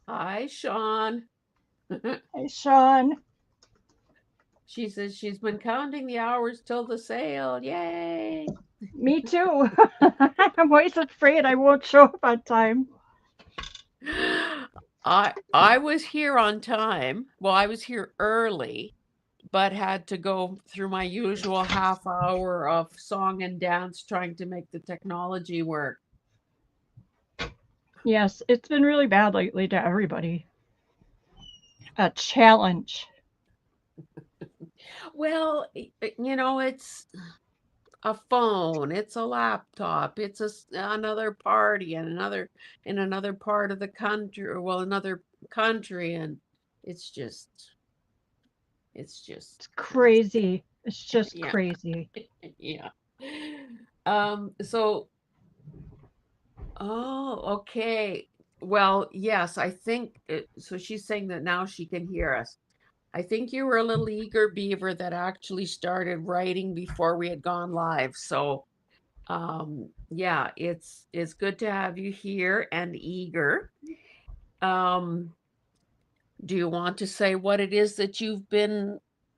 Hi, Sean. Hey, Sean. She says she's been counting the hours till the sale. Yay! Me too. I'm always afraid I won't show up on time. I was here on time. Well, I was here early, but had to go through my usual half hour of song and dance trying to make the technology work. Yes, it's been really bad lately to everybody. A challenge. Well, it's a phone, it's a laptop, it's another party and another part of the country, or well, another country, and it's just it's just It's crazy. It's just yeah, crazy. yeah. So oh, okay. Well, yes, I think so. She's saying that now she can hear us. I think you were a little eager beaver that actually started writing before we had gone live. So yeah, it's good to have you here and eager. Um, do you want to say what it is that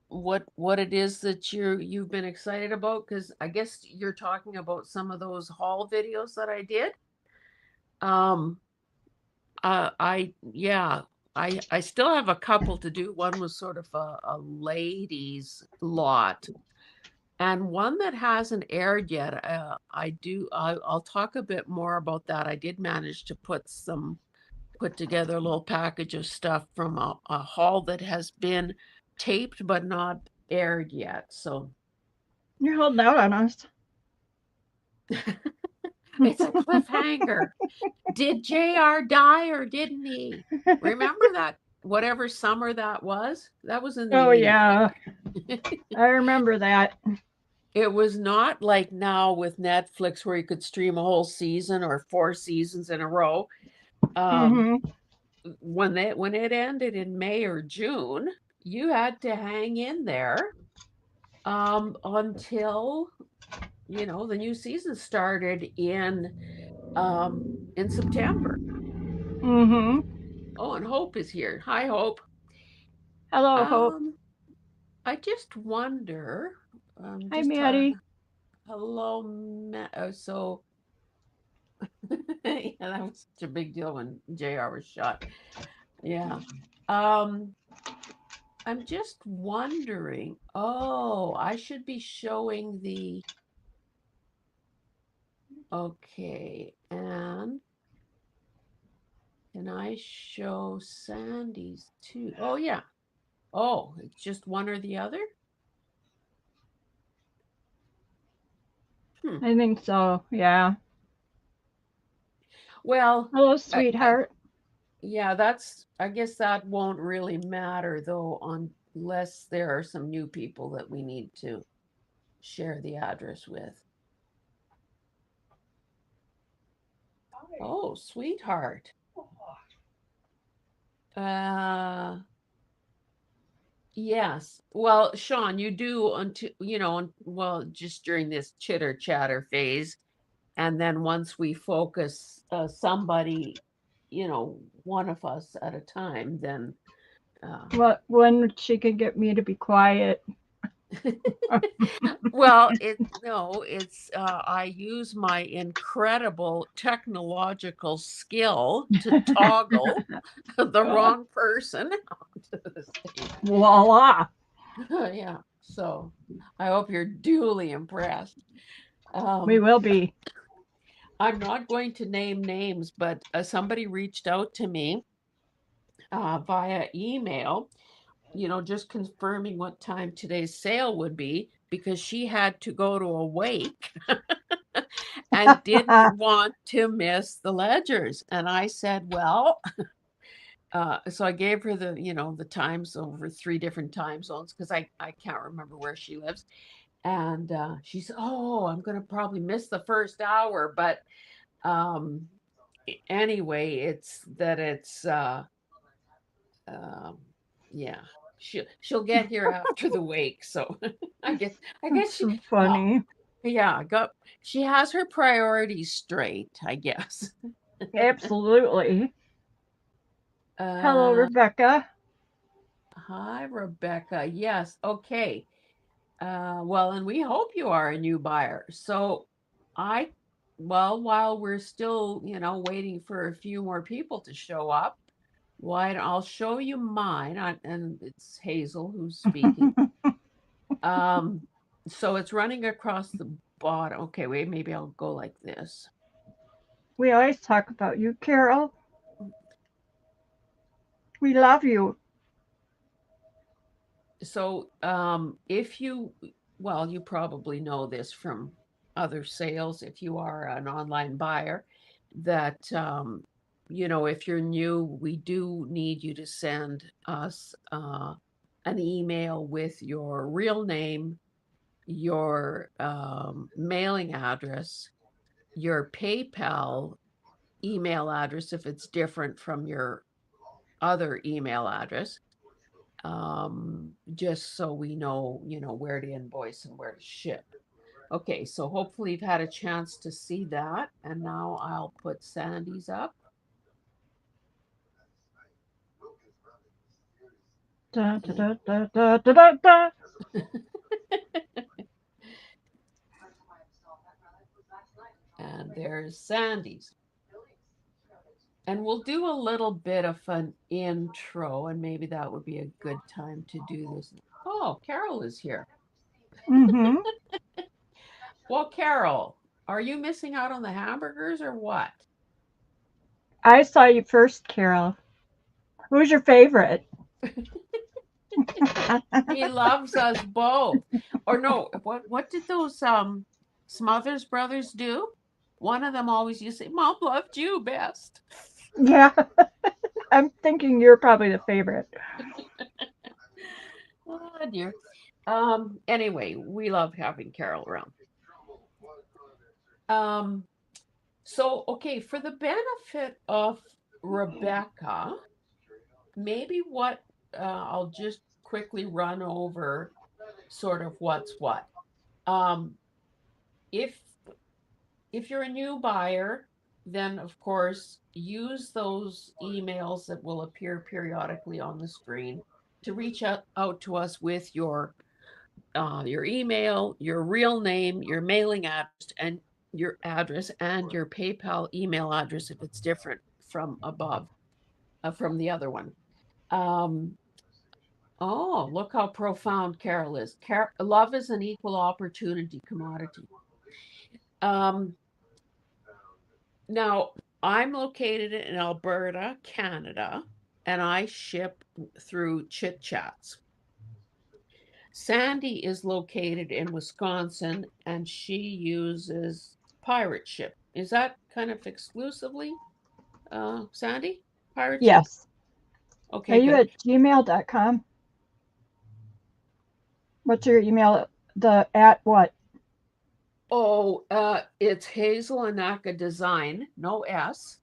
what it is that you've been excited about? Because I guess you're talking about some of those haul videos that I did. Um, I yeah, I still have a couple to do. One was sort of a ladies lot, and one that hasn't aired yet. I'll talk a bit more about that. I did manage to put together a little package of stuff from a haul that has been taped but not aired yet. So You're holding out on us. it's a cliffhanger. Did JR die or didn't he? Remember that whatever summer that was? That was in Oh, the 80s, I yeah. think. I remember that. It was not like now with Netflix where you could stream a whole season or four seasons in a row. Um, Hmm. when it ended in May or June, you had to hang in there until the new season started in September. Hmm. Oh, and Hope is here. Hi, Hope. Hello, Hope. Um, I just wonder. Hi, Just Maddie. hello, so yeah, that was such a big deal when JR was shot. Yeah. Um, I'm just wondering. Oh, I should be showing the. Okay, and can I show Sandy's too? Oh, yeah. Oh, it's just one or the other? Hmm. I think so. Yeah. Well, Hello, I sweetheart. yeah, I guess that won't really matter though, unless there are some new people that we need to share the address with. Oh, sweetheart. Uh, yes. Well, Sean, you do until, well, just during this chitter chatter phase. And then once we focus somebody, one of us at a time, then uh, What when she could get me to be quiet? well, it's I use my incredible technological skill to toggle the wrong person onto the stage. Voila. Yeah, so I hope you're duly impressed. We Um, will be. I'm not going to name names, but somebody reached out to me via email, just confirming what time today's sale would be because she had to go to a wake and didn't want to miss the ledgers. And I said, well, so I gave her the times over three different time zones because I can't remember where she lives. And she said, oh, I'm going to probably miss the first hour. But um, anyway, um, yeah, she'll get here after the wake. So I That's guess so uh, funny. yeah, she has her priorities straight, I guess. Absolutely. Hello, Uh, Rebecca. Hi, Rebecca. Yes. Okay. Well, and we hope you are a new buyer. So I, well, while we're still, waiting for a few more people to show up, I'll show you mine, and it's Hazel who's speaking. Um, so it's running across the bottom. Okay, wait, maybe I'll go like this. We always talk about you, Carol. We love you. So if you, well, you probably know this from other sales if you are an online buyer, that if you're new, we do need you to send us an email with your real name, your mailing address, your PayPal email address if it's different from your other email address, just so we know, where to invoice and where to ship. Okay, so hopefully you've had a chance to see that. And now I'll put Sandy's up. Da, da, And, da, da, da, da, da, da. and there's Sandy's. And we'll do a little bit of an intro, and maybe that would be a good time to do this. Oh, Carol is here. Mm-hmm. Well, Carol, are you missing out on the hamburgers or what? I saw you first, Carol. Who's your favorite? He loves us both. Or no, what did those Smothers brothers do? One of them always used to say, Mom loved you best. Yeah, I'm thinking you're probably the favorite. Oh dear. Anyway, we love having Carol around. Um, so okay, for the benefit of Rebecca, maybe what I'll just quickly run over sort of what's what. Um, if if you're a new buyer, then of course use those emails that will appear periodically on the screen to reach out to us with your email, your real name, your mailing address, and your PayPal email address if it's different from above, from the other one. Um, oh, look how profound Carol is. Love is an equal opportunity commodity. Um, Now, I'm located in Alberta, Canada, and I ship through Chit Chats. Sandy is located in Wisconsin and she uses Pirate Ship. Is that kind of exclusively, Sandy? Pirate Ship? Yes. Are Okay, you good. at gmail.com? What's your email? The at what? Oh, it's Hazel Anaka Design, no S,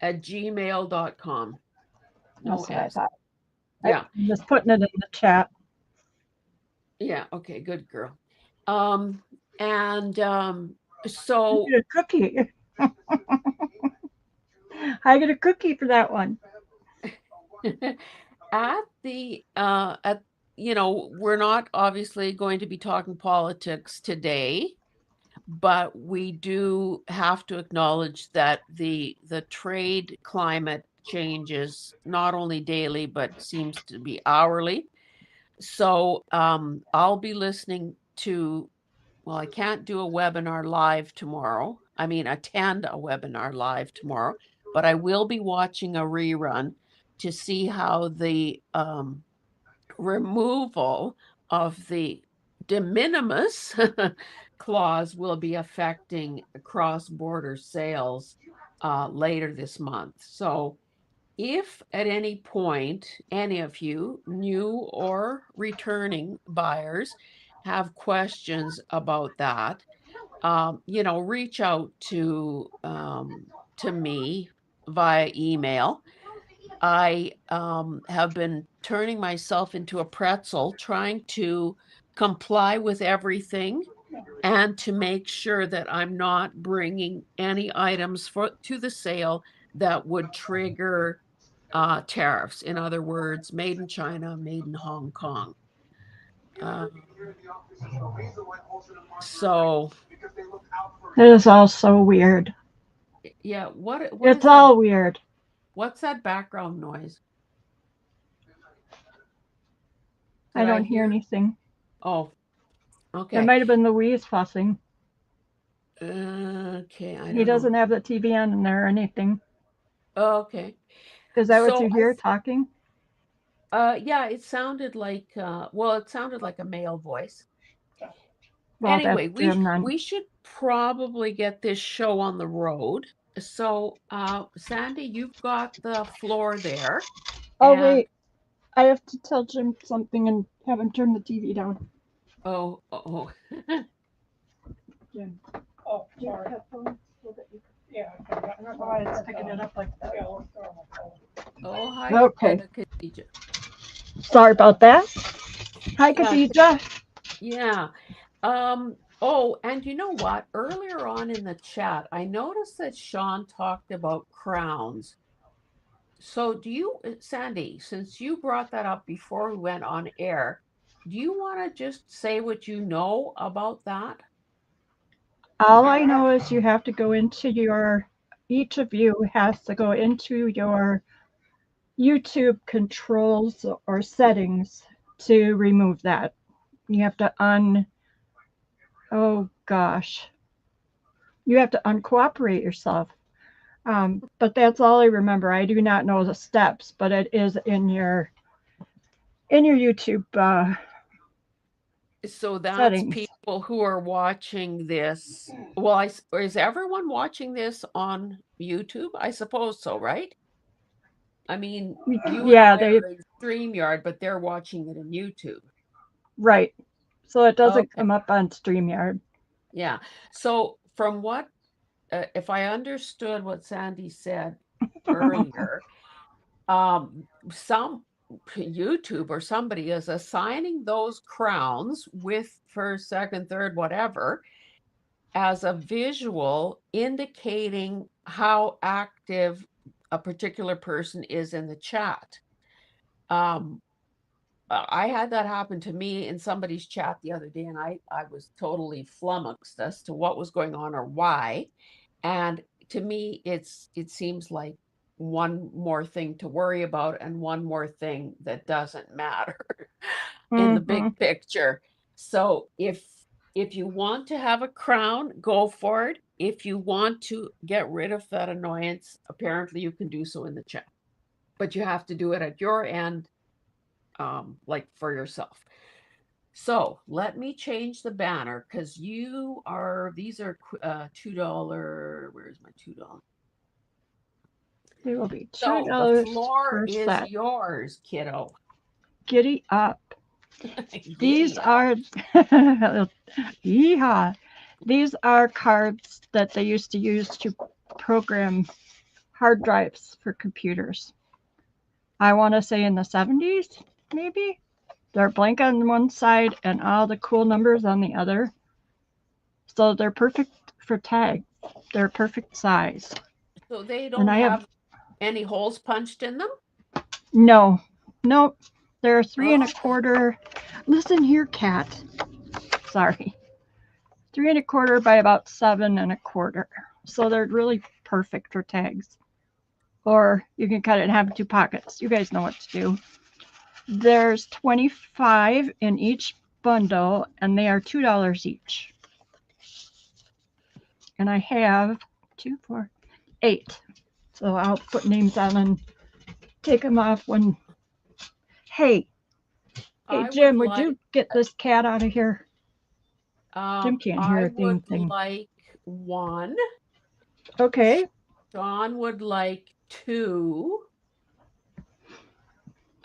at gmail.com. No That's what I S. thought. I'm Yeah. just putting it in the chat. Yeah, okay, good girl. Um, and I so get a cookie. I get a cookie for that one. at the at we're not obviously going to be talking politics today, but we do have to acknowledge that the trade climate changes not only daily but seems to be hourly. So I'll be listening to, well, I can't do a webinar live tomorrow. I mean, attend a webinar live tomorrow, but I will be watching a rerun to see how the removal of the de minimis clause will be affecting cross border sales later this month. So, if at any point any of you, new or returning buyers, have questions about that, reach out to me via email. I have been turning myself into a pretzel, trying to comply with everything and to make sure that I'm not bringing any items to the sale that would trigger tariffs. In other words, made in China, made in Hong Kong. So It is all so weird. yeah, what It's is that? all weird. What's that background noise? Did I I don't hear hear? anything. Oh, It okay. might have been Louise fussing. Okay, I He don't know. doesn't have the TV on in there or anything. Okay. Is that what So you hear talking? yeah, it sounded like well, it sounded like a male voice. Well, that's Anyway, Jim then. we should probably get this show on the road. So, Sandy, you've got the floor there, Oh, and wait. I have to tell Jim something and have him turn the TV down. oh, Jim. Oh, sorry. Headphones so that you yeah, I don't know why it's picking it up like that. oh, hi, Okay. Khadija. Sorry about that. Hi, Yeah, Khadija. yeah. Oh, and you know what? Earlier on in the chat, I noticed that Sean talked about crowns. So do you, Sandy, since you brought that up before we went on air, do you want to just say what you know about that? All I know is you have to go into each of you has to go into your YouTube controls or settings to remove that. You have to oh gosh, you have to uncooperate yourself. But that's all I remember. I do not know the steps, but it is in your YouTube So that's settings. people who are watching this. Well, is everyone watching this on YouTube? I suppose so, right? I mean, you and Yeah, I they are in StreamYard, but they're watching it in YouTube. right. So it doesn't Okay. come up on StreamYard. Yeah. So from what, if I understood what Sandy said earlier, some YouTube or somebody is assigning those crowns with first, second, third, whatever, as a visual indicating how active a particular person is in the chat. Um, I had that happen to me in somebody's chat the other day, and I was totally flummoxed as to what was going on or why. And to me, it seems like one more thing to worry about and one more thing that doesn't matter in the big Hmm. picture. So if you want to have a crown, go for it. If you want to get rid of that annoyance, apparently you can do so in the chat. But you have to do it at your end, like for yourself. So let me change the banner because these are $2. Where's my $2? They will be So the $2 floor per is set. yours, kiddo. Giddy up. These Giddy up. are yeehaw. These are cards that they used to use to program hard drives for computers. I want to say in the 70s, maybe. They're blank on one side and all the cool numbers on the other. So they're perfect for tag. They're perfect size. So they And don't I have have any holes punched in them? no, nope. They're three and a Okay. quarter. Listen here, cat. Sorry. 3 1/4 by about 7 1/4. So they're really perfect for tags. Or you can cut it and have 2 pockets. You guys know what to do. There's 25 in each bundle, and they are $2 each. And I have 2, 4, 8. So I'll put names on and take them off when. Hey, hey, I would Jim, would like you get this cat out of here? Jim can't hear I a would dang thing. like one. Okay. Sean would like two.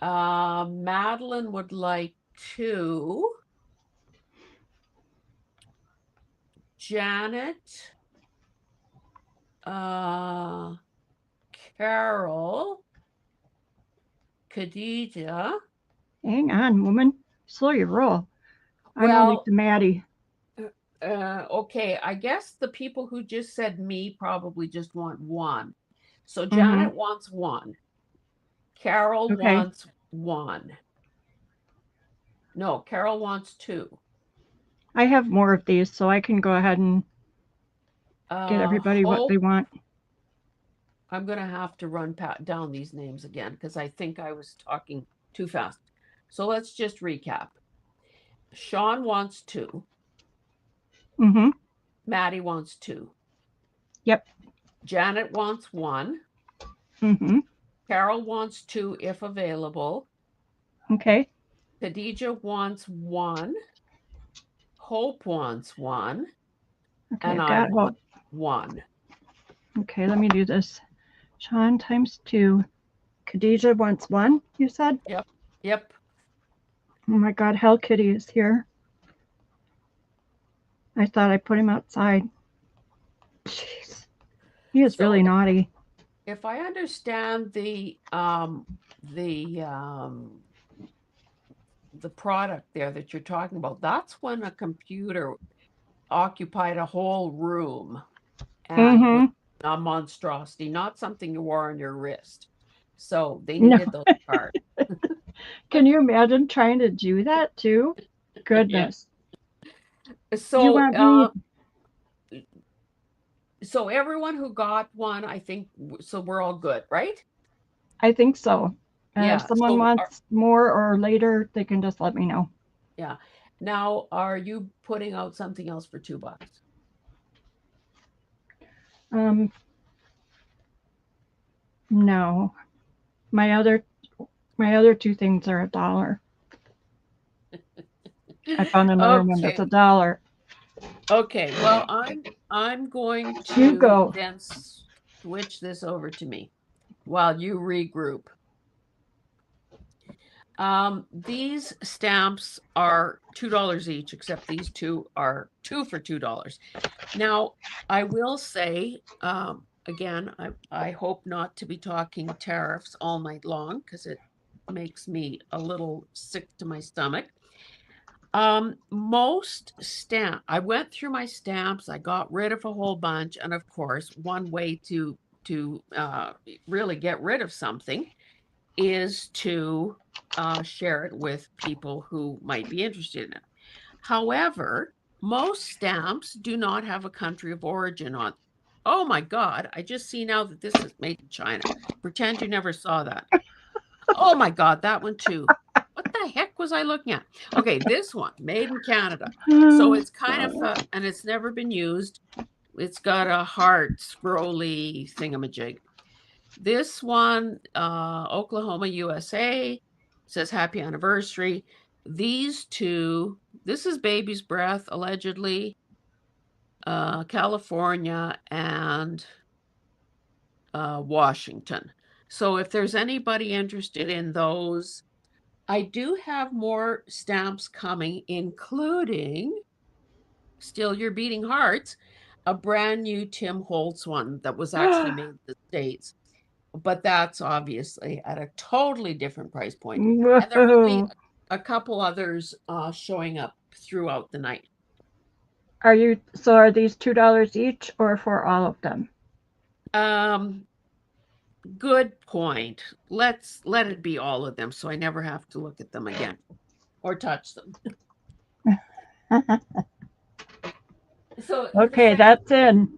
Madeline would like two. Janet, uh, Carol, Khadija. Hang on, woman. Slow your roll. I'm only Well, to Maddie. okay, I guess the people who just said me probably just want one. So Mm-hmm. Janet wants one. Carol Okay. wants 1. No, Carol wants 2. I have more of these, so I can go ahead and get everybody what they Hope, want. I'm going to have to run down these names again because I think I was talking too fast. So let's just recap. Sean wants 2. Mm-hmm. Maddie wants 2. Yep. Janet wants 1. Mm-hmm. Carol wants 2 if available. Okay. Khadija wants 1. Hope wants 1. Okay, And I've I got want hope. 1. Okay, let me do this. Sean times 2. Khadijah wants 1, you said? Yep. Yep. Oh my God, Hell Kitty is here. I thought I put him outside. Jeez. He is So really naughty. if I understand the the product there that you're talking about, that's when a computer occupied a whole room and was Mm-hmm. a monstrosity, not something you wore on your wrist. So they No. needed those cards. Can you imagine trying to do that too? Yeah. Goodness. You So want me? so everyone who got one, I think, so we're all good, right? I think so. And if Yeah. someone wants more or later, they can just let me know. Yeah. Now, are you putting out something else for $2? Um, no. My other my other two things are $1. I found another one that's Okay. $1. Okay. Well, I'm going You to go. then switch this over to me while you regroup. These stamps are $2 each, except these two are 2 for $2. Now, I will say, again, I hope not to be talking tariffs all night long because it makes me a little sick to my stomach. Most stamp, I went through my stamps, I got rid of a whole bunch, and of course, one way to really get rid of something is to share it with people who might be interested in it. However, most stamps do not have a country of origin on. Oh my God, I just see now that this is made in China. Pretend you never saw that. Oh my God, that one too. What the heck was I looking at? Okay, this one, made in Canada. So it's kind of, and it's never been used. It's got a heart scrolly thingamajig. This one, Oklahoma, USA, says happy anniversary. These two, this is baby's breath, allegedly, California and Washington. So if there's anybody interested in those, I do have more stamps coming, including Still Your Beating Hearts, a brand new Tim Holtz one that was actually made in the States. But that's obviously at a totally different price point. And there will be Whoa. a couple others showing up throughout the night. Are these $2 each or for all of them? Um, Good point. Let it be all of them so I never have to look at them again or touch them. So the Okay, second, that's in.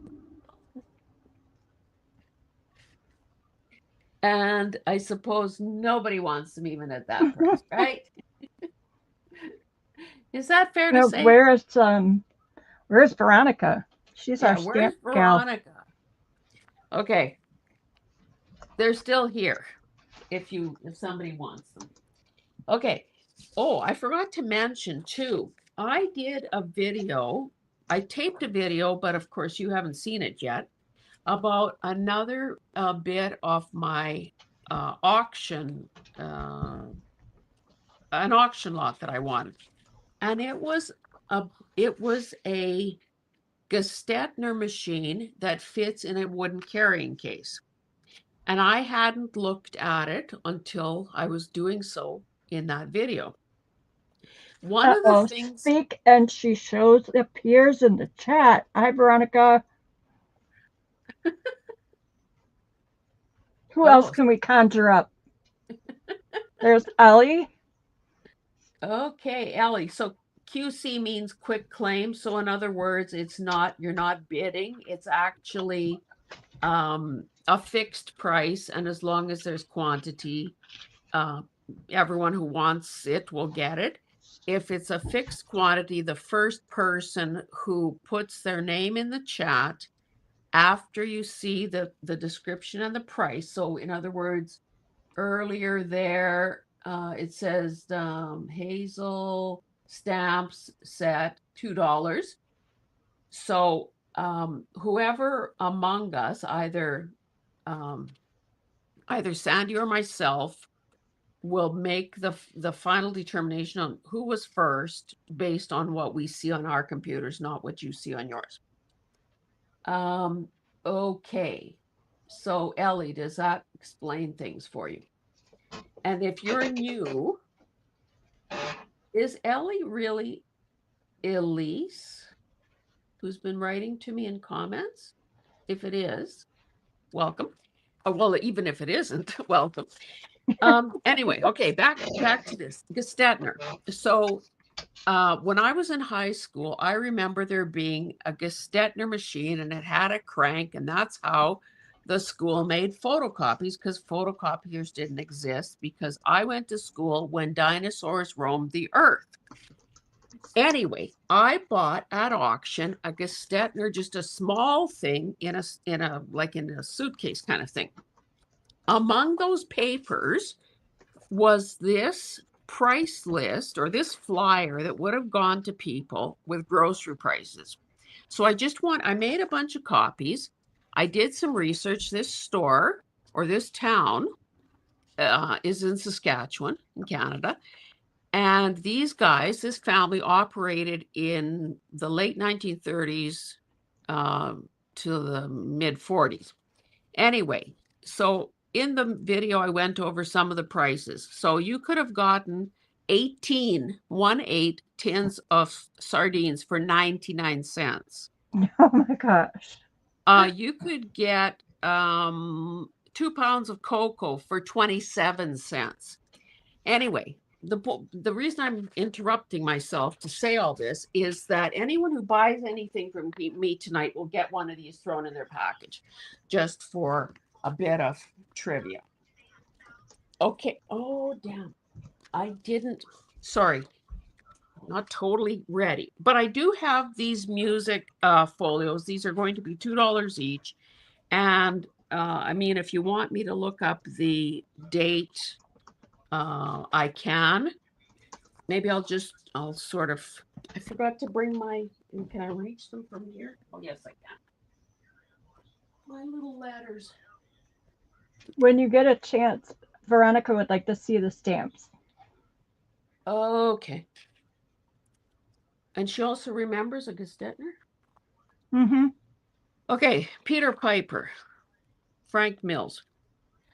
and I suppose nobody wants them even at that price, right? Is that fair to Now, say? where's Veronica? She's our Yeah, where's stamp gal. Veronica? Okay, they're still here if somebody wants them. Okay. Oh, I forgot to mention too. I did a video. I taped a video, but of course you haven't seen it yet, about another bit of my auction, an auction lot that I wanted, and it was a Gestetner machine that fits in a wooden carrying case. And I hadn't looked at it until I was doing so in that video. One of the Uh-oh, things, speak and she appears in the chat. Hi, Veronica. Who else oh, can we conjure up? There's Ellie. Okay, Ellie. So QC means quick claim. So in other words, you're not bidding. It's actually a fixed price, and as long as there's quantity, uh, everyone who wants it will get it. If it's a fixed quantity, the first person who puts their name in the chat after you see the description and the price. So in other words, earlier there, it says Hazel stamps set $2. So whoever among us, um, either Sandy or myself, will make the final determination on who was first based on what we see on our computers, not what you see on yours. Okay. So Ellie, does that explain things for you? And if you're new, is Ellie really Elise, who's been writing to me in comments? If it is, welcome. Oh, well, even if it isn't, welcome. Anyway, okay, back to this. Gestetner. So when I was in high school, I remember there being a Gestetner machine, and it had a crank, and that's how the school made photocopies, because photocopiers didn't exist, because I went to school when dinosaurs roamed the earth. Anyway, I bought at auction a Gestetner, just a small thing in a suitcase kind of thing. Among those papers was this price list, or this flyer that would have gone to people with grocery prices. So I made a bunch of copies. I did some research. This store, or this town, is in Saskatchewan in Canada. And these guys, this family, operated in the late 1930s to the mid 40s. Anyway, so in the video, I went over some of the prices. So you could have gotten 18 tins of sardines for 99 cents. Oh my gosh. You could get 2 pounds of cocoa for 27 cents. Anyway, the reason I'm interrupting myself to say all this is that anyone who buys anything from me tonight will get one of these thrown in their package, just for a bit of trivia. Okay. Oh, damn. I didn't. Sorry. Not totally ready. But I do have these music folios. These are going to be $2 each. And I mean, if you want me to look up the date, I can. Maybe I'll sort of, I forgot to bring can I reach them from here? Oh, yes, I can. My little letters. When you get a chance, Veronica would like to see the stamps. Okay. And she also remembers a Gestetner? Mm-hmm. Okay, Peter Piper, Frank Mills.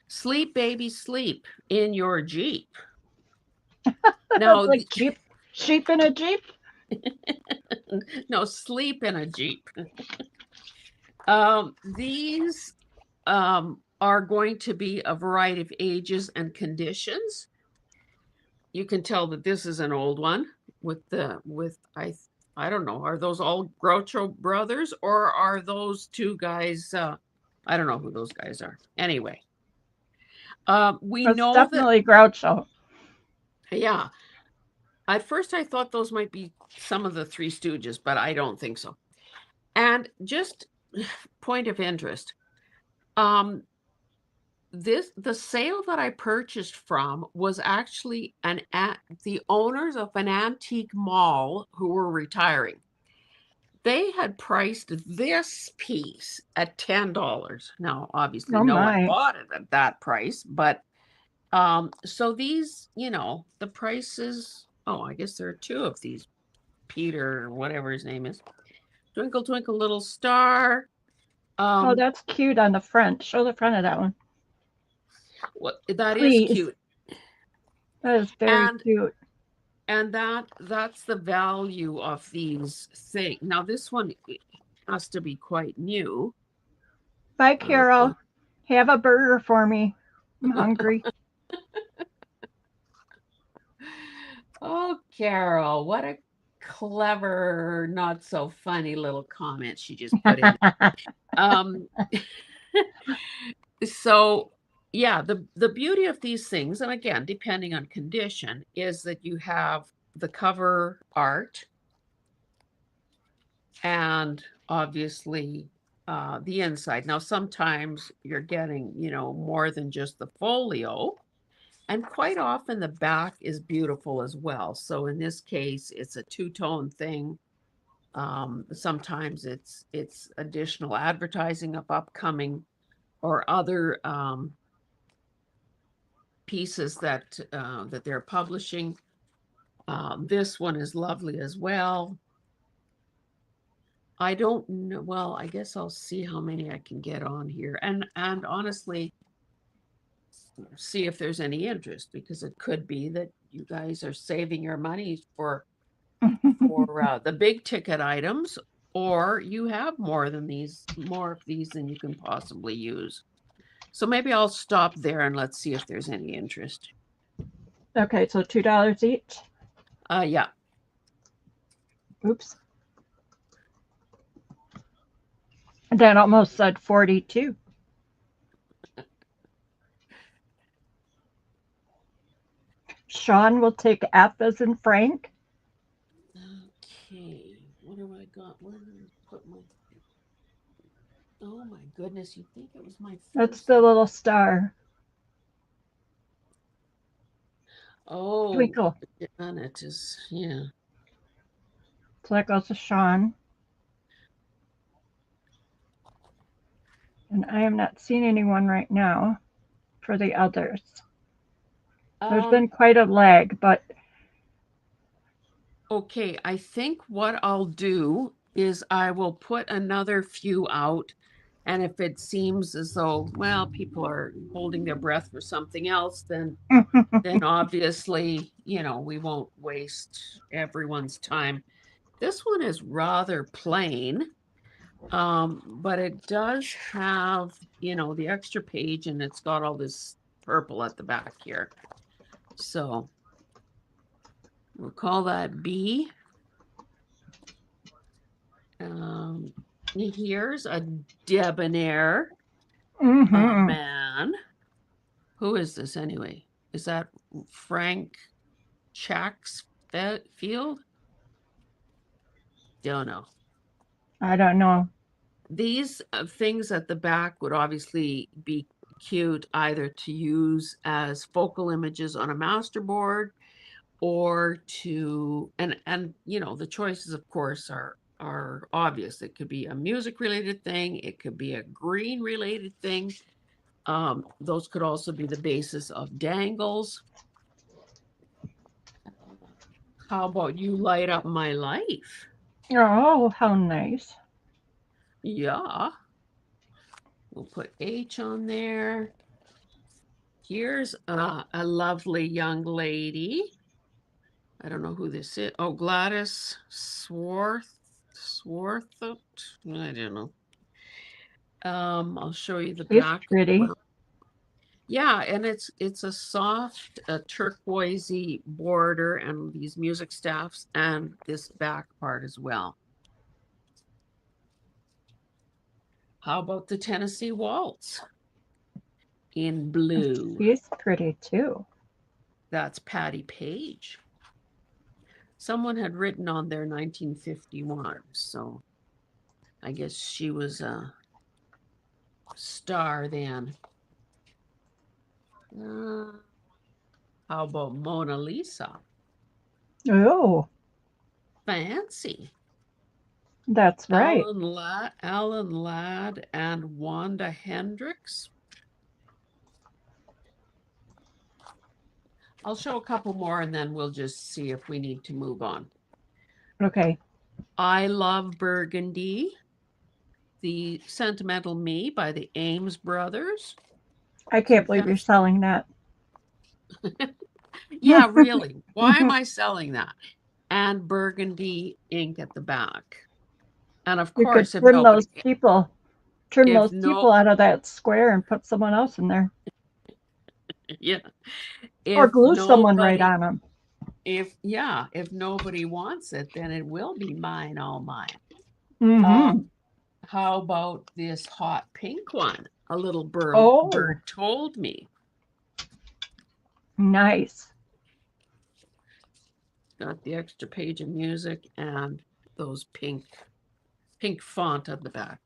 Sleep, baby, sleep in your Jeep. Now, Like sheep in a Jeep? no, sleep in a Jeep. These are going to be a variety of ages and conditions. You can tell that this is an old one I don't know, are those all Groucho brothers, or are those two guys? I don't know who those guys are. Anyway, we It's know that, definitely Groucho. yeah. At first, I thought those might be some of the Three Stooges, but I don't think so. And just point of interest, the sale that I purchased from was actually the owners of an antique mall who were retiring. They had priced this piece at $10. Now, obviously, Oh no one my. bought it at that price, but so these, the prices. Oh, I guess there are two of these. Peter, or whatever his name is. Twinkle, twinkle, little star. Oh, that's cute on the front. Show the front of that one. That is Please. cute. That is very cute. And that's the value of these things. Now, this one has to be quite new. Bye, Carol. Have a burger for me. I'm hungry. Oh, Carol, what a clever, not so funny little comment she just put in. Um, so yeah, the beauty of these things, and again, depending on condition, is that you have the cover art and obviously the inside. Now, sometimes you're getting, more than just the folio. And quite often the back is beautiful as well. So in this case, it's a two-tone thing. Sometimes it's additional advertising of upcoming or other pieces that they're publishing. This one is lovely as well. I don't know. Well, I guess I'll see how many I can get on here, and honestly, see if there's any interest, because it could be that you guys are saving your money for the big ticket items, or you have more of these than you can possibly use. So maybe I'll stop there and let's see if there's any interest. Okay, so $2 each. Yeah. Oops. That almost said 42. Sean will take F as in Frank. Okay. What have I got? Where did I put my? Oh my goodness! You think it was my That's first? the little star. Oh, Twinkle. on it is, yeah. So that goes to Sean. And I am not seeing anyone right now for the others. There's Um, been quite a lag, but okay, I think what I'll do is I will put another few out. And if it seems as though, well, people are holding their breath for something else, then obviously, we won't waste everyone's time. This one is rather plain, but it does have, the extra page, and it's got all this purple at the back here. So we'll call that B. Here's a debonair mm-hmm. man. Who is this anyway? Is that Frank Field? Don't know. I don't know. These things at the back would obviously be cute either to use as focal images on a masterboard, or to and the choices of course are obvious. It could be a music related thing, it could be a green related thing. Those could also be the basis of dangles. How about you light up my life? Oh, how nice. Yeah, we'll put H on there. Here's a lovely young lady. I don't know who this is. Oh, Gladys Swarthout. I don't know. I'll show you the He's back. pretty. Yeah, and it's a soft turquoisey border and these music staffs and this back part as well. How about the Tennessee Waltz in blue? He's pretty too. That's Patty Page. Someone had written on there 1951, so I guess she was a star then. How about Mona Lisa? Oh, Fancy. that's right. Alan Ladd and Wanda Hendricks. I'll show a couple more and then we'll just see if we need to move on. Okay. I Love Burgundy, The Sentimental Me by the Ames Brothers. I can't believe you're selling that. Yeah, really. Why am I selling that? And Burgundy ink at the back. And of You could course, if trim nobody, those people, trim if those people no, out of that square and put someone else in there, yeah, or if glue someone right nobody, on them. if nobody wants it, then it will be mine, all mine. Mm-hmm. How about this hot pink one? A little Oh, bird told me. nice. Got the extra page of music and those pink font at the back.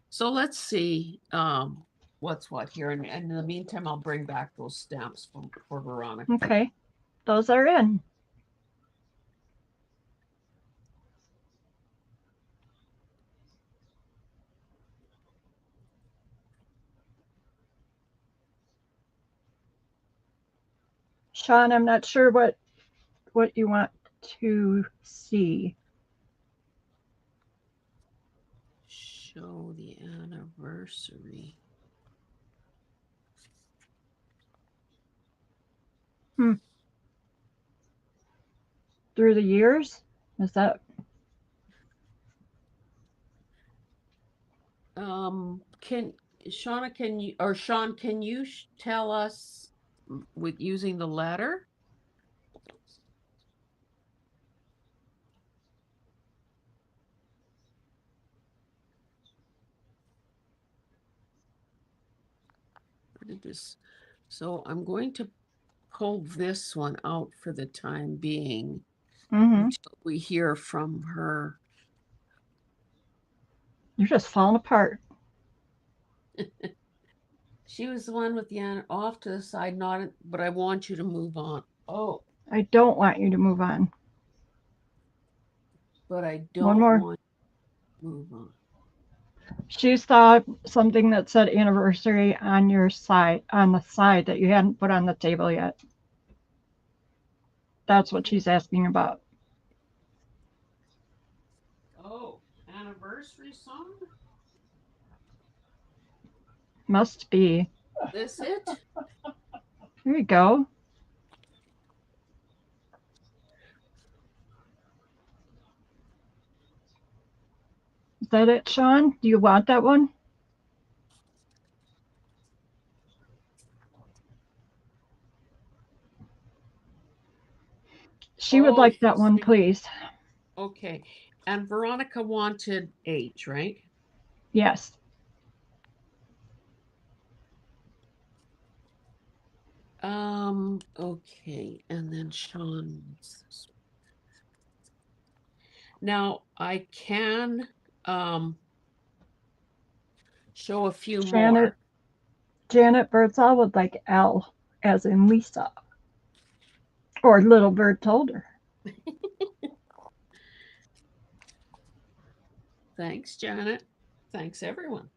So let's see what's what here. And in the meantime, I'll bring back those stamps for Veronica. Okay, those are in. Sean, I'm not sure what you want to see. Show the anniversary. Through the years? Is that Can Shauna, can you, or Sean, can you tell us with using the letter? Where did this? So I'm going to pull this one out for the time being until we hear from her. you're just falling apart? She was the one with the off to the side, not, but I want you to move on. Oh, I don't want you to move on. but I One don't more. want to move on. She saw something that said anniversary on your side, on the side that you hadn't put on the table yet. That's what she's asking about. Oh, anniversary song? Must be. This it? There you go. Is that it, Sean? Do you want that one? She would like that one, please. Okay. And Veronica wanted H, right? Yes. Okay. And then Sean. Now I can show a few more. Janet Birdsall would like L, as in Lisa. Or Little Bird told her. Thanks, Janet. Thanks, everyone.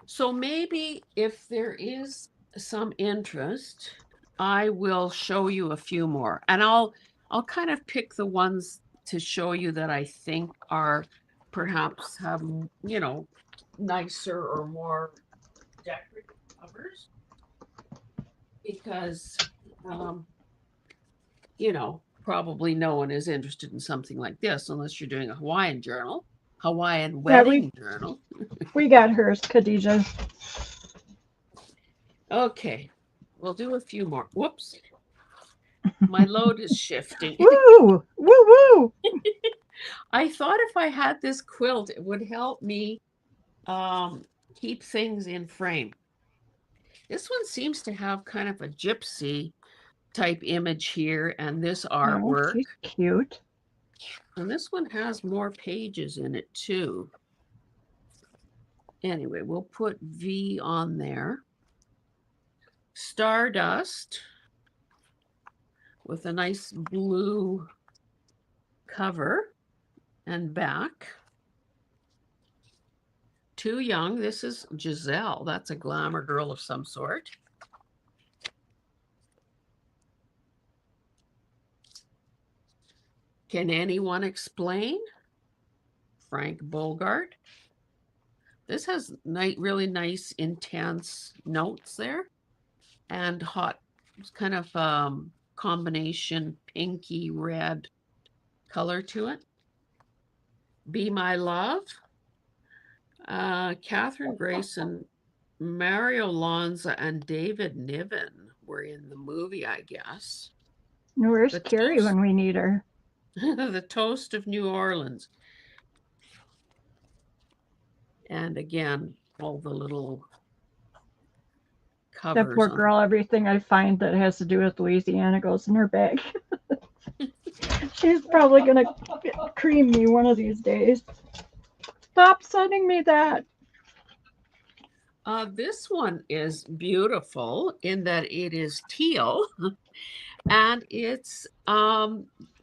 So maybe if there is some interest, I will show you a few more. And I'll kind of pick the ones to show you that I think are perhaps have, nicer or more decorative covers. Because probably no one is interested in something like this unless you're doing a Hawaiian wedding journal. We got hers, Khadijah. Okay, we'll do a few more. Whoops. My load is shifting. Woo! Woo woo! I thought if I had this quilt, it would help me keep things in frame. This one seems to have kind of a gypsy type image here, and this artwork. She's cute. And this one has more pages in it too. Anyway, we'll put V on there. Stardust with a nice blue cover and back. Too Young. This is Giselle. That's a glamour girl of some sort. Can Anyone Explain? Frank Bogart. This has really nice, intense notes there, and hot, kind of combination pinky red color to it. Be My Love. Catherine Grayson Mario Lanza and David Niven were in the movie, I guess. Where's The Carrie toast, when we need her? the toast of New Orleans. And again, all the little That poor covers on. girl, everything I find that has to do with Louisiana goes in her bag. She's probably going to cream me one of these days. Stop sending me that. This one is beautiful in that it is teal and it's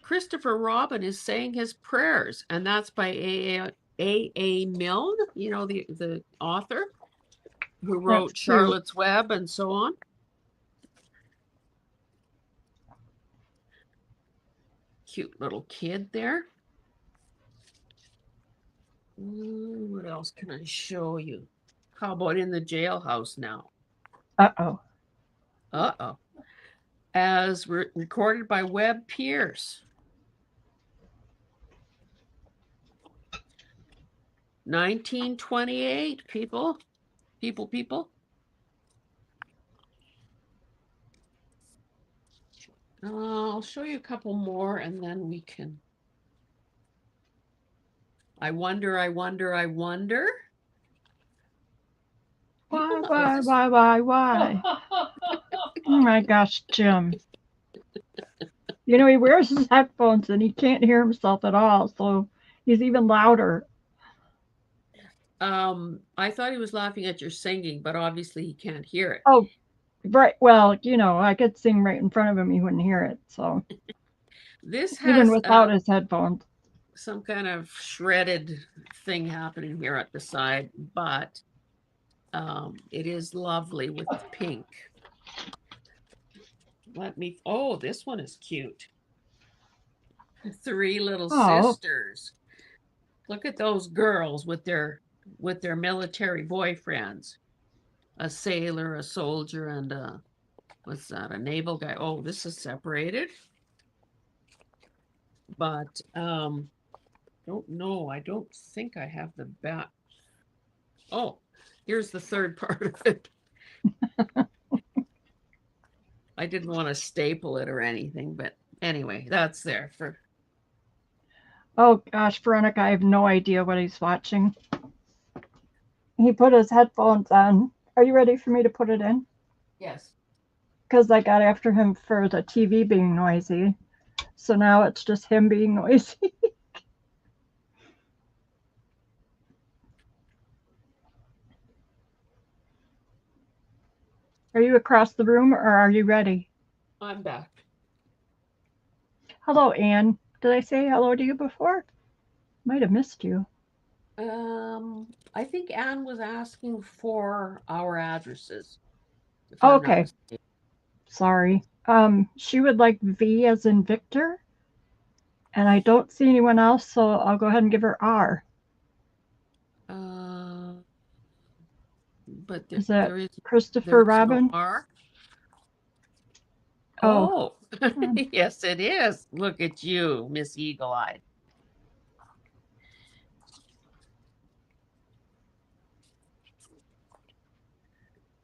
Christopher Robin is saying his prayers, and that's by A. Milne, you know, the author who That's wrote cute. Charlotte's Web and so on. Cute little kid there. What else can I show you? How about in the jailhouse now? Uh-oh. Uh-oh. As recorded by Webb Pierce. 1928, people. People. I'll show you a couple more and then we can. I wonder. People Why, know, oh, why, this. why, why, why? Oh my gosh, Jim. You know, he wears his headphones and he can't hear himself at all, so he's even louder. I thought he was laughing at your singing, but obviously he can't hear it. Oh, right. Well, you know, I could sing right in front of him. He wouldn't hear it. So This even has without his headphones. some kind of shredded thing happening here at the side, but it is lovely with the pink. Oh, this one is cute. Three little Oh, sisters. Look at those girls with their military boyfriends. A sailor, a soldier, and what's that? A naval guy. Oh, this is separated. But don't know. I don't think I have the back. Oh, here's the third part of it. I didn't want to staple it or anything, but anyway, that's there for. oh gosh, Veronica, I have no idea what he's watching. He put his headphones on. Are you ready for me to put it in? Yes. Because I got after him for the TV being noisy. So now it's just him being noisy. Are you across the room or are you ready? I'm back. Hello, Anne. Did I say hello to you before? Might have missed you. I think Anne was asking for our addresses, if Oh, I'm not okay. mistaken. Sorry. She would like V as in Victor, and I don't see anyone else, so I'll go ahead and give her R. Uh, but Is that there is Christopher no Robin? R. Oh, Oh, yes, it is. Look at you, Miss Eagle Eye.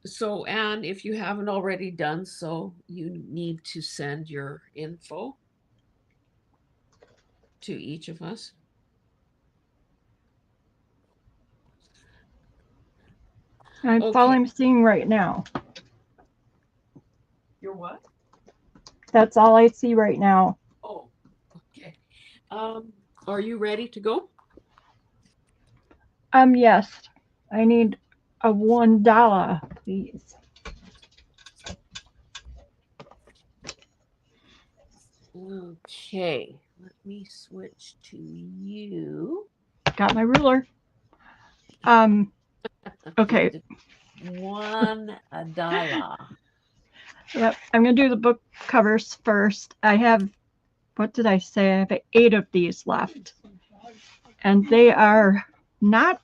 So, Anne, if you haven't already done so, you need to send your info to each of us. that's all Okay. I'm seeing right now. You're what? That's all I see right now. Oh, okay. Um, are you ready to go? Yes. I need a $1, please. Okay. Let me switch to you. Got my ruler. Um, okay. $1. Yep. I'm gonna do the book covers first. I have, what did I say? I have 8 of these left. And they are not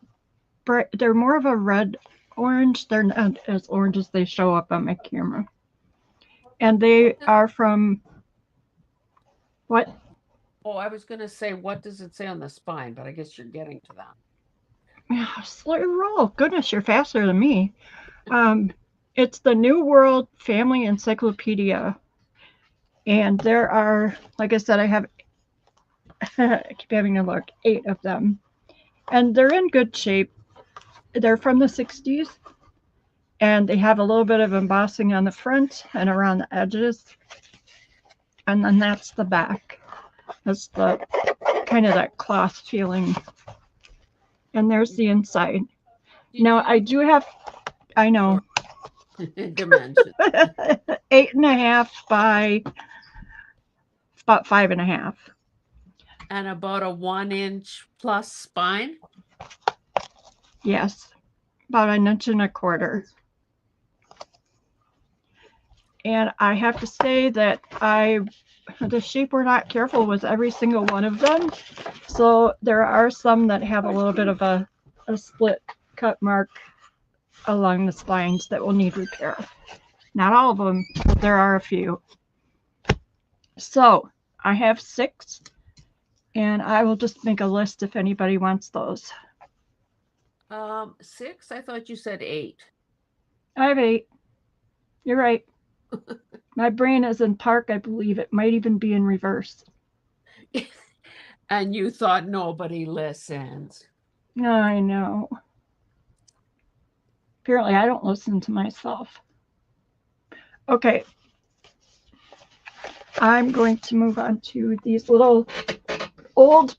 bright, they're more of a red orange. They're not as orange as they show up on my camera. And they are from what? Oh, I was going to say, what does it say on the spine? But I guess you're getting to that. Yeah, slow roll. Goodness, you're faster than me. It's the New World Family Encyclopedia. And there are, like I said, I have, I keep having to look, 8 of them. And they're in good shape. They're from the 60s. And they have a little bit of embossing on the front and around the edges. And then that's the back. That's the kind of that cloth feeling. And there's the inside. Did Now, I you do have, I know, dimension 8.5 by about 5.5. and about a 1 inch plus spine? Yes, about an inch and a quarter. And I have to say that the sheep were not careful with every single one of them. So there are some that have a little bit of a split cut mark along the spines that will need repair. Not all of them, but there are a few. So I have 6, and I will just make a list if anybody wants those. 6? I thought you said 8. I have 8. You're right. My brain is in park, I believe. It might even be in reverse. And you thought nobody listens. I know. Apparently, I don't listen to myself. Okay. I'm going to move on to these little old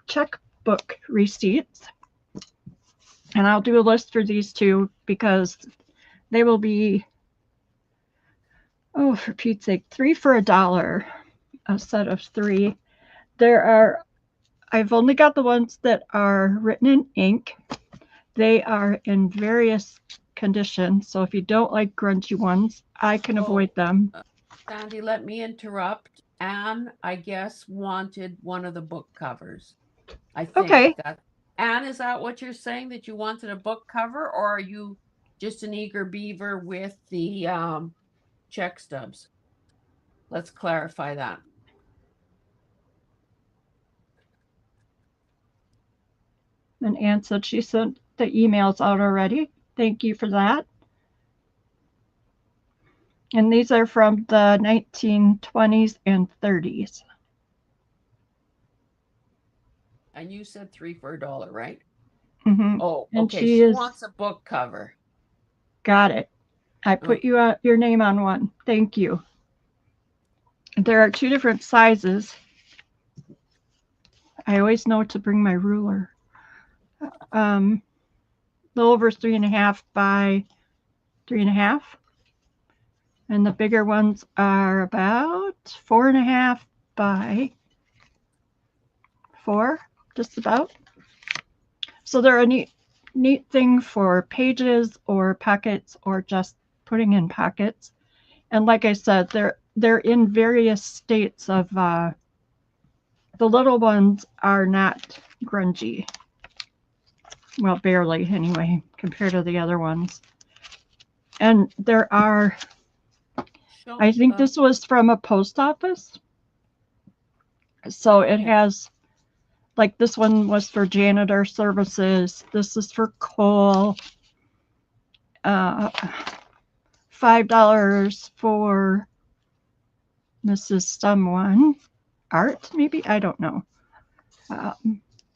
checkbook receipts. And I'll do a list for these 2 because they will be, oh, for Pete's sake, 3 for $1, a set of 3. I've only got the ones that are written in ink. They are in various conditions, so if you don't like grungy ones, I can avoid them. Sandy, let me interrupt. Anne, I guess, wanted one of the book covers. I think Okay. that. Anne, is that what you're saying, that you wanted a book cover, or are you just an eager beaver with the check stubs? Let's clarify that. And Anne said she sent the emails out already. Thank you for that. And these are from the 1920s and 30s. And you said 3 for $1, right? Mm-hmm. Oh, And okay. she Wants a book cover. Got it. I put your name on one. Thank you. There are 2 different sizes. I always know to bring my ruler. A little over 3.5 by 3.5. And the bigger ones are about 4.5 by 4, just about. So they're a neat thing for pages or pockets or just putting in pockets. And like I said, they're in various states of the little ones are not grungy. Well, barely anyway, compared to the other ones. And there are, I think this was from a post office. So it has, like this one was for janitor services. This is for coal. $5 for, this is someone, art maybe? I don't know.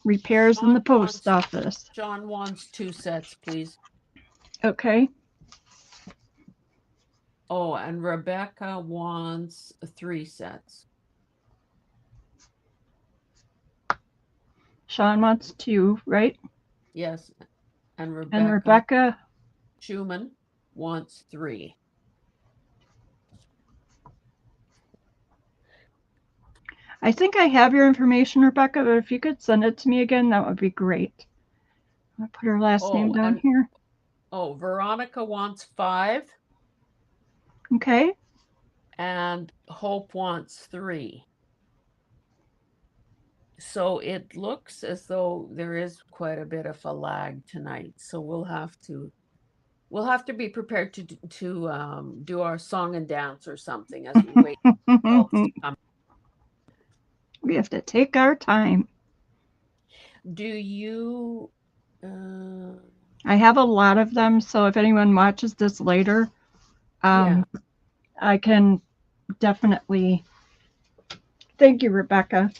Repairs in the post office. John wants 2 sets, please. Okay. Oh, and Rebecca wants 3 sets. Sean wants 2, right? Yes. And Rebecca Schumann wants 3. I think I have your information, Rebecca, but if you could send it to me again, that would be great. I'll put her last name down here. Oh, Veronica wants 5. Okay. And Hope wants 3. So it looks as though there is quite a bit of a lag tonight. So we'll have to be prepared to do our song and dance or something as we wait for adults to come. We have to take our time. Do you I have a lot of them, so if anyone watches this later, Yeah. um, I can definitely thank you, Rebecca.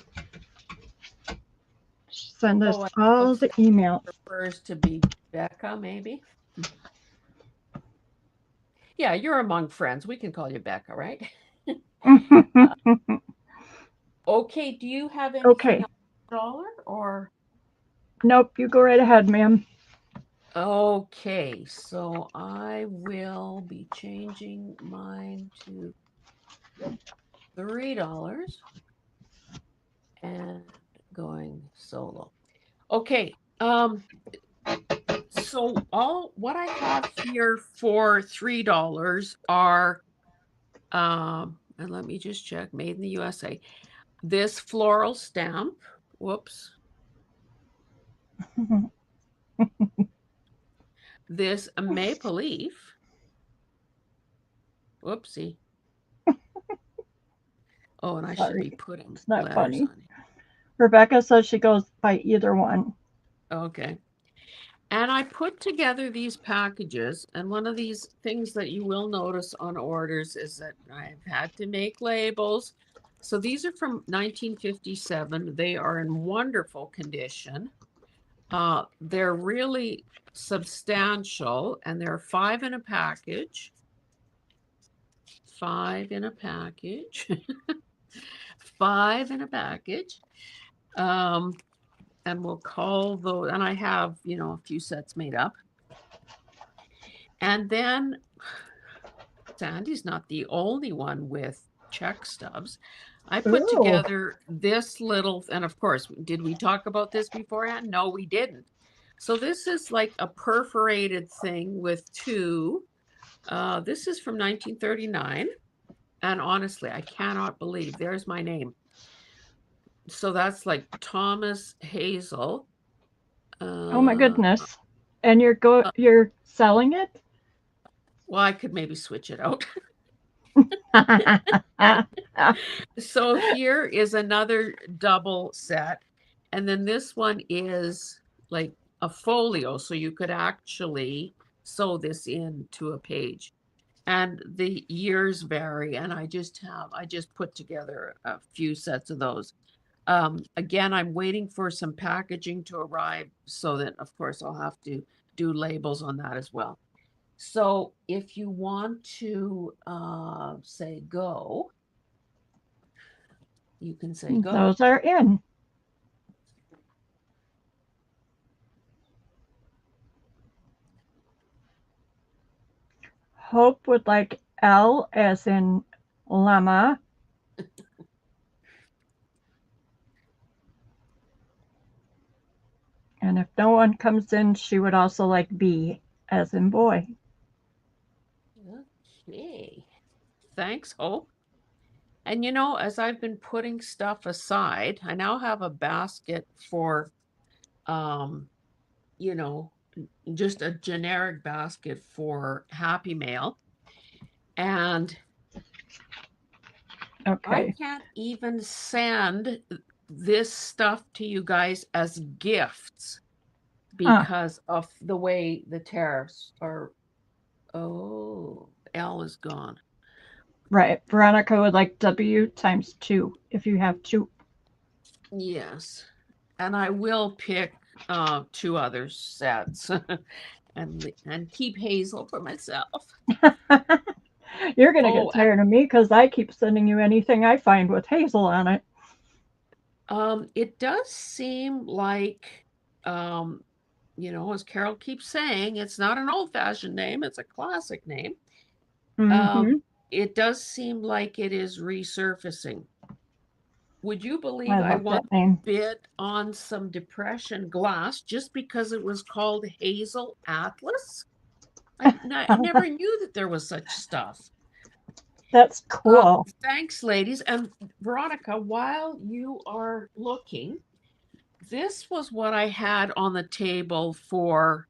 Send us Oh, I know all the Sandy emails. prefers to be Becca, maybe. Yeah, you're among friends. We can call you Becca, right? Okay, do you have anything Okay. else, dollar or? Nope, you go right ahead, ma'am. Okay, so I will be changing mine to $3 and going solo. Okay, so all what I have here for $3 are and let me just check, made in the USA. This floral stamp, whoops. This maple leaf, whoopsie. Oh, and I should be Sorry, putting it's not letters funny. on it. Rebecca says she goes by either one. Okay. And I put together these packages, and one of these things that you will notice on orders is that I've had to make labels. So these are from 1957. They are in wonderful condition. They're really substantial, and there are 5 in a package. 5 in a package. 5 in a package. And we'll call those, and I have, a few sets made up. And then Sandy's not the only one with check stubs. I put Ooh. together this little, and of course, did we talk about this beforehand? No, we didn't. So this is like a perforated thing with 2. This is from 1939. And honestly, I cannot believe there's my name. So that's like Thomas Hazel. Oh my Uh, goodness. And you're selling it? well, I could maybe switch it out. So here is another double set. And then this one is like a folio. So you could actually sew this into a page. And the years vary. And I just put together a few sets of those. Again, I'm waiting for some packaging to arrive so that, of course, I'll have to do labels on that as well. So if you want to say go, you can say go. Those are in. Hope would like L as in llama. And if no one comes in, she would also like B as in boy. Okay. Thanks, Hope. And as I've been putting stuff aside, I now have a basket for um, you know, just a generic basket for Happy Mail. And I Okay. can't even send this stuff to you guys as gifts Huh. because of the way the tariffs are. Oh, L is gone. Right. Veronica would like W times 2 if you have 2. Yes. And I will pick 2 other sets and keep Hazel for myself. You're going to get Oh, and tired of me because I keep sending you anything I find with Hazel on it. it does seem like as Carol keeps saying, it's not an old-fashioned name, it's a classic name. Mm-hmm. It does seem like it is resurfacing. Would you I believe I love once that name. bid on some depression glass just because it was called Hazel Atlas? I never knew that there was such stuff. That's cool. Thanks, ladies. And Veronica, while you are looking, this was what I had on the table for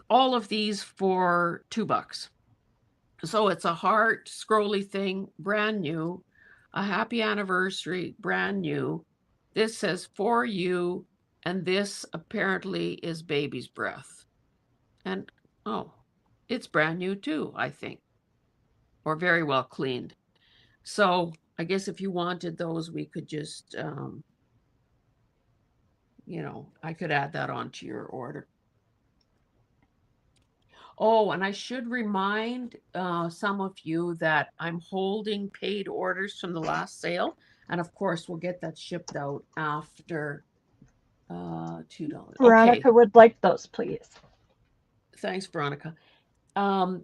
all of these for $2. So it's a heart scrolly thing, brand new, a happy anniversary, brand new. This says for you, and this apparently is baby's breath. And oh, it's brand new too, I think, or very well cleaned. So I guess if you wanted those, we could just, I could add that onto your order. Oh, and I should remind some of you that I'm holding paid orders from the last sale. And of course, we'll get that shipped out after $2. Okay, Veronica would like those, please. thanks, Veronica. Um,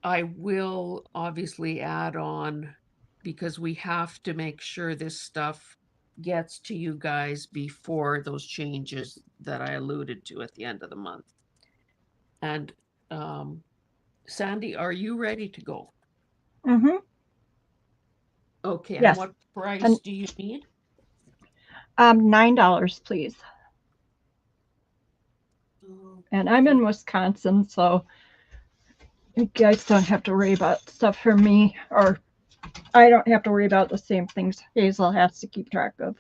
I will obviously add on because we have to make sure this stuff gets to you guys before those changes that I alluded to at the end of the month. And Sandy, are you ready to go? Mm-hmm. Okay, and Yes. what price And do you need? $9, please. And I'm Okay. in Wisconsin, so you guys don't have to worry about stuff for me, or I don't have to worry about the same things Hazel has to keep track of.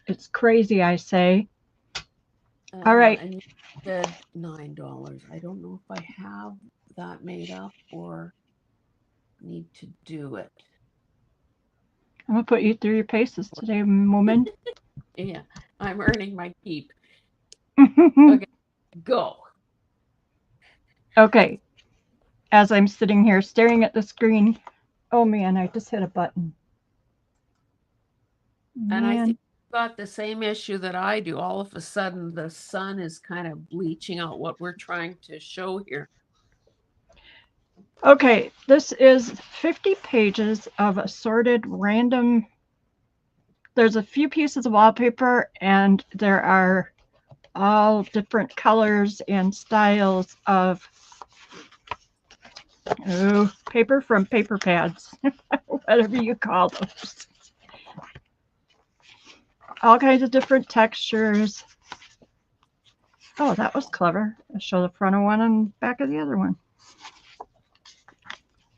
It's crazy, I say. All right. And you said $9. I don't know if I have that made up or need to do it. I'm going to put you through your paces today, woman. Yeah, I'm earning my keep. Okay, go. Okay. As I'm sitting here staring at the screen, oh man, I just hit a button. And I think Man. you've got the same issue that I do. All of a sudden, the sun is kind of bleaching out what we're trying to show here. Okay, this is 50 pages of assorted random. There's a few pieces of wallpaper, and there are all different colors and styles of paper from paper pads, whatever you call those. All kinds of different textures. Oh, that was clever. I'll show the front of one and back of the other one.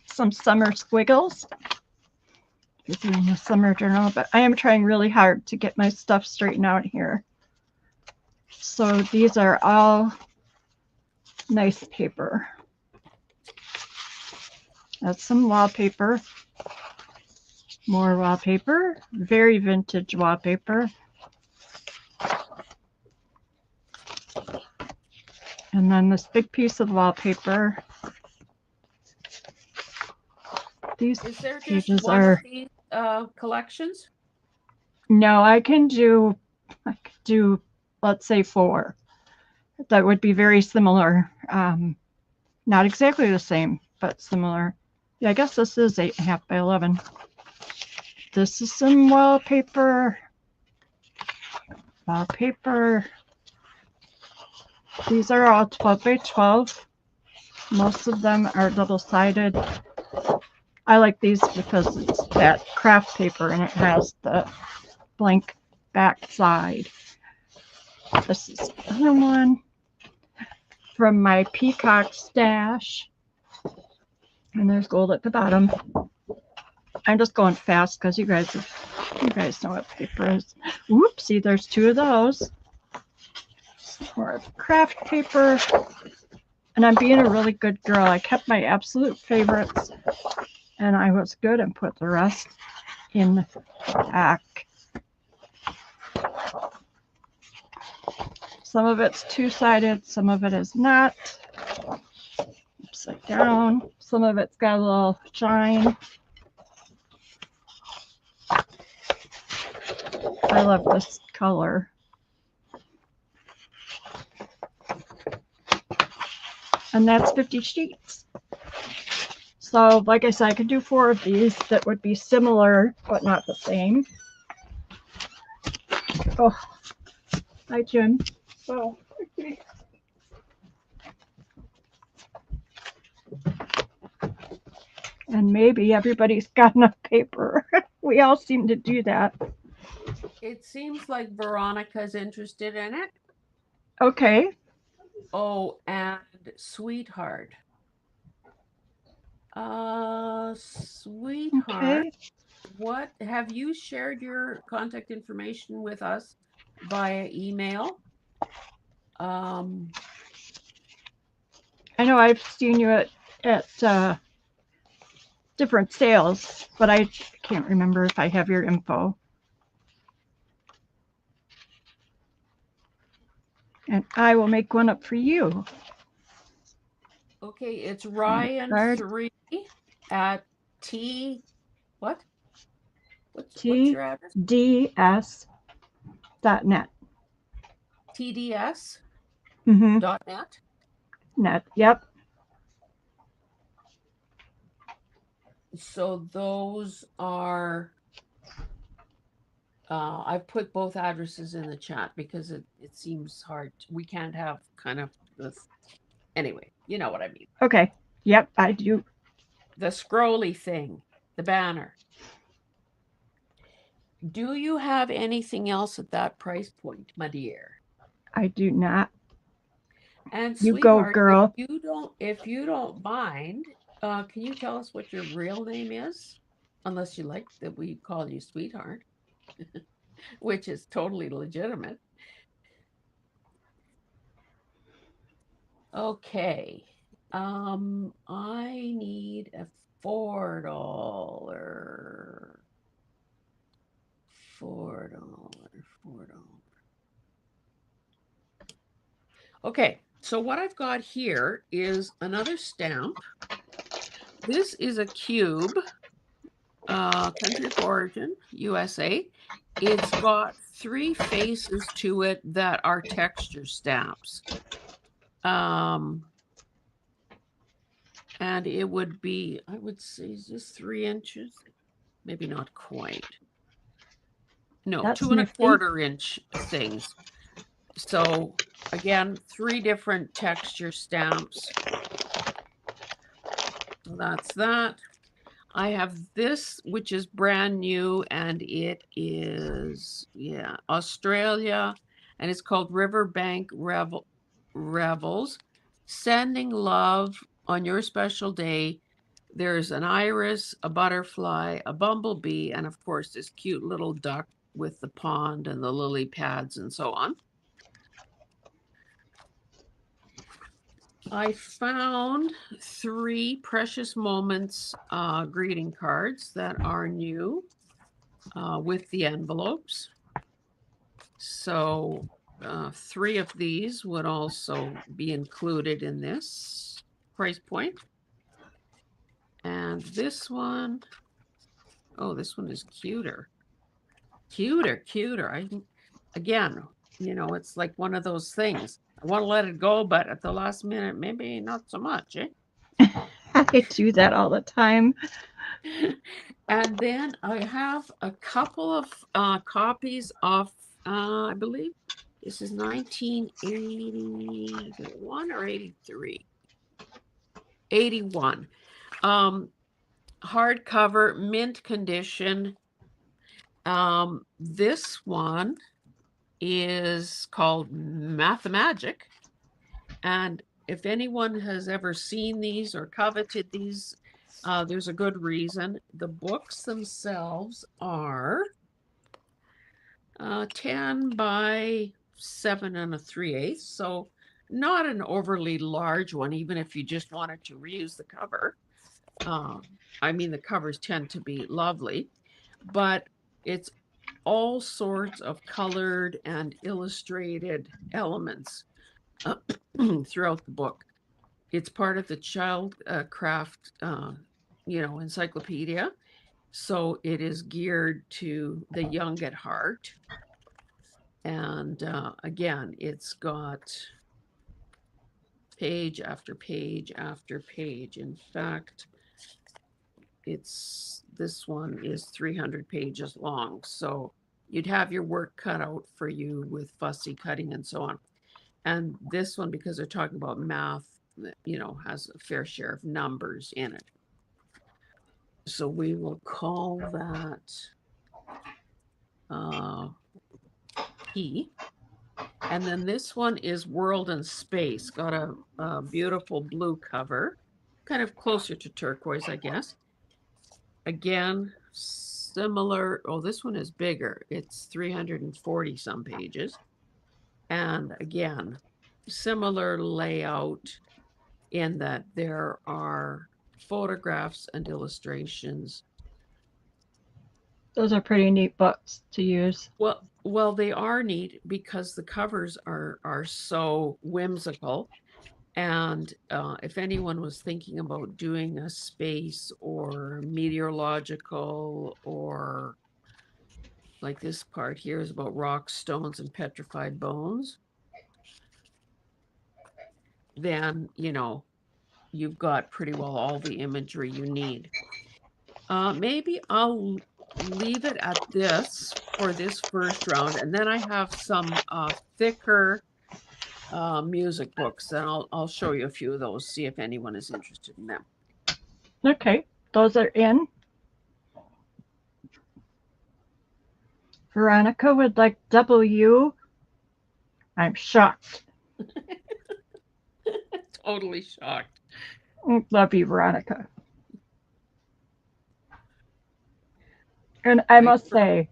Some summer squiggles. If you're doing a summer journal, but I am trying really hard to get my stuff straightened out here. So these are all nice paper. That's some wallpaper. More wallpaper. Very vintage wallpaper. And then this big piece of wallpaper. These Is there just pages one of are. these collections? No, I could do, let's say 4. That would be very similar. Not exactly the same, but similar. Yeah, I guess this is 8.5 by 11. This is some wallpaper. Wallpaper. These are all 12 by 12. Most of them are double-sided. I like these because it's that craft paper and it has the blank back side. This is another one from my peacock stash. And there's gold at the bottom. I'm just going fast because you guys know what paper is. Whoopsie, there's 2 of those. More craft paper. And I'm being a really good girl. I kept my absolute favorites and I was good and put the rest in the pack. Some of it's 2-sided, some of it is not. Upside down. Some of it's got a little shine. I love this color. And that's 50 sheets. So, like I said, I could do 4 of these that would be similar, but not the same. Oh, hi, Jim. Oh, okay. And maybe everybody's got enough paper. We all seem to do that. It seems like Veronica's interested in it. Okay. Oh, and Sweetheart. Sweetheart, Okay. what have you shared your contact information with us via email? Um, I know I've seen you at different sales, but I can't remember if I have your info. And I will make one up for you. Okay, it's Credit Ryan card 3 at T. What? What's your address? tds.net. TDS.net. Mm-hmm. Net. Yep. So those are. I've put both addresses in the chat because it seems hard. We can't have kind of this. Anyway, you know what I mean. Okay. Yep, I do. The scrolly thing, the banner. Do you have anything else at that price point, my dear? I do not. And You go, sweetheart, girl. if you don't mind, can you tell us what your real name is? Unless you like that we call you sweetheart, which is totally legitimate. Okay. I need a $4. $4. Okay, so what I've got here is another stamp. This is a cube, country of origin, USA. It's got 3 faces to it that are texture stamps. And it would be, I would say, is this 3 inches? Maybe not quite. No, That's 2 and a nifty. quarter inch things. So again, 3 different texture stamps. So that's that. I have this, which is brand new, and it is, yeah, Australia, and it's called Riverbank Revels. Sending love on your special day. There's an iris, a butterfly, a bumblebee, and of course, this cute little duck with the pond and the lily pads and so on. I found 3 Precious Moments greeting cards that are new with the envelopes. So 3 of these would also be included in this price point. And this one, oh, this one is cuter. Cuter. Again, you know, it's like one of those things. I want to let it go, but at the last minute, maybe not so much, eh? I do that all the time. And then I have a couple of copies of, I believe this is 1981 or 83? 81. Hardcover, mint condition. This one is called Mathemagic. And if anyone has ever seen these or coveted these, there's a good reason. The books themselves are 10 by 7 and 3/8. So not an overly large one, even if you just wanted to reuse the cover. I mean, the covers tend to be lovely, but it's all sorts of colored and illustrated elements throughout the book. It's part of the child craft, encyclopedia. So it is geared to the young at heart. And again, it's got page after page after page. In fact, this one is 300 pages long. So you'd have your work cut out for you with fussy cutting and so on. And this one, because they're talking about math, has a fair share of numbers in it. So we will call that P. And then this one is World and Space. Got a beautiful blue cover, kind of closer to turquoise, I guess. Again, similar. Oh, this one is bigger. It's 340 some pages. And again, similar layout. in that there are photographs and illustrations. Those are pretty neat books to use. Well, they are neat because the covers are so whimsical. And if anyone was thinking about doing a space or meteorological, or like this part here is about rocks, stones, and petrified bones, then, you've got pretty well all the imagery you need. Maybe I'll leave it at this for this first round, and then I have some thicker music books, and I'll show you a few of those, see if anyone is interested in them. Okay, those are in. Veronica would like W. I'm shocked. Totally shocked. Love you, Veronica. And I must say,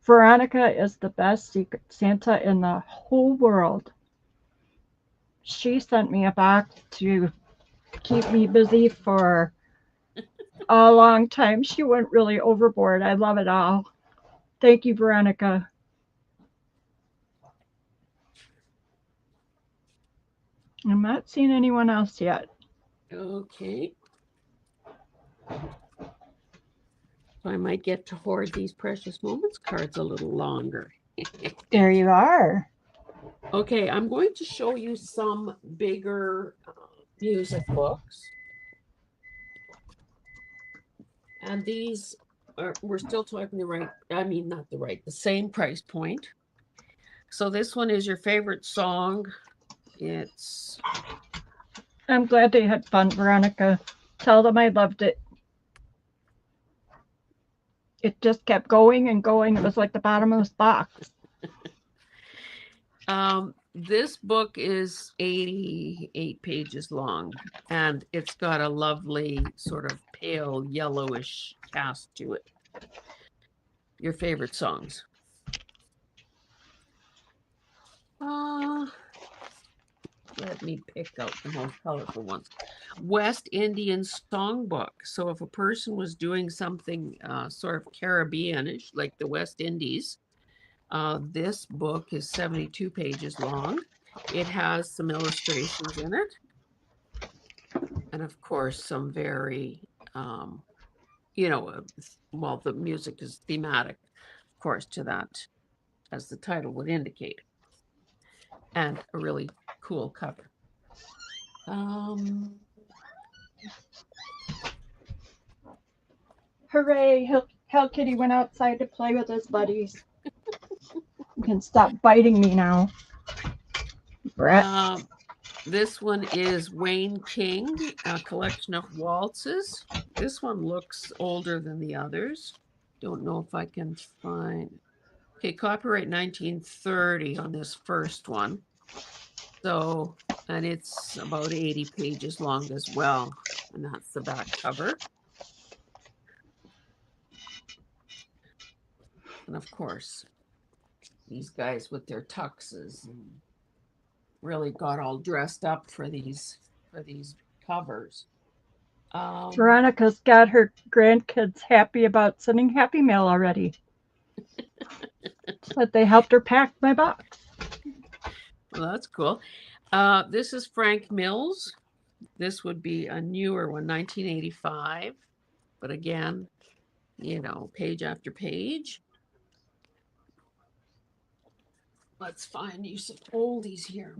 Veronica is the best Secret Santa in the whole world. She sent me a box to keep me busy for a long time. She went really overboard. I love it all. Thank you, Veronica. I'm not seeing anyone else yet. Okay. I might get to hoard these precious moments cards a little longer. There you are. Okay, I'm going to show you some bigger music books. And these we're still talking the same price point. So this one is your favorite song. I'm glad they had fun, Veronica. Tell them I loved it. It just kept going and going. It was like the bottom of this box. This book is 88 pages long, and it's got a lovely sort of pale yellowish cast to it. Your favorite songs. Let me pick out the most colorful ones. West Indian Songbook. So if a person was doing something sort of Caribbeanish, like the West Indies, this book is 72 pages long. It has some illustrations in it. And of course, some very, the music is thematic, of course, to that, as the title would indicate. And a really cool cover. Hooray! Hell Kitty went outside to play with his buddies. You can stop biting me now. Brett. This one is Wayne King, a collection of waltzes. This one looks older than the others. Don't know if I can find. Okay, copyright 1930 on this first one. So, and it's about 80 pages long as well. And that's the back cover. And of course, these guys with their tuxes and really got all dressed up for these covers. Veronica's got her grandkids happy about sending Happy Mail already. But they helped her pack my box. Well, that's cool. This is Frank Mills. This would be a newer one, 1985. But again, page after page. Let's find you some oldies here.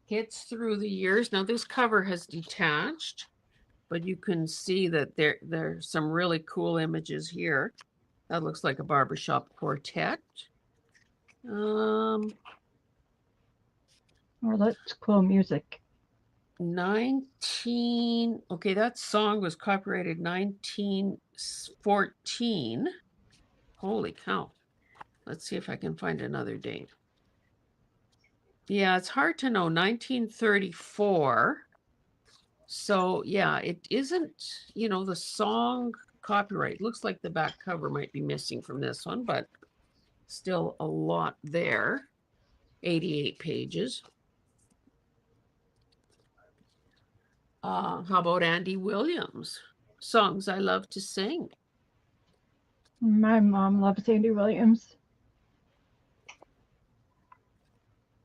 Hits through the years. Now this cover has detached, but you can see that there's some really cool images here. That looks like a barbershop quartet. Well, that's cool music. 19. Okay, that song was copyrighted 1914. Holy cow. Let's see if I can find another date. Yeah, it's hard to know. 1934. So, yeah, it isn't, the song copyright. Looks like the back cover might be missing from this one, but still a lot there. 88 pages. How about Andy Williams? Songs I love to sing. My mom loves Andy Williams.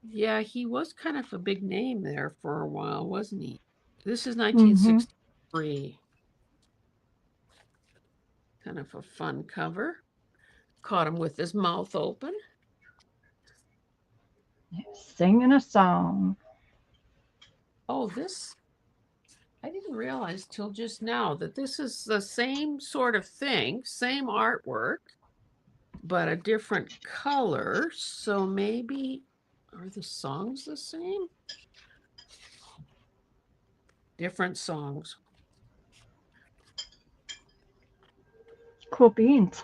Yeah, he was kind of a big name there for a while, wasn't he? This is Mm-hmm. 1963. Kind of a fun cover. Caught him with his mouth open. Singing a song. Oh, this, I didn't realize till just now that this is the same sort of thing, same artwork, but a different color. So maybe, are the songs the same? Different songs. Cool beans.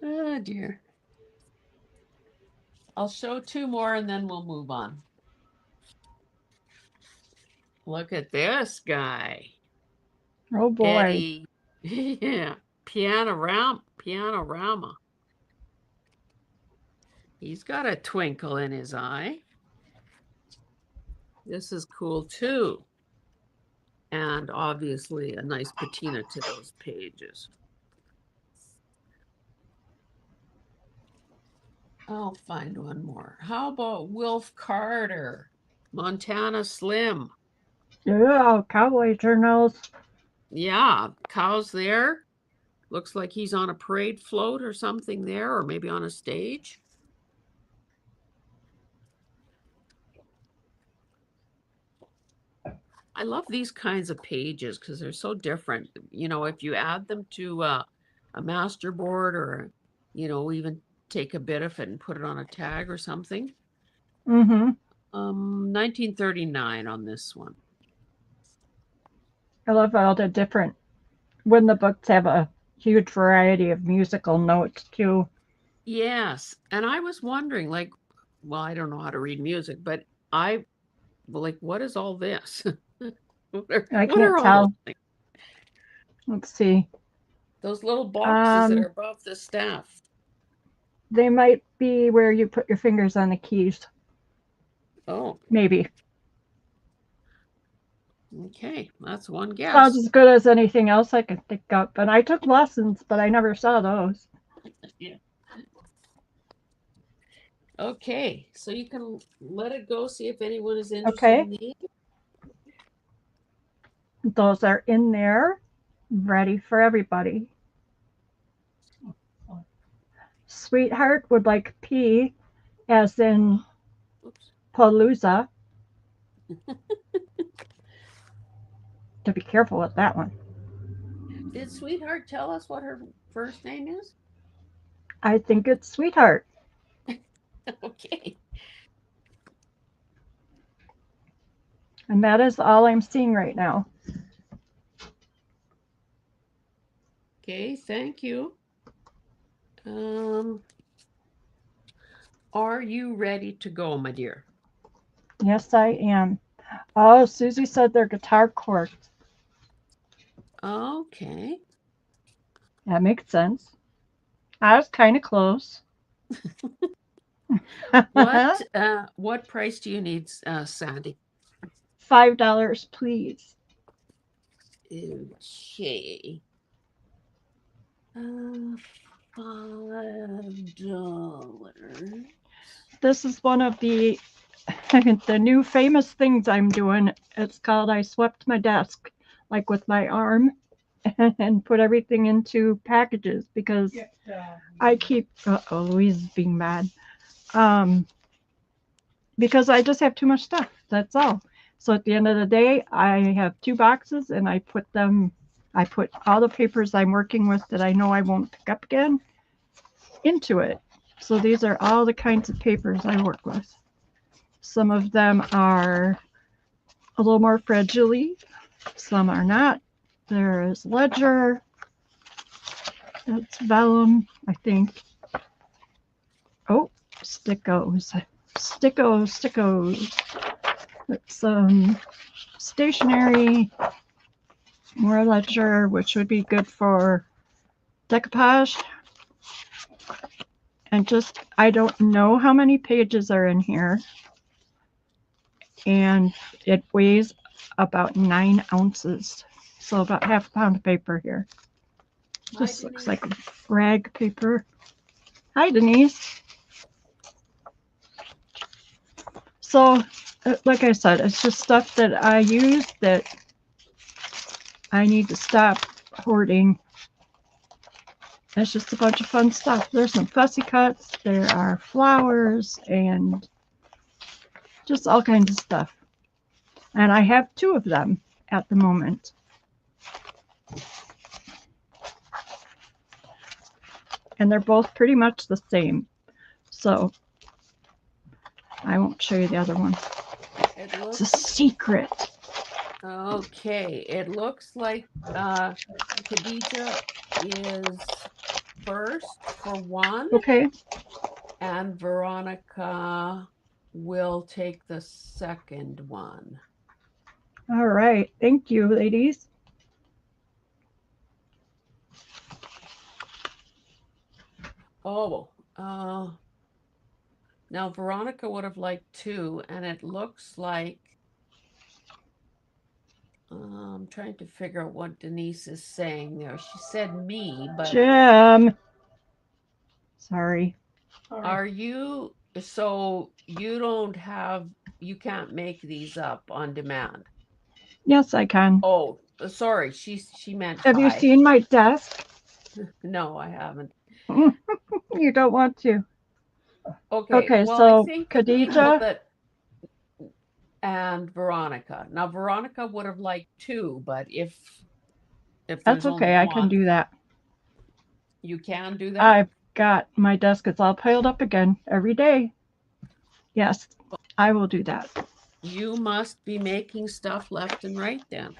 Oh dear. I'll show two more and then we'll move on. Look at this guy. Oh boy. Eddie. Yeah. Pianorama. He's got a twinkle in his eye. This is cool too. And obviously a nice patina to those pages. I'll find one more. How about Wilf Carter? Montana Slim. Yeah, cowboy journals. Yeah, cows there. Looks like he's on a parade float or something there, or maybe on a stage. I love these kinds of pages because they're so different. You know, if you add them to a master board or, even take a bit of it and put it on a tag or something. Mm-hmm. 1939 on this one. I love all the different, when the books have a huge variety of musical notes too. Yes. And I was wondering, like, well, I don't know how to read music, but what is all this? I What can't are all those tell. things? Let's see. Those little boxes that are Um, above the staff. they might be where you put your fingers on the keys. Oh, Maybe. okay. That's one Sounds guess. as good as anything else I can think of. And I took lessons, but I never saw those. Yeah. Okay. So you can let it go, see if anyone is interested Okay. in these. Those are in there, ready for everybody. Sweetheart would like P as in Oops. Palooza. To be careful with that one. Did Sweetheart tell us what her first name is? I think it's Sweetheart. Okay. And that is all I'm seeing right now. Okay. Thank you. Are you ready to go, my dear? Yes, I am. Oh, Susie said they're guitar chords. Okay. That makes sense. I was kind of close. What price do you need, Sandy? $5, please. Okay. $5. This is one of the the new famous things I'm doing. It's called I swept my desk, like with my arm, and put everything into packages because I keep. Oh, Louise is being mad. Because I just have too much stuff. That's all. So at the end of the day, I have 2 boxes and I put all the papers I'm working with that I know I won't pick up again into it. So these are all the kinds of papers I work with. Some of them are a little more fragile, some are not. There is ledger, that's vellum, I think. Oh, stickos. Stickos. It's stationery, more ledger, which would be good for decoupage. And just, I don't know how many pages are in here. And it weighs about 9 ounces. So about half a pound of paper here. Just looks like rag paper. Hi, Denise. So, like I said, it's just stuff that I use that I need to stop hoarding. It's just a bunch of fun stuff. There's some fussy cuts, there are flowers, and just all kinds of stuff. And I have 2 of them at the moment. And they're both pretty much the same. So I won't show you the other one. It's a secret. Okay, it looks like Khadija is first for one. Okay. And Veronica will take the second one. All right. Thank you, ladies. Oh, now Veronica would have liked 2, and it looks like I'm trying to figure out what Denise is saying there. She said me, but Jim. Sorry. are you, so you don't have, you can't make these up on demand? Yes, I can. Oh, sorry, she meant Have you 5. seen my desk? No, I haven't. You don't want to. Okay, well, I so think the people Khadija. that and Veronica. Now, Veronica would have liked 2, but if That's there's okay. only I can one, do that. you can do that. I've got my desk. It's all piled up again every day. Yes, I will do that. You must be making stuff left and right then.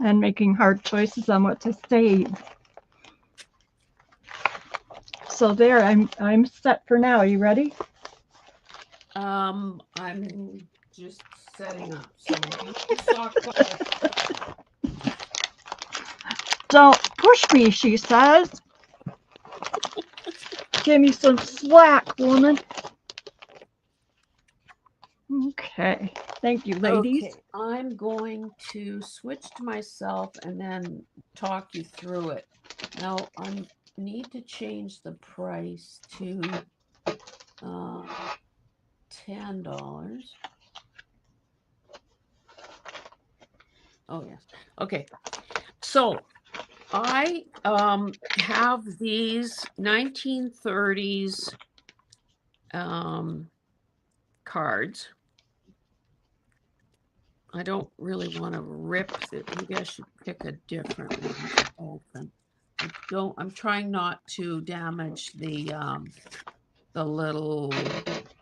And making hard choices on what to save. So there, I'm set for now. Are you ready? I'm just setting up. So you saw quiet. Don't push me, she says. Give me some slack, woman. Okay. Thank you, ladies. Okay, I'm going to switch to myself and then talk you through it. Now, I need to change the price to $10. Oh, yes. Okay. So I have these 1930s cards. I don't really want to rip it. Maybe I should pick a different one to open. I'm trying not to damage the little,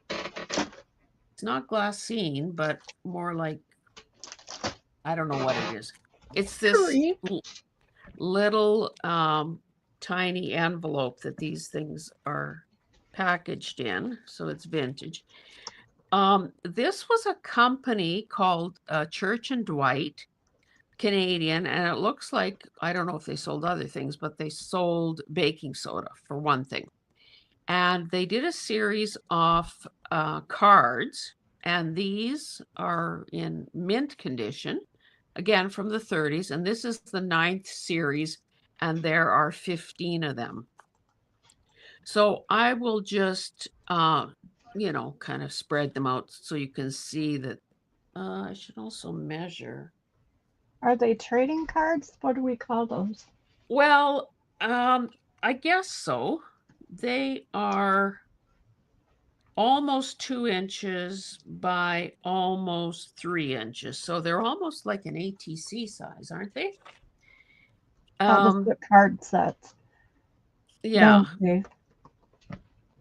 it's not glassine, but more like, I don't know what it is. It's this little tiny envelope that these things are packaged in, so it's vintage. This was a company called Church and Dwight, Canadian, and it looks like, I don't know if they sold other things, but they sold baking soda for one thing. And they did a series of cards, and these are in mint condition, again from the 30s, and this is the 9th series, and there are 15 of them. So I will just, kind of spread them out so you can see that. I should also measure. Are they trading cards? What do we call those? Well, I guess so. They are almost 2 inches by almost 3 inches. So they're almost like an ATC size, aren't they? The card sets. Yeah. Okay.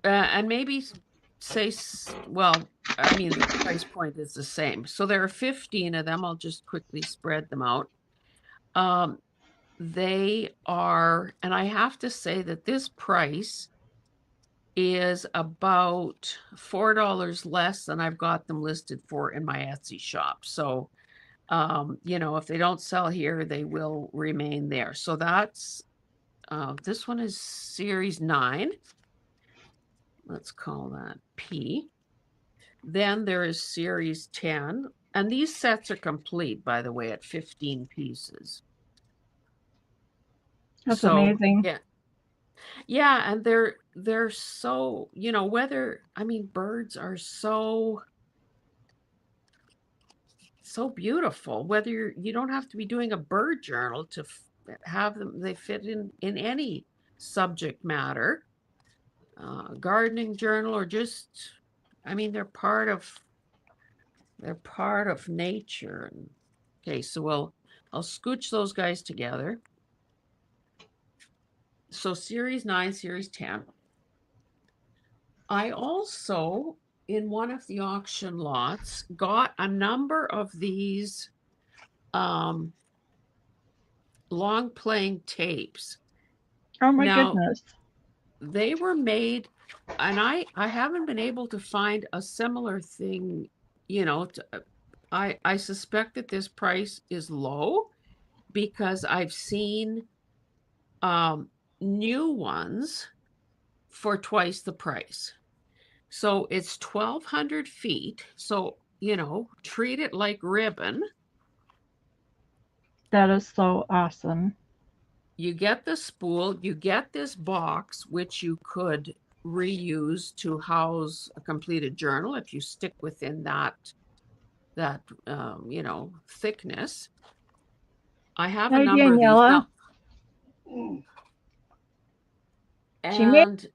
And maybe say, well, I mean, the price point is the same. So there are 15 of them. I'll just quickly spread them out. They are, and I have to say that this price is about $4 less than I've got them listed for in my Etsy shop. So, if they don't sell here, they will remain there. So that's This one is series 9. Let's call that P. Then there is series 10. And these sets are complete, by the way, at 15 pieces. That's So, amazing. yeah. Yeah, and they're so, whether, I mean, birds are so beautiful. Whether you don't have to be doing a bird journal to have them, they fit in any subject matter, gardening journal, or just, I mean, they're part of nature. Okay, so I'll scooch those guys together. So series 9, series 10. I also, in one of the auction lots, got a number of these long playing tapes. Oh my Now, goodness. they were made, and I haven't been able to find a similar thing, I suspect that this price is low because I've seen new ones for twice the price. So it's 1,200 feet. So, treat it like ribbon. That is so awesome. You get the spool, you get this box, which you could reuse to house a completed journal if you stick within that thickness. I have a Hi, number of these Daniela. now, She made and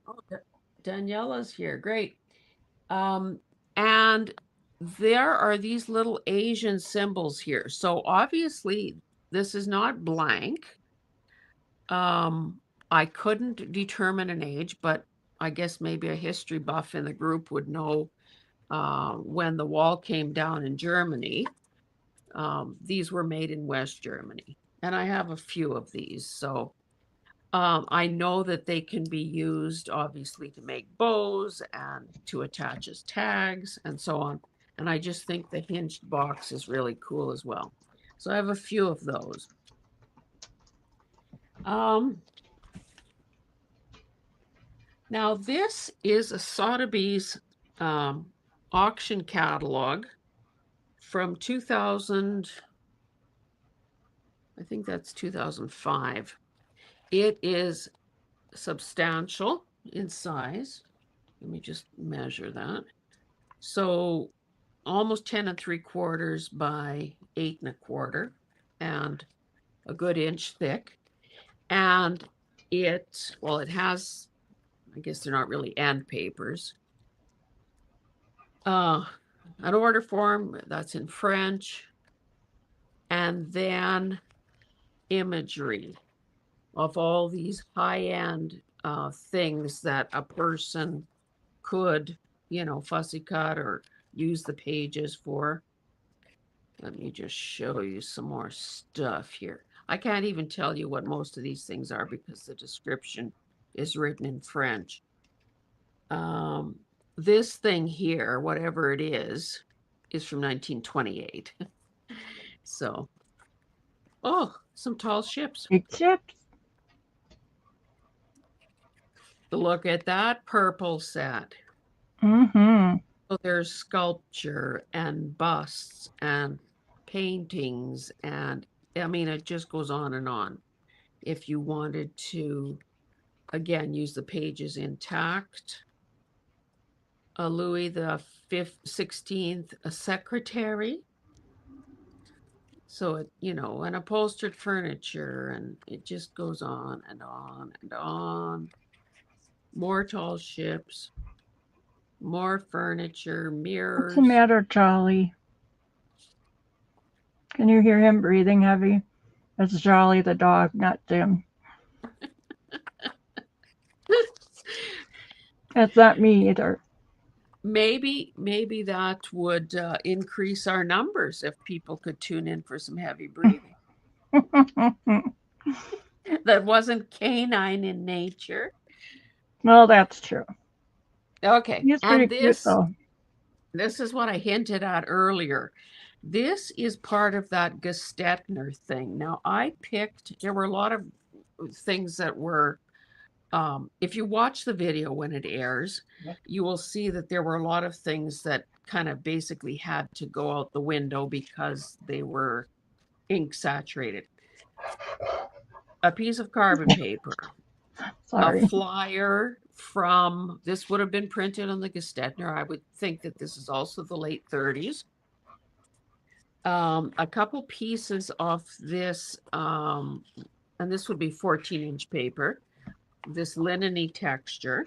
Daniela's here. Great. And there are these little Asian symbols here. So obviously this is not blank. I couldn't determine an age, but I guess maybe a history buff in the group would know when the wall came down in Germany. These were made in West Germany, and I have a few of these. So I know that they can be used, obviously, to make bows and to attach as tags and so on. And I just think the hinged box is really cool as well. So I have a few of those. Now this is a Sotheby's auction catalog from 2000. I think that's 2005. It is substantial in size. Let me just measure that. So almost 10 3/4 by 8 1/4, and a good inch thick. And it has, I guess they're not really end papers. An order form that's in French, and then imagery of all these high-end things that a person could, fussy cut or use the pages for. Let me just show you some more stuff here. I can't even tell you what most of these things are because the description is written in French. This thing here, whatever it is from 1928. So, oh, some tall ships. big chips. Look at that purple set. Mm-hmm. So there's sculpture and busts and paintings, and I mean, it just goes on and on. If you wanted to, again, use the pages intact. Louis the 16th, a secretary. So it, and upholstered furniture, and it just goes on and on and on. More tall ships, more furniture, What's the mirrors. matter, Jolly? Can you hear him breathing heavy? It's Jolly the dog, not Jim. It's not me either. Maybe that would increase our numbers if people could tune in for some heavy breathing. That wasn't canine in nature. Well, that's true. Okay, He's and pretty cute, though. this is what I hinted at earlier. This is part of that Gestetner thing. Now, there were a lot of things that were, if you watch the video when it airs, you will see that there were a lot of things that kind of basically had to go out the window because they were ink saturated. A piece of carbon paper, a Sorry. flyer from, this would have been printed on the Gestetner. I would think that this is also the late 30s. A couple pieces of this, and this would be 14-inch paper, this linen-y texture.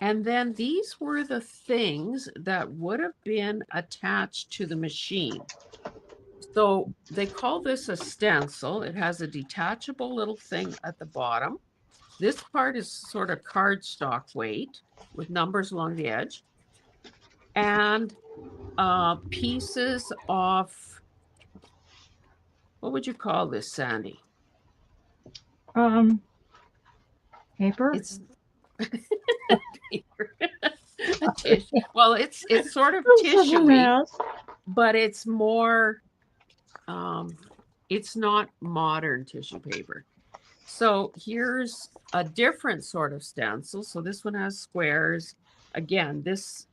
And then these were the things that would have been attached to the machine. So they call this a stencil. It has a detachable little thing at the bottom. This part is sort of cardstock weight with numbers along the edge. And pieces of, what would you call this, Sandy? Paper. It's paper. A tissue. Well, it's sort of tissuey, but it's more, it's not modern tissue paper. So here's a different sort of stencil. So this one has squares. Again, this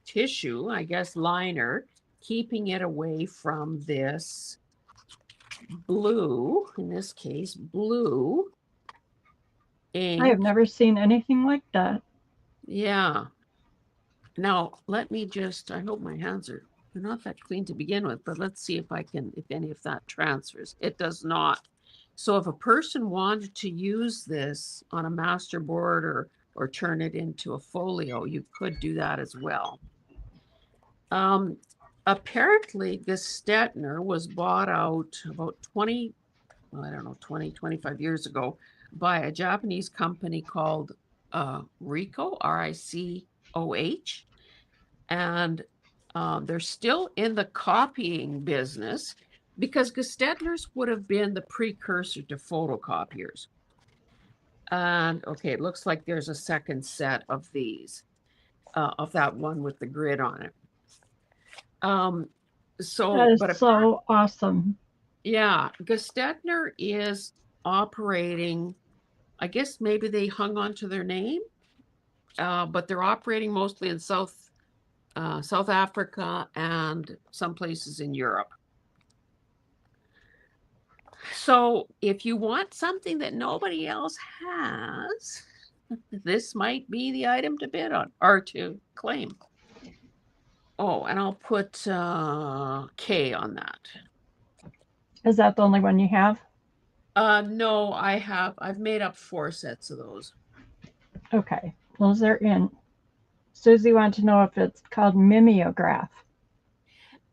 tissue, I guess, liner, keeping it away from this blue, in this case, blue ink. I have never seen anything like that. Yeah. Now, let me just, I hope my hands are, they're not that clean to begin with, but let's see if I can, if any of that transfers. It does not. So if a person wanted to use this on a master board or turn it into a folio, you could do that as well. Apparently, Gestetner was bought out about 20, well, I don't know, 20, 25 years ago by a Japanese company called Ricoh, R-I-C-O-H. And they're still in the copying business because Gestetners would have been the precursor to photocopiers. And okay, it looks like there's a second set of these, of that one with the grid on it. So, That is but so awesome. yeah, Gestetner is operating, I guess maybe they hung on to their name, but they're operating mostly in South Africa and some places in Europe. So if you want something that nobody else has, this might be the item to bid on or to claim. Oh, and I'll put K on that. Is that the only one you have? No, I've made up 4 sets of those. Okay, those are in. Susie wanted to know if it's called mimeograph.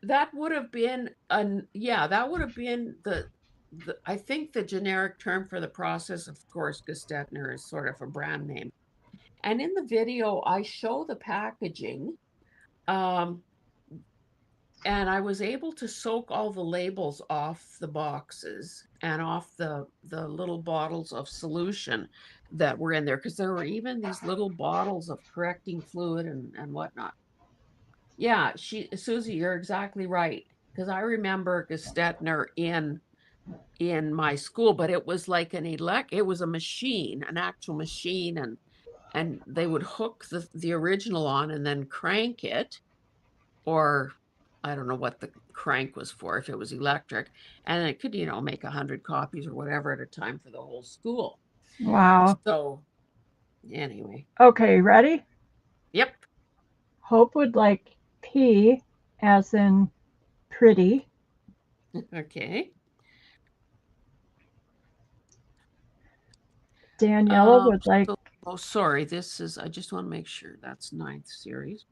That would have been that would have been the I think the generic term for the process. Of course, Gestetner is sort of a brand name. And in the video, I show the packaging, and I was able to soak all the labels off the boxes and off the little bottles of solution that were in there, because there were even these little bottles of correcting fluid and whatnot. Yeah, Susie, you're exactly right. Because I remember Gestetner in my school, but it was like it was a machine, an actual machine, and they would hook the original on and then crank it, or I don't know what the crank was for, if it was electric, and it could, make 100 copies or whatever at a time for the whole school. Wow. So anyway. Okay, ready? Yep. Hope would like P as in pretty. Okay. Daniela would like. Oh, sorry. This is, I just want to make sure that's 9th series.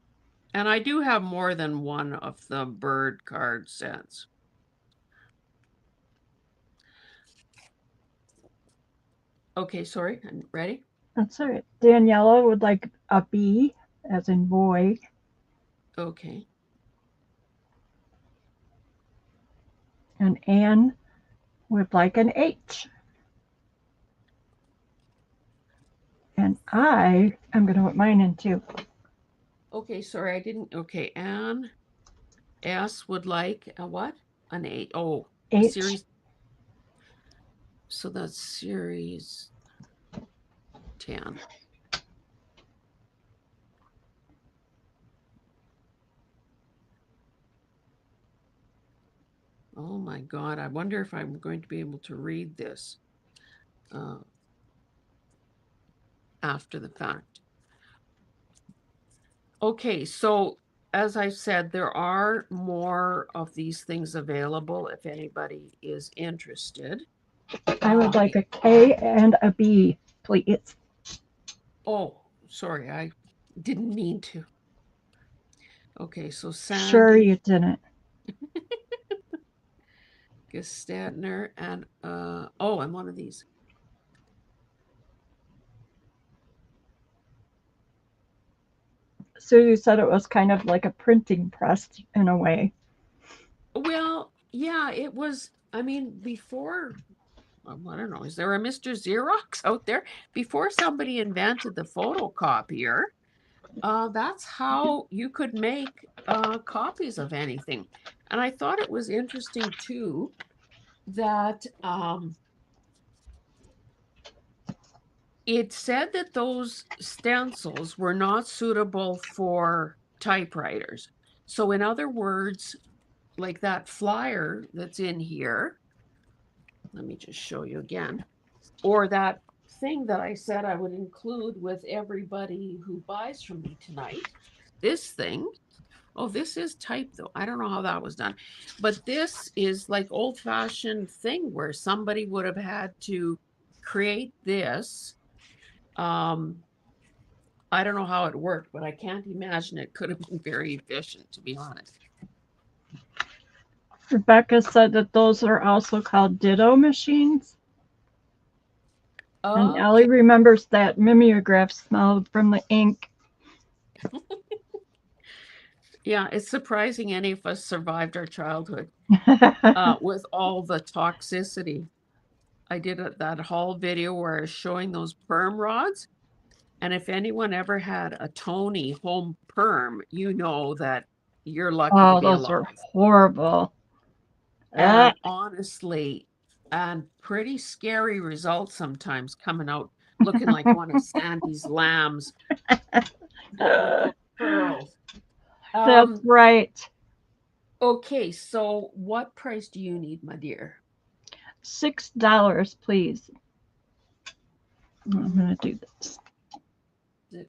And I do have more than one of the bird card sets. Okay, sorry. I'm ready. That's all right. Daniela would like a B as in boy. Okay. And Anne would like an H. And I am going to put mine in too. Okay, sorry, I didn't. Okay, Anne S would like a what? An 8. Oh, H. series. So that's series 10. Oh my God, I wonder if I'm going to be able to read this after the fact. Okay, so as I said, there are more of these things available if anybody is interested. I would like a K and a B, please. Oh, sorry, I didn't mean to. Okay, so Sure you Sandy didn't. Gestatner and oh, and one of these. So you said it was kind of like a printing press in a way. Well, yeah, it was. I mean, before I don't know, is there a Mr. Xerox out there? Before somebody invented the photocopier, that's how you could make copies of anything. And I thought it was interesting too that it said that those stencils were not suitable for typewriters. So, in other words, like that flyer that's in here, let me just show you again, or that thing that I said I would include with everybody who buys from me tonight. This thing, oh, this is type though. I don't know how that was done, but this is like old fashioned thing where somebody would have had to create this. Um, I don't know how it worked, but I can't imagine it could have been very efficient, to be honest. Rebecca said that those are also called ditto machines. And Ellie Okay. remembers that mimeograph smell from the ink. Yeah, it's surprising any of us survived our childhood with all the toxicity. I did that whole video where I was showing those perm rods. And if anyone ever had a Tony home perm, you know that you're lucky to Oh, be those are alive. horrible. And honestly, and pretty scary results sometimes coming out looking like one of Sandy's lambs with those pearls. That's Um, right. okay, so what price do you need, my dear? $6, please. I'm going to do this. $6.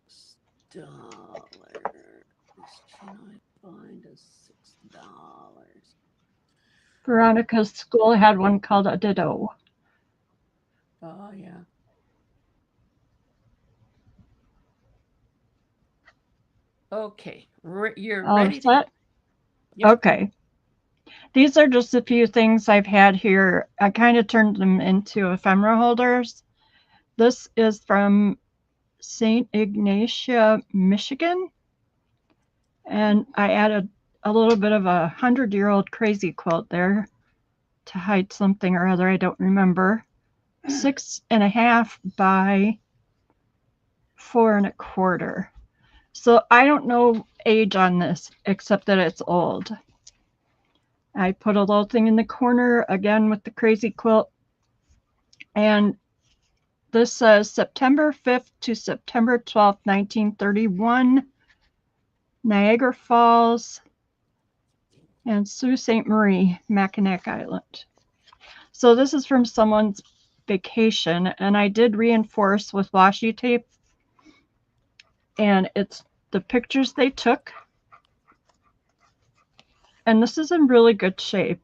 Can I find a $6? Veronica's school had one called a ditto. Oh yeah. Okay, you're All ready to go. set? Yep. Okay. These are just a few things I've had here. I kind of turned them into ephemera holders. This is from St. Ignatia, Michigan. And I added a little bit of 100-year-old crazy quilt there to hide something or other. I don't remember. 6.5 by 4.25. So I don't know age on this except that it's old. I put a little thing in the corner again with the crazy quilt. And this says September 5th to September 12th, 1931, Niagara Falls and Sault Ste. Marie, Mackinac Island. So this is from someone's vacation, and I did reinforce with washi tape, and it's the pictures they took. And this is in really good shape.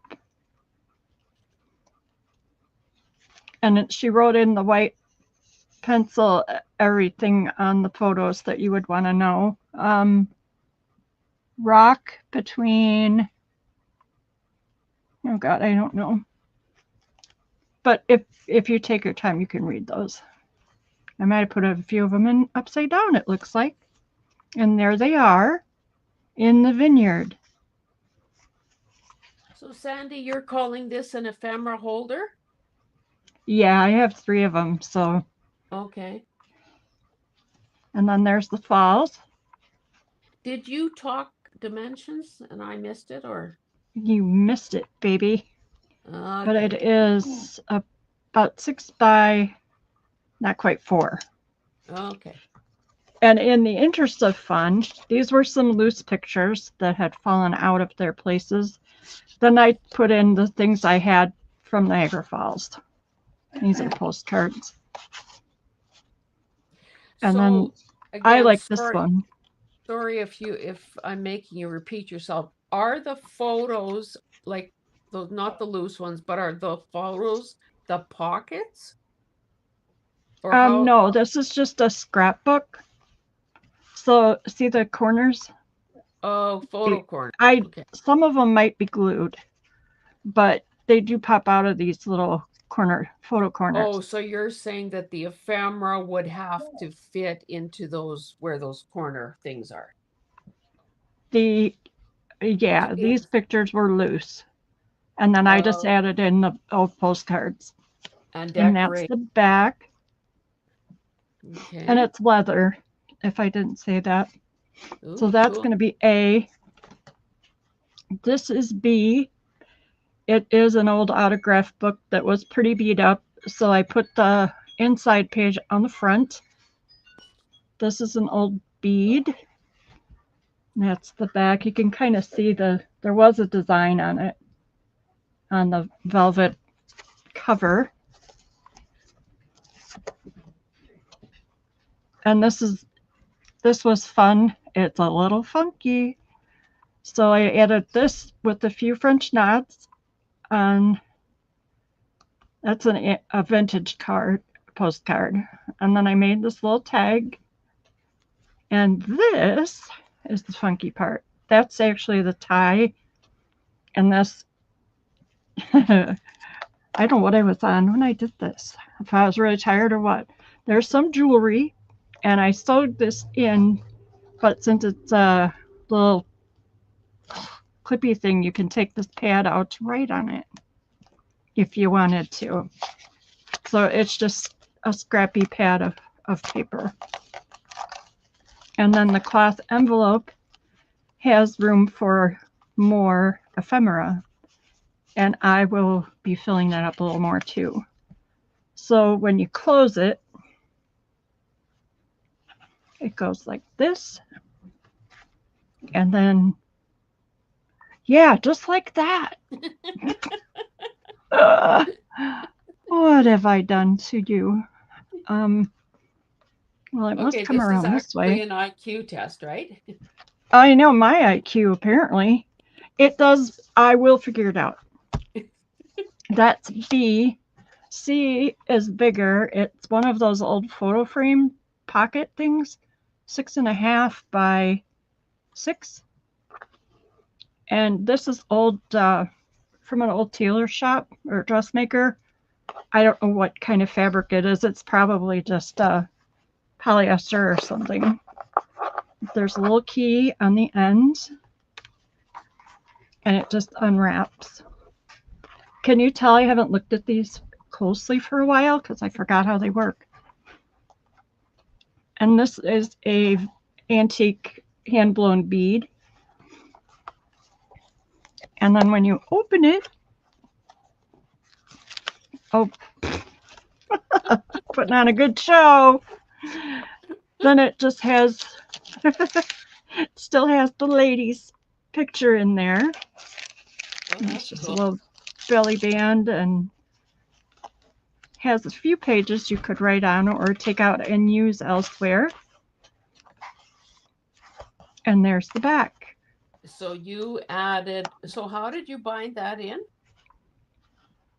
And she wrote in the white pencil everything on the photos that you would want to know. Rock between, oh God, I don't know. But if you take your time, you can read those. I might have put a few of them in upside down, it looks like. And there they are in the vineyard. So Sandy, you're calling this an ephemera holder? Yeah, I have 3 of them. So, Okay. and then there's the falls. Did you talk dimensions and I missed it or? You missed it, baby. But it Okay. is about 6 by not quite 4. Okay. And in the interest of fun, these were some loose pictures that had fallen out of their places. Then I put in the things I had from Niagara Falls. These are postcards. And then So I again, like this one. sorry if I'm making you repeat yourself. Are the photos like those, not the loose ones, but are the photos the pockets? Or No, this is just a scrapbook. So see the corners? oh, photo corner. Okay. Some of them might be glued, but they do pop out of these little photo corners. Oh, so you're saying that the ephemera would have to fit into those where those corner things are. These pictures were loose. And then I just added in the old postcards. And that's the back. Okay. And it's leather, if I didn't say that. Ooh, so that's going to be A. This is B. It is an old autograph book that was pretty beat up, so I put the inside page on the front. This is an old bead. That's the back. You can kind of see there was a design on it, on the velvet cover. And this was fun. It's a little funky. So I added this with a few French knots. And that's a vintage postcard. And then I made this little tag. And this is the funky part. That's actually the tie. And this, I don't know what I was on when I did this. If I was really tired or what. There's some jewelry. And I sewed this in. But since it's a little clippy thing, you can take this pad out to write on it if you wanted to. So it's just a scrappy pad of paper. And then the cloth envelope has room for more ephemera. And I will be filling that up a little more too. So when you close it, it goes like this. And then, yeah, just like that. What have I done to you? Well, it must come around this way. This is actually an IQ test, right? I know my IQ, apparently. It does. I will figure it out. That's B. C is bigger. It's one of those old photo frame pocket things, 6.5 by 6. And this is old from an old tailor shop or dressmaker. I don't know what kind of fabric it is. It's probably just polyester or something. There's a little key on the end, and it just unwraps. Can you tell I haven't looked at these closely for a while because I forgot how they work? And this is a antique hand-blown bead. And then when you open it, oh, putting on a good show. Then it just has, still has the lady's picture in there. It's just cool. A little belly band and has a few pages you could write on or take out and use elsewhere. And there's the back. So you added, so how did you bind that in?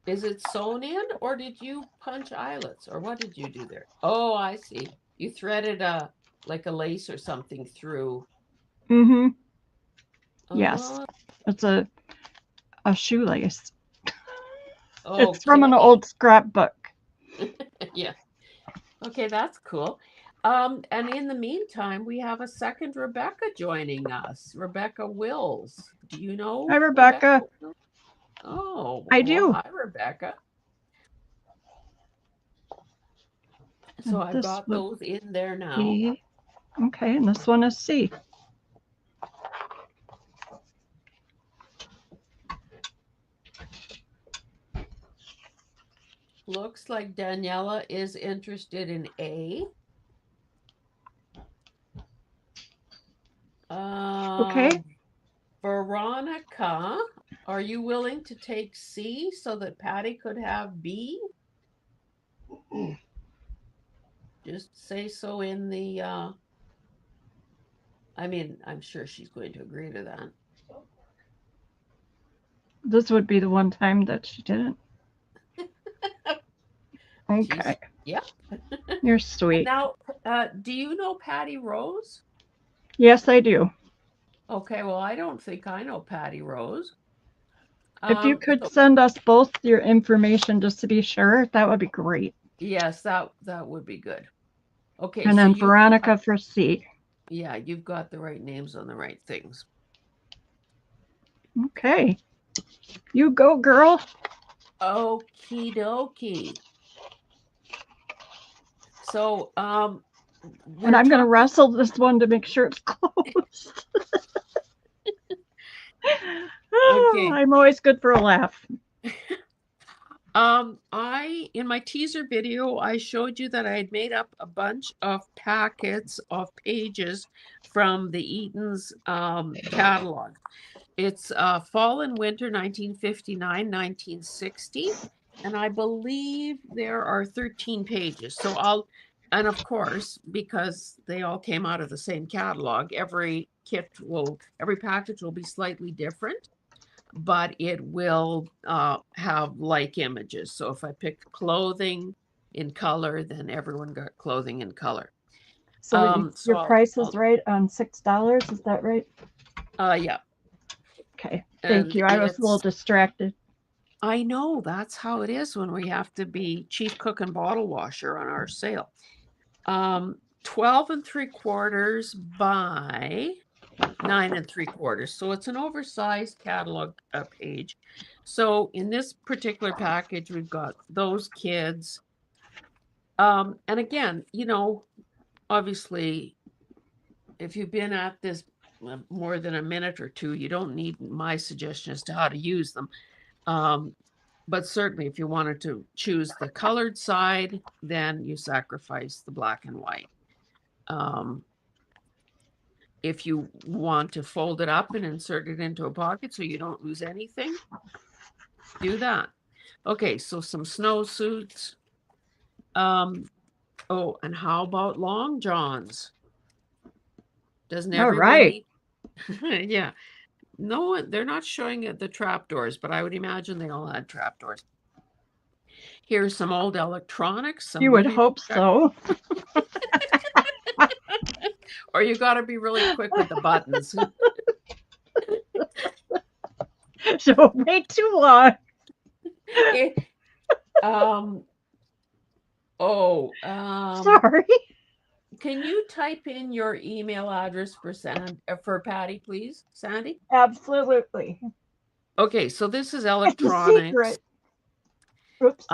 Is it sewn in or did you punch eyelets or what did you do there? Oh, I see. You threaded like a lace or something through. Mm-hmm. Yes. It's a shoelace. Okay. It's from an old scrapbook. Yeah. Okay, that's cool. And in the meantime, we have a second Rebecca joining us, Rebecca Wills. Do you know? Hi, Rebecca. Oh, I do. Hi, Rebecca. So I've got those in there now. B. Okay, and this one is C. Looks like Daniela is interested in A. Okay. Veronica, are you willing to take C so that Patty could have B? Just say so in the, I mean, I'm sure she's going to agree to that. This would be the one time that she didn't. Okay. Yeah. You're sweet. Now, do you know Patty Rose? Yes, I do. Okay, well, I don't think I know Patty Rose. If you could send us both your information just to be sure, that would be great. Yes, that would be good. Okay, and then Veronica for C. Yeah, you've got the right names on the right things. Okay. You go, girl. Okie dokie. So, and I'm going to wrestle this one to make sure it's closed. Okay. I'm always good for a laugh. In my teaser video, I showed you that I had made up a bunch of packets of pages from the Eaton's catalog. It's fall and winter 1959, 1960, and I believe there are 13 pages. So and of course, because they all came out of the same catalog, every package will be slightly different, but it will have like images. So if I picked clothing in color, then everyone got clothing in color. So your price is right on $6, is that right? Yeah. Okay, thank you. I was a little distracted. I know, that's how it is when we have to be chief cook and bottle washer on our sale. 12 3/4 by 9 3/4. So it's an oversized catalog page. So in this particular package, we've got those kids. And again, obviously, if you've been at this more than a minute or two, you don't need my suggestion as to how to use them. But certainly if you wanted to choose the colored side, then you sacrifice the black and white. If you want to fold it up and insert it into a pocket so you don't lose anything, do that. Okay, so some snowsuits. Oh, and how about long johns? Doesn't everybody? All right. Yeah. No, they're not showing the trapdoors, but I would imagine they all had trapdoors. Here's some old electronics. You would hope so. Or you got to be really quick with the buttons. So way too long. Sorry. Can you type in your email address for Patty, please, Sandy? Absolutely. Okay, so this is electronics. Oops.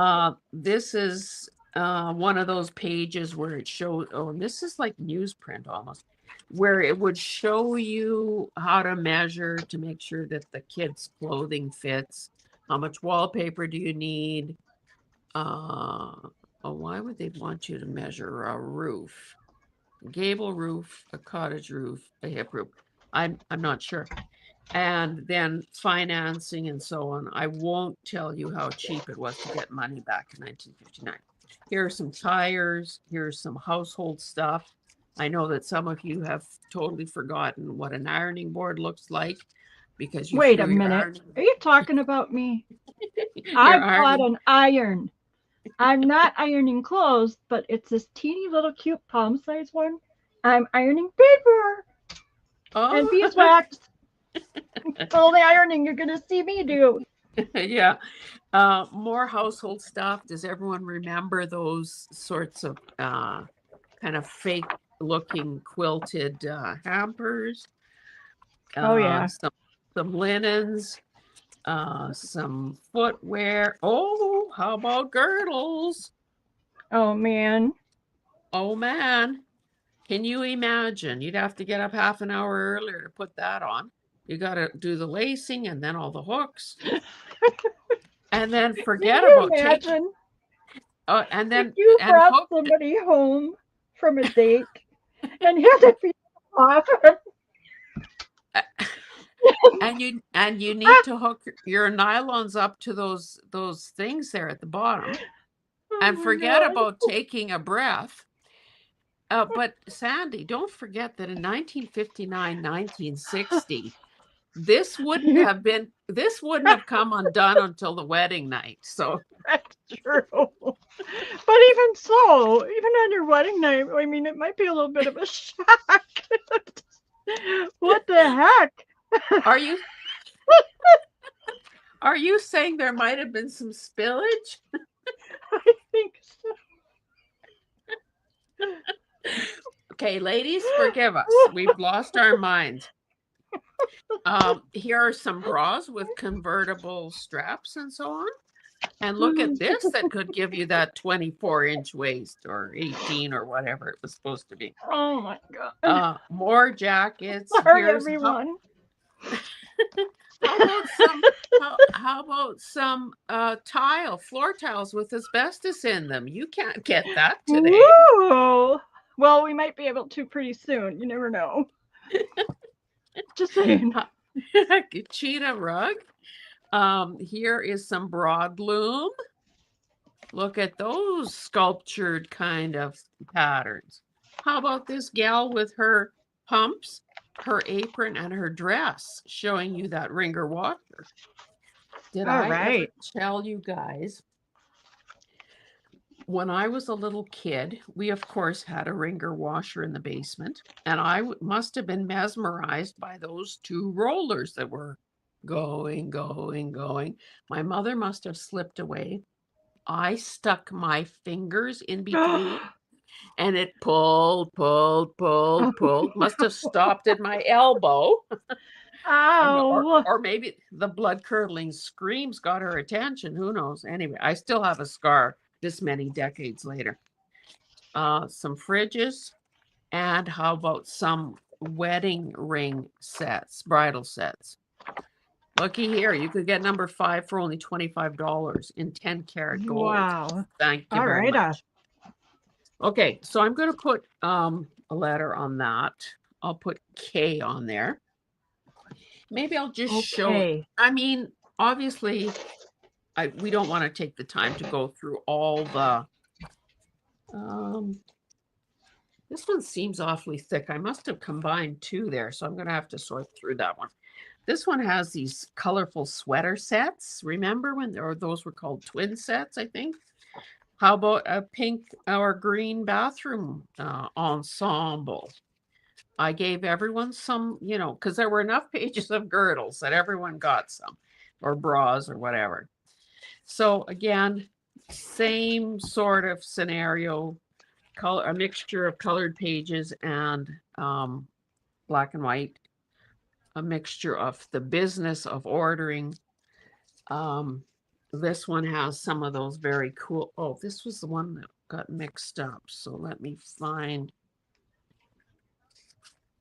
This is one of those pages where it shows, and this is like newsprint almost, where it would show you how to measure to make sure that the kid's clothing fits. How much wallpaper do you need? Why would they want you to measure a roof? Gable roof, a cottage roof, a hip roof. I'm not sure. And then financing and so on. I won't tell you how cheap it was to get money back in 1959. Here are some tires. Here's some household stuff. I know that some of you have totally forgotten what an ironing board looks like because you wait a minute. Are you talking about me? I bought an iron. I'm not ironing clothes, but it's this teeny little cute palm size one. I'm ironing paper and beeswax. Only ironing you're gonna see me do. Yeah. More household stuff. Does everyone remember those sorts of kind of fake looking quilted hampers? Oh yeah. Some linens, some footwear. Oh, how about girdles? Oh man. Oh man. Can you imagine? You'd have to get up half an hour earlier to put that on. You got to do the lacing and then all the hooks. And then forget about taking. And If then you and brought hook somebody home from a date and had to be off. and you need to hook your nylons up to those things there at the bottom, Oh and my forget god. about taking a breath. But Sandy, don't forget that in 1959, 1960, You, this wouldn't have come undone until the wedding night. So that's true. But even so, even on your wedding night, I mean, it might be a little bit of a shock. What the heck? are you are you saying there might have been some spillage? I think so. Okay, ladies, forgive us. We've lost our minds. Here are some bras with convertible straps and so on. And look at this that could give you that 24-inch waist or 18 or whatever it was supposed to be. Oh my god. More jackets. Sorry, Here's everyone. how about some how about some floor tiles with asbestos in them? You can't get that today. Woo! Well, we might be able to pretty soon. You never know. Just saying. Cheetah rug. Here is some broadloom. Look at those sculptured kind of patterns. How about this gal with her pumps, her apron, and her dress showing you that wringer washer? Did All I ever right. tell you guys, when I was a little kid, we of course had a wringer washer in the basement, and I must have been mesmerized by those two rollers that were going, going, going. My mother must have slipped away. I stuck my fingers in between and it pulled, pulled, pulled, pulled. Must have stopped at my elbow. Or, Ow. or maybe the blood curdling screams got her attention. Who knows? Anyway, I still have a scar this many decades later. Some fridges. And how about some wedding ring sets, bridal sets? Looky here, you could get number 5 for only $25 in 10-karat gold. Wow. Thank you All very right. much. Okay, so I'm going to put a letter on that. I'll put K on there. Maybe I'll just show. Okay. I mean, obviously, we don't want to take the time to go through all the. This one seems awfully thick. I must have combined two there, so I'm going to have to sort through that one. This one has these colorful sweater sets. Remember when those were called twin sets, I think? How about a pink or green bathroom ensemble? I gave everyone some, because there were enough pages of girdles that everyone got some, or bras or whatever. So again, same sort of scenario, a mixture of colored pages and black and white, a mixture of the business of ordering. This one has some of those very cool. Oh, this was the one that got mixed up. So let me find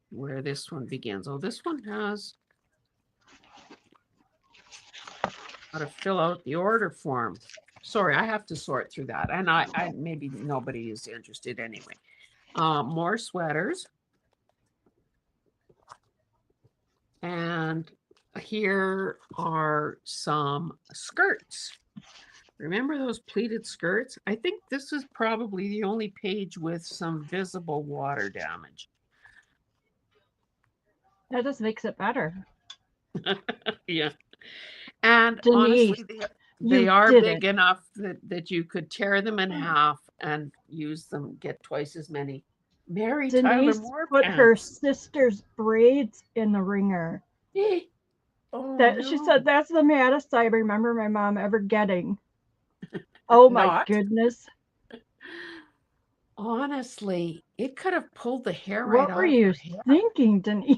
where this one begins. Oh, this one has how to fill out the order form. Sorry, I have to sort through that. And I maybe nobody is interested anyway. More sweaters. And here are some skirts. Remember those pleated skirts? I think this is probably the only page with some visible water damage. That just makes it better. Yeah. And Denise, honestly, they you are did big it. enough that you could tear them in half and use them, get twice as many Mary Tyler Denise Moore put her pants. sister's braids in the wringer. Oh That she no. said that's the maddest I remember my mom ever getting. Oh my Not. goodness. Honestly, it could have pulled the hair right What were out of you her hair. thinking, Denise?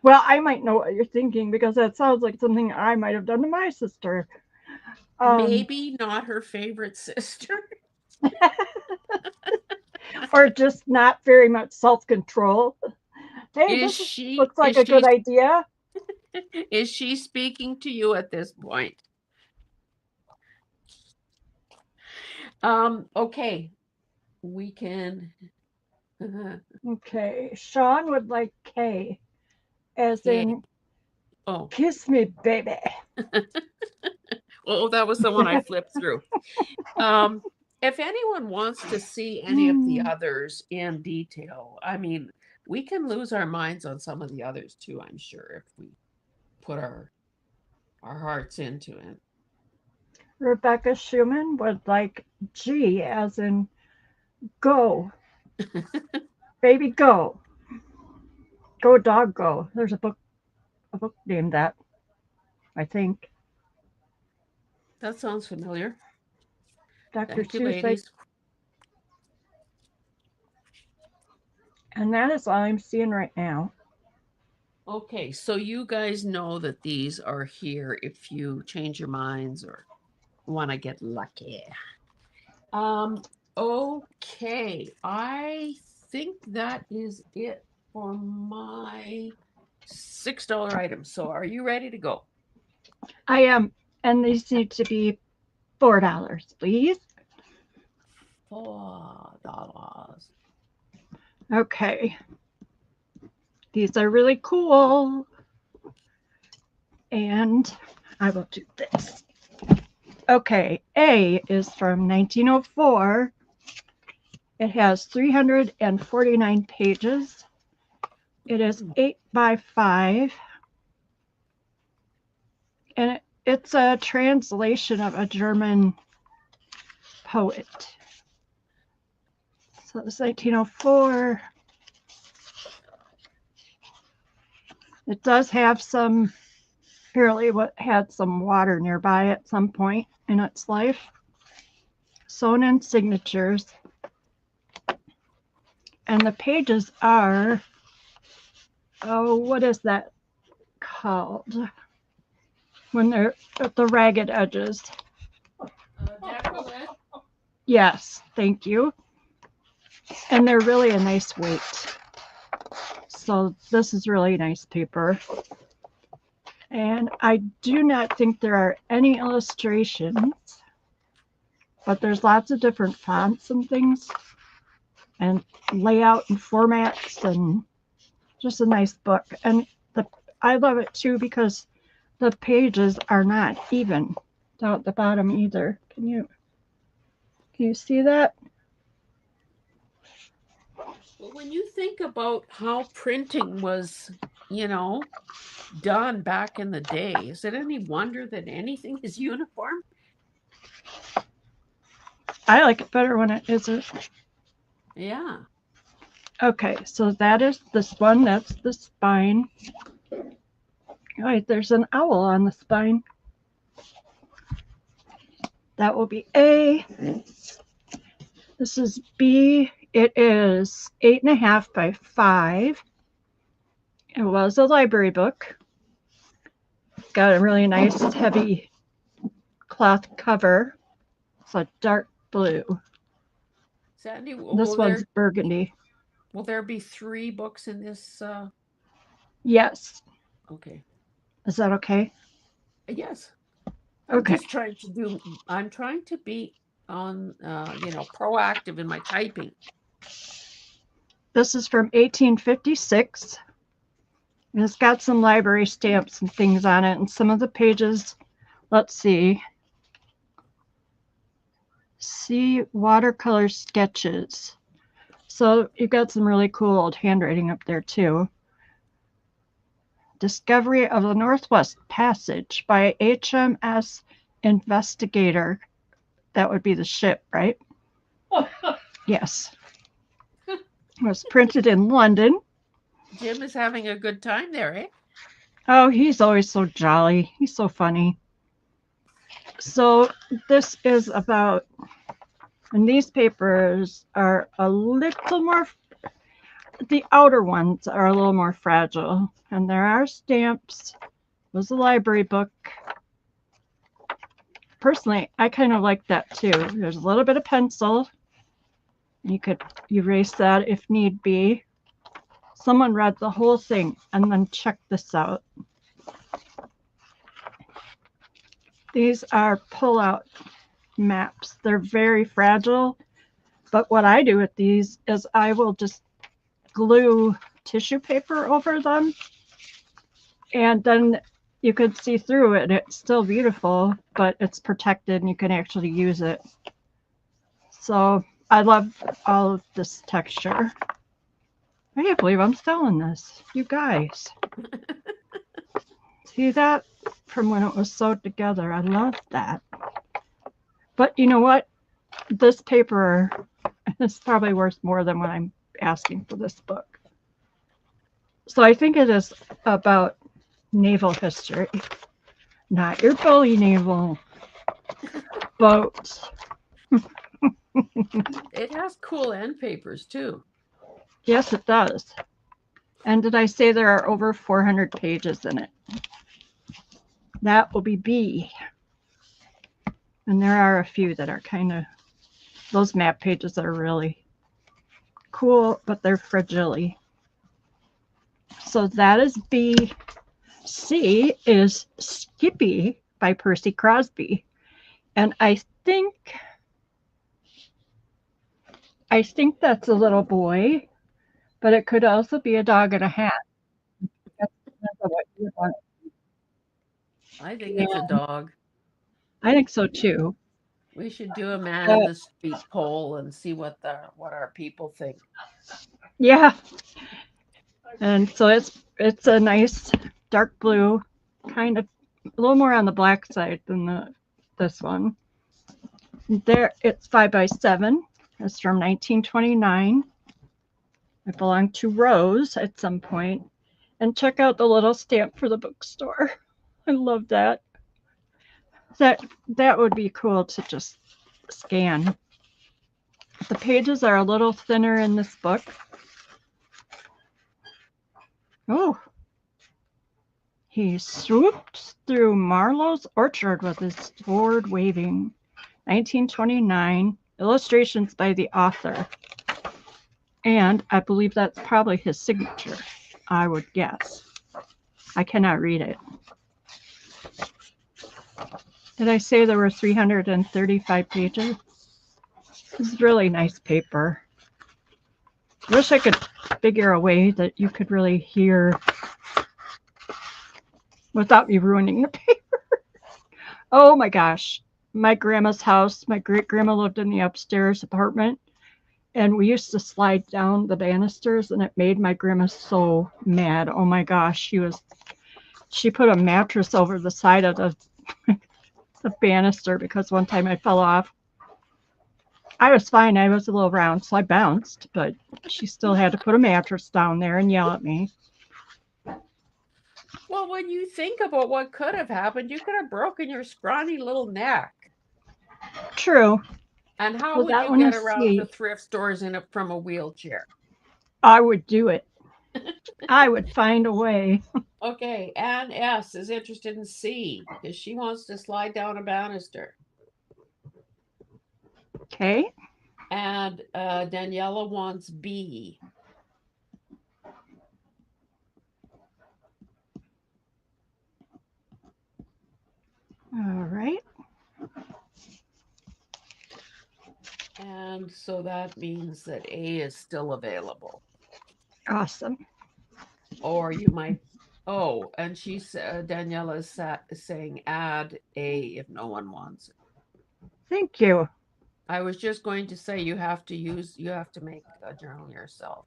Well, I might know what you're thinking because that sounds like something I might have done to my sister. Um, Maybe not her favorite sister. or just not very much self control. Hey, Is this she looks like is a good she idea. is she speaking to you at this point? Okay, we can. Okay, Sean would like K, as Okay. in Oh, kiss me, baby. oh, that was the one I flipped through. Um, if anyone wants to see any of the others in detail, I mean, we can lose our minds on some of the others too, I'm sure, if we put our hearts into it. Rebecca Schumann would like G, as in go, baby, go. Go, dog, go. There's a book named that, I think. That sounds familiar. Dr. Thank you, Seuss, like, ladies. and that is all I'm seeing right now. Okay, so you guys know that these are here if you change your minds or want to get lucky. Um, okay, I think that is it for my $6 item. So are you ready to go? I am, and these need to be $4, please. $4. Okay, these are really cool, and I will do this. Okay, A is from 1904. It has 349 pages. It is 8 by 5, and it's a translation of a German poet. So it's 1904. It does have some, apparently, what had some water nearby at some point in its life. Sewn in signatures. And the pages are, oh, what is that called? When they're at the ragged edges. Decollete. Yes, thank you. And they're really a nice weight. So this is really nice paper. And I do not think there are any illustrations, but there's lots of different fonts and things, and layout and formats, and just a nice book. And I love it too because the pages are not even down at the bottom either. Can you see that? Well, when you think about how printing was, you know, done back in the day, is it any wonder that anything is uniform? I like it better when it isn't. Yeah. Okay, so that is this one. That's the spine. All right, there's an owl on the spine. That will be A. This is B. It is 8.5 by 5. It was a library book. Got a really nice heavy cloth cover. It's a dark blue. Sandy, This one's burgundy. will there be 3 books in this? Yes. Okay. Is that okay? Yes. Okay. I'm trying to be on, proactive in my typing. This is from 1856. And it's got some library stamps and things on it. And some of the pages, let's see. See watercolor sketches. So you've got some really cool old handwriting up there too. Discovery of the Northwest Passage by HMS Investigator. That would be the ship, right? Yes. It was printed in London. Jim is having a good time there, eh? Oh, he's always so jolly. He's so funny. So this is about, and these papers are a little more, the outer ones are a little more fragile. And there are stamps. It was a library book. Personally, I kind of like that too. There's a little bit of pencil. You could erase that if need be. Someone read the whole thing, and then check this out. These are pull-out maps. They're very fragile, but what I do with these is I will just glue tissue paper over them, and then you could see through it. It's still beautiful, but it's protected and you can actually use it. So I love all of this texture. I can't believe I'm selling this. You guys. See that? From when it was sewed together. I love that. But you know what? This paper is probably worth more than what I'm asking for this book. So I think it is about naval history. Not your bully naval boats. It has cool end papers too. Yes, it does. And did I say there are over 400 pages in it? That will be B. And there are a few that are kind of, those map pages are really cool, but they're fragile. So that is B. C is Skippy by Percy Crosby. And I think that's a little boy, but it could also be a dog in a hat. That's what you would want. I think it's a Yeah, dog. I think so too. We should do a man in But the street poll and see what our people think. yeah, and so it's a nice dark blue, kind of a little more on the black side than this one. There, it's 5 by 7. It's from 1929. It belonged to Rose at some point. And check out the little stamp for the bookstore. I love that. That would be cool to just scan. The pages are a little thinner in this book. Oh, he swoops through Marlowe's orchard with his sword waving. 1929. Illustrations by the author. And I believe that's probably his signature, I would guess. I cannot read it. Did I say there were 335 pages? This is really nice paper. I wish I could figure a way that you could really hear without me ruining the paper. Oh my gosh. My grandma's house, my great grandma lived in the upstairs apartment, and we used to slide down the banisters, and it made my grandma so mad. Oh my gosh. She put a mattress over the side of the banister because one time I fell off. I was fine. I was a little round, so I bounced, but she still had to put a mattress down there and yell at me. Well, when you think about what could have happened, you could have broken your scrawny little neck. True. And how Well, would that you one get is around to C. thrift stores from a wheelchair? I would do it. I would find a way. Okay, Ann S is interested in C because she wants to slide down a banister. Okay. And Daniela wants B. All right. And so that means that A is still available. Awesome. Or you might, oh, and Daniela is saying add A if no one wants it. Thank you. I was just going to say you have to make a journal yourself.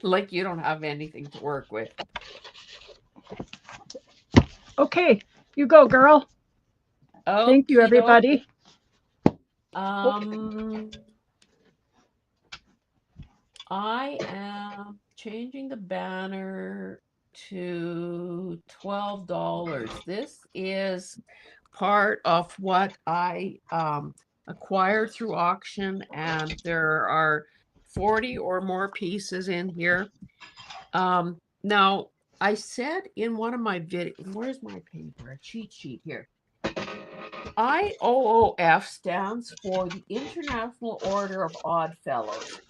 Like you don't have anything to work with. Okay. You go, girl. Thank you, Okie dokie. everybody. I am changing the banner to $12. This is part of what I acquired through auction, and there are 40 or more pieces in here. Now, I said in one of my videos, where's my paper? A cheat sheet here. IOOF stands for the International Order of Odd Fellows.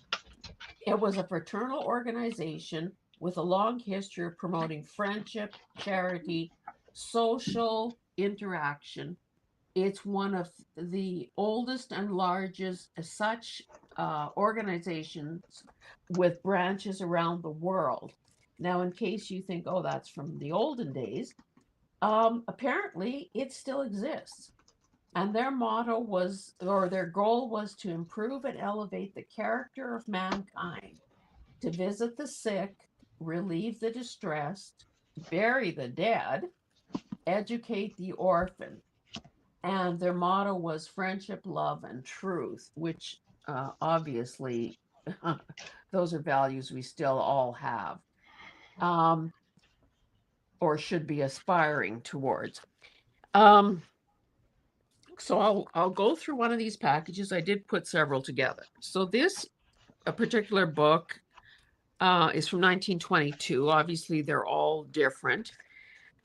It was a fraternal organization with a long history of promoting friendship, charity, social interaction, It's one of the oldest and largest such organizations with branches around the world. Now, in case you think, oh, that's from the olden days, apparently it still exists. And their motto was, or their goal was to improve and elevate the character of mankind, to visit the sick, relieve the distressed, bury the dead, educate the orphan. And their motto was friendship, love, and truth, which obviously those are values we still all have, um, or should be aspiring towards. Um, so I'll go through one of these packages. I did put several together. So this a particular book is from 1922. Obviously, they're all different.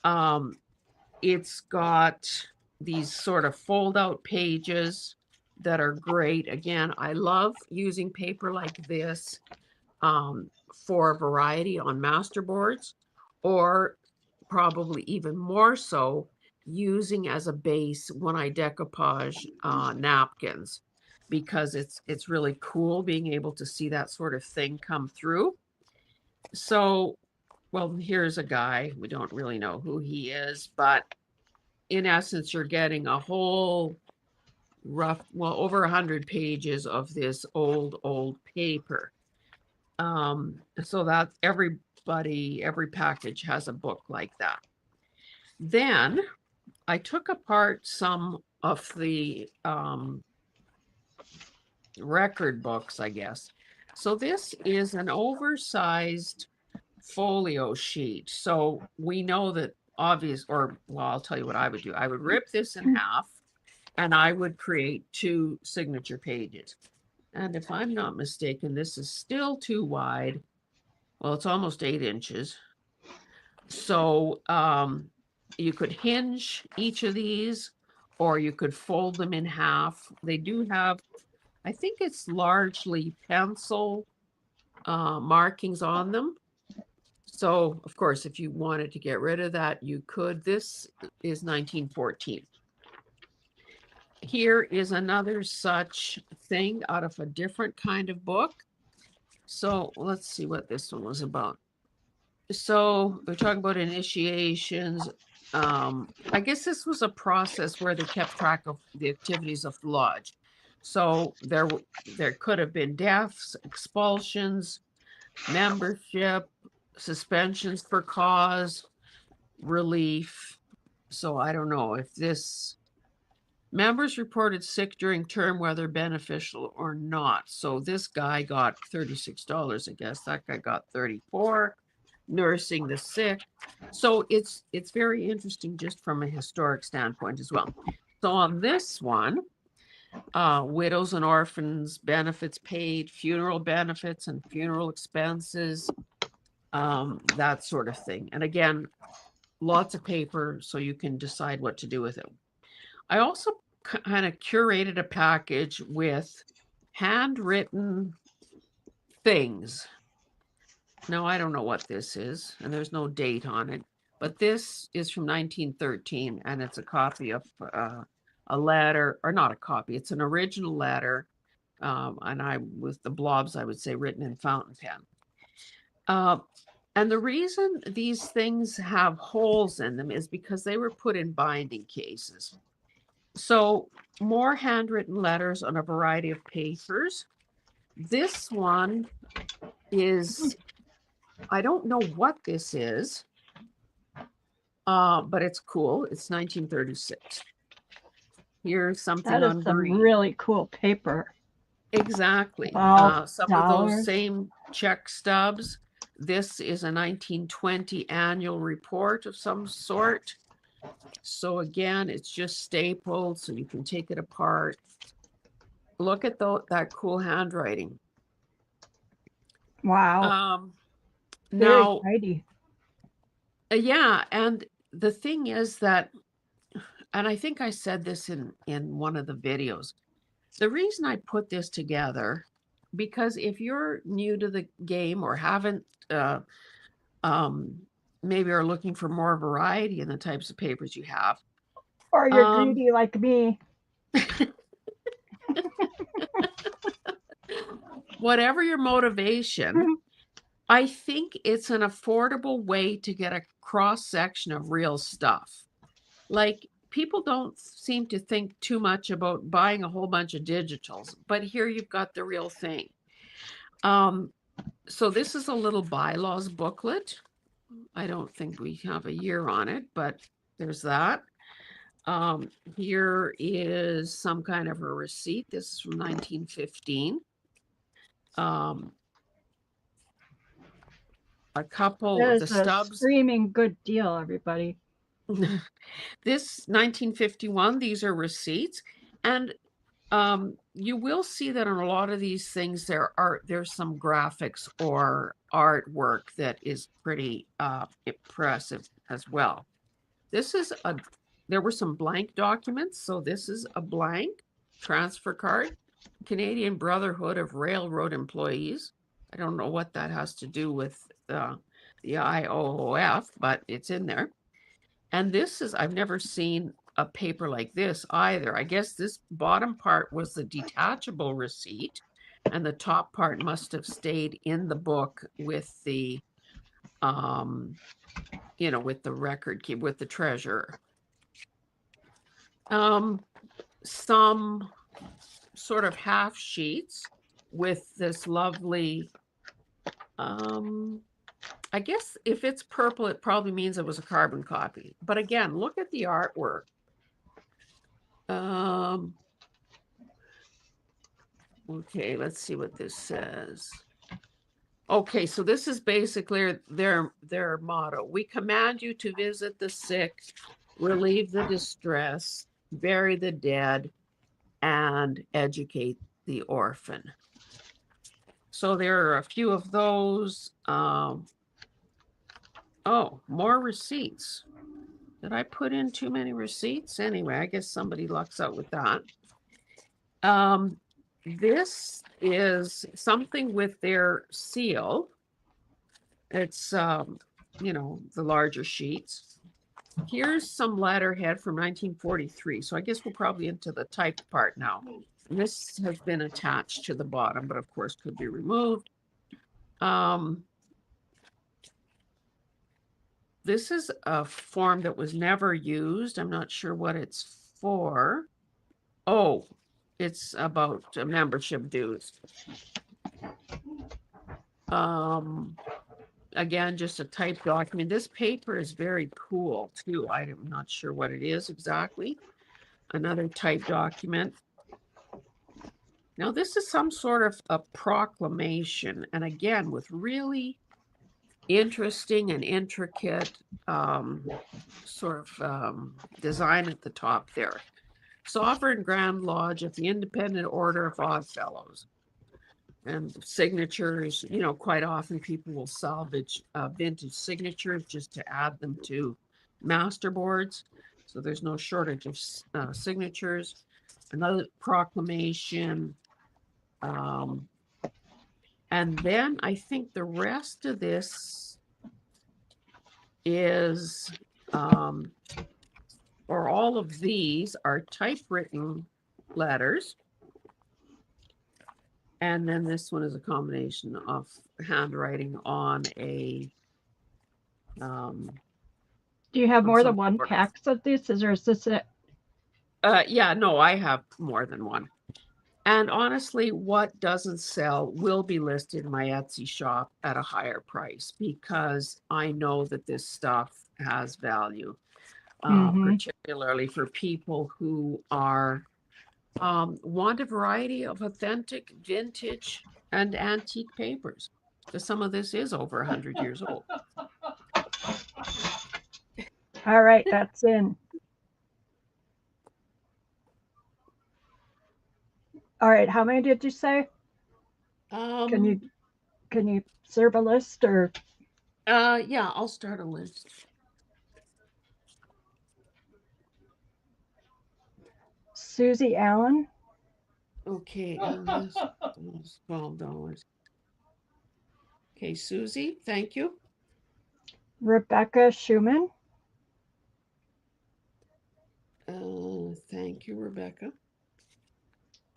Um, it's got these sort of fold out pages that are great. Again, I love using paper like this for variety on masterboards, or probably even more so using as a base when I decoupage napkins, because it's really cool being able to see that sort of thing come through. So, well, here's a guy. We don't really know who he is, but in essence, you're getting a whole over 100 pages of this old paper. So that every package has a book like that. Then I took apart some of the record books, I guess. So this is an oversized folio sheet. So we know that I'll tell you what I would do. I would rip this in half and I would create 2 signature pages. And if I'm not mistaken, this is still too wide. Well, it's almost 8 inches. So you could hinge each of these, or you could fold them in half. They do have, I think it's largely pencil markings on them. So, of course, if you wanted to get rid of that, you could. This is 1914. Here is another such thing out of a different kind of book. So let's see what this one was about. So we're talking about initiations. I guess this was a process where they kept track of the activities of the lodge. So there could have been deaths, expulsions, membership, suspensions for cause, relief. So I don't know if this members reported sick during term, whether beneficial or not. So this guy got $36, I guess. That guy got 34. Nursing the sick. So it's very interesting just from a historic standpoint as well. So on this one, widows and orphans benefits paid, funeral benefits and funeral expenses, that sort of thing. And again, lots of paper so you can decide what to do with it. I also kind of curated a package with handwritten things. Now, I don't know what this is, and there's no date on it, but this is from 1913, and it's a copy of a letter, or not a copy, it's an original letter, and with the blobs, I would say, written in fountain pen. And the reason these things have holes in them is because they were put in binding cases. So more handwritten letters on a variety of papers. This one is, I don't know what this is, but it's cool. It's 1936. Here's something That is on some green. really cool paper. Exactly. Wow, Some of those same check stubs. This is a 1920 annual report of some sort. So again, it's just stapled, so you can take it apart. Look at that cool handwriting. Wow. Very Now, tidy. yeah, and the thing is that, and I think I said this in one of the videos, the reason I put this together, because if you're new to the game or haven't, maybe are looking for more variety in the types of papers you have, Or you're Um, greedy like me. whatever your motivation, I think it's an affordable way to get a cross section of real stuff. Like, people don't seem to think too much about buying a whole bunch of digitals, but here you've got the real thing. So this is a little bylaws booklet. I don't think we have a year on it, but there's that. Here is some kind of a receipt. This is from 1915. A couple That of the is a stubs. screaming good deal, everybody. This 1951, these are receipts. And you will see that on a lot of these things there's some graphics or artwork that is pretty impressive as well. There were some blank documents, so this is a blank transfer card. Canadian Brotherhood of Railroad Employees. I don't know what that has to do with the IOOF, but it's in there. And I've never seen a paper like this either. I guess this bottom part was the detachable receipt, and the top part must have stayed in the book with the, with the record keep with the treasurer. Some sort of half sheets with this lovely, I guess if it's purple, it probably means it was a carbon copy. But again, look at the artwork. Okay, let's see what this says. Okay, so this is basically their motto. We command you to visit the sick, relieve the distress, bury the dead, and educate the orphan. So there are a few of those. Oh, more receipts. Did I put in too many receipts? Anyway, I guess somebody lucks out with that. This is something with their seal. It's, the larger sheets. Here's some letterhead from 1943. So I guess we're probably into the typed part now. And this has been attached to the bottom, but of course could be removed. This is a form that was never used. I'm not sure what it's for. Oh, it's about membership dues. Again, just a typed document. This paper is very cool too. I'm not sure what it is exactly. Another typed document. Now, this is some sort of a proclamation, and again, with really interesting and intricate design at the top there. Sovereign Grand Lodge of the Independent Order of Oddfellows. And signatures, quite often people will salvage vintage signatures just to add them to masterboards. So there's no shortage of signatures. Another proclamation. And then I think the rest of this is, or all of these are typewritten letters. And then this one is a combination of handwriting on a. Do you have more than one packs of these? Or is this it? Yeah, no, I have more than one. And honestly, what doesn't sell will be listed in my Etsy shop at a higher price because I know that this stuff has value, particularly for people who are want a variety of authentic, vintage, and antique papers. Because some of this is over 100 years old. All right, that's in. All right, how many did you say? Can you serve a list or? Yeah, I'll start a list. Susie Allen. Okay, and this was $12. Okay, Susie, thank you. Rebecca Schumann. Thank you, Rebecca.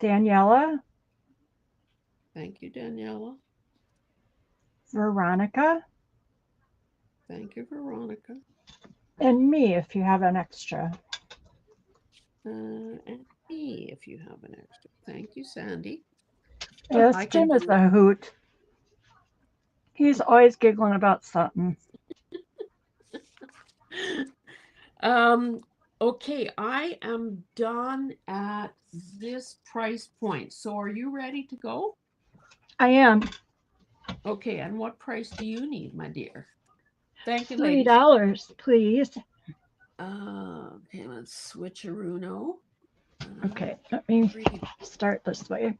Daniela, Thank you, Daniela. Veronica, Thank you, Veronica. and me if you have an extra. And me, if you have an extra. Thank you, Sandy. I Yes, can Jim is do a hoot. He's always giggling about something. it. Okay, I am done at this price point. So are you ready to go? I am. Okay, and what price do you need, my dear? Thank you, ladies. $3, please. Okay, let's switcheroo. Okay, let me Three. start this way.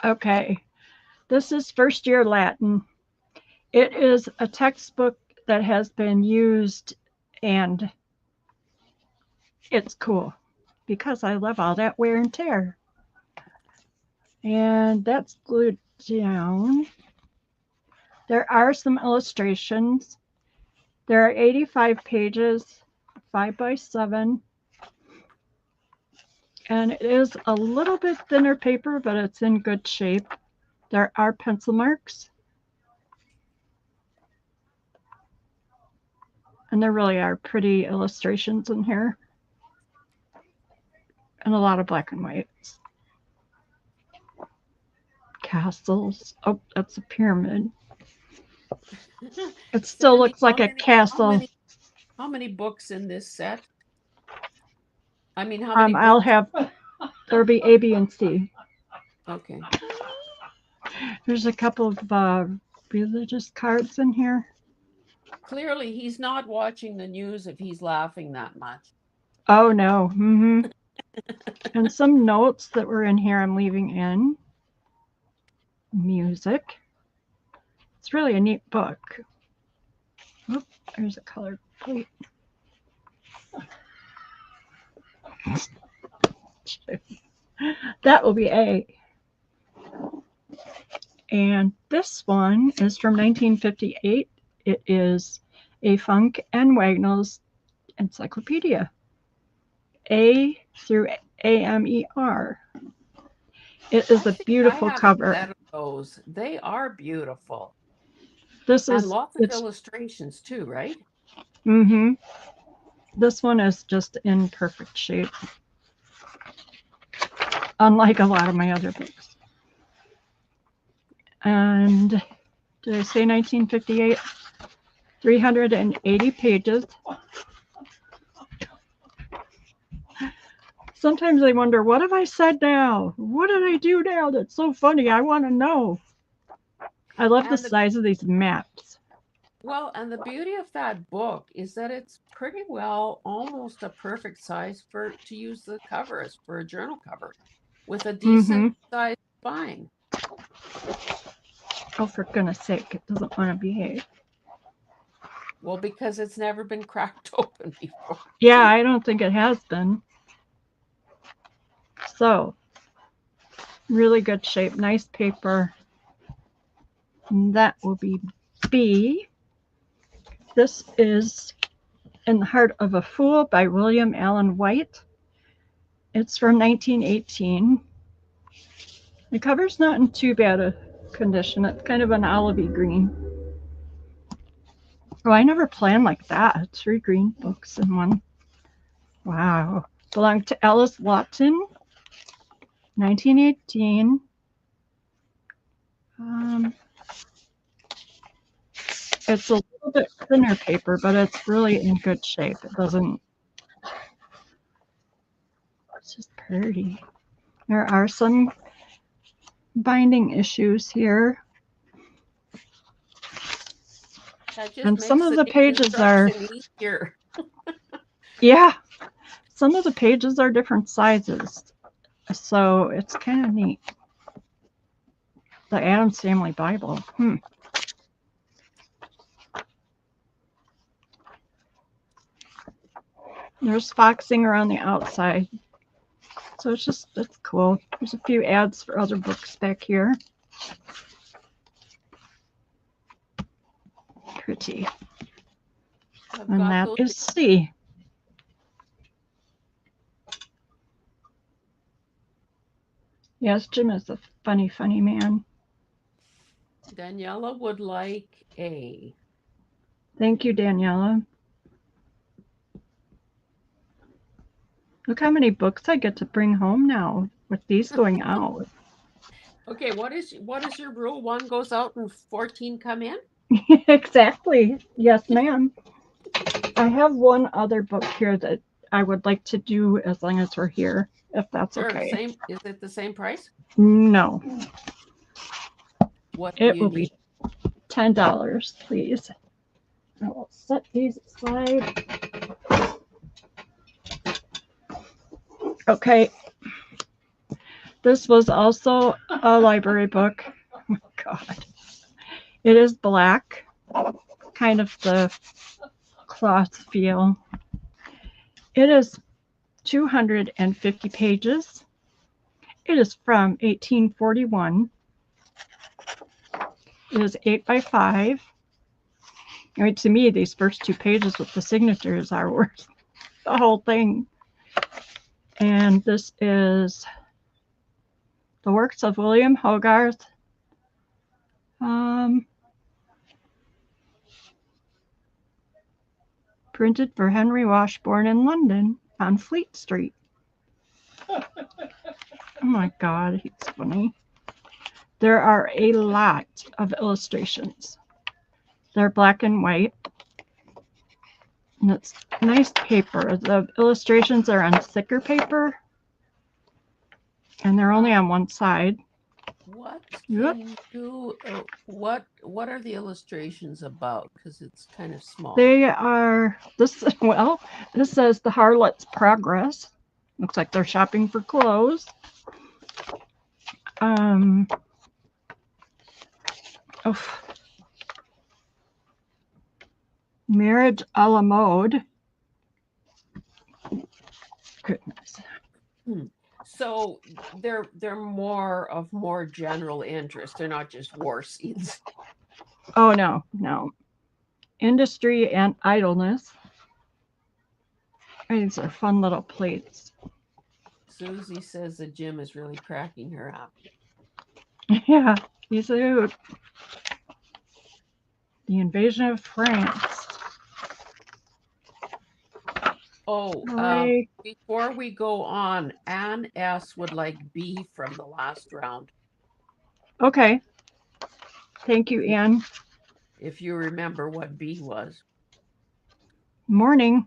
Okay, this is first year Latin. It is a textbook that has been used, and it's cool because I love all that wear and tear. And that's glued down. There are some illustrations. There are 85 pages, 5 by 7, and it is a little bit thinner paper, but it's in good shape. There are pencil marks, and there really are pretty illustrations in here, and a lot of black and whites. Castles. Oh, that's a pyramid. It still Sandy, looks like a castle. how many books in this set? I mean, how many I'll books? have, there'll be A, B, and C. Okay. There's a couple of religious cards in here. Clearly, he's not watching the news if he's laughing that much. Oh, no. And some notes that were in here I'm leaving in. Music. It's really a neat book. Oh, there's a colored plate. That will be A. And this one is from 1958. It is a Funk and Wagnalls encyclopedia. A through AMER. It is I a think I beautiful have a cover. set of those. They are beautiful. This And is lots of it's illustrations too, right? This one is just in perfect shape. Unlike a lot of my other books. And did I say 1958? 380 pages. Sometimes I wonder, what have I said now? What did I do now that's so funny? I want to know. I love the size of these maps. Well, and the beauty of that book is that it's pretty well almost a perfect size to use the covers for a journal cover with a decent size spine. Oh, for goodness sake, it doesn't want to behave. Well, because it's never been cracked open before. Yeah, I don't think it has been. So, really good shape, nice paper. And that will be B. This is In the Heart of a Fool by William Allen White. It's from 1918. The cover's not in too bad a condition. It's kind of an olivey green. Oh, I never planned like that. 3 green books in one. Wow. Belonged to Alice Lawton, 1918. It's a little bit thinner paper, but it's really in good shape. It doesn't, it's just pretty. There are some binding issues here. And some of the pages are, easier. yeah, some of the pages are different sizes. So it's kind of neat. The Addams Family Bible. There's foxing around the outside. So it's cool. There's a few ads for other books back here. Pretty. And that is C. Yes, Jim is a funny, funny man. Daniela would like A. Thank you, Daniela. Look how many books I get to bring home now with these going out. Okay, what is your rule? One goes out and 14 come in? Exactly. Yes, ma'am. I have one other book here that I would like to do as long as we're here, if that's Sure, okay. same. Is it the same price? No, What do it you will need? be $10, please. I will set these aside. Okay. This was also a library book. Oh my God. It is black, kind of the cloth feel. It is 250 pages. It is from 1841. It is 8 by 5. I mean, to me, these first two pages with the signatures are worth the whole thing. And this is the works of William Hogarth. Printed for Henry Washburn in London on Fleet Street. Oh my God, he's funny. There are a lot of illustrations. They're black and white. And it's nice paper. The illustrations are on thicker paper. And they're only on one side. What Yep. can you what are the illustrations about? Because it's kind of small. They are this says the Harlot's Progress. Looks like they're shopping for clothes. Oh, Marriage a la mode. Goodness. So they're more general interest. They're not just war scenes. Oh no, no. Industry and idleness. These are fun little plates. Susie says the Jim is really cracking her up. Yeah, he's a hoot. The Invasion of France. Oh, before we go on, Ann S would like B from the last round. Okay. Thank you, Ann. If you remember what B was. Morning.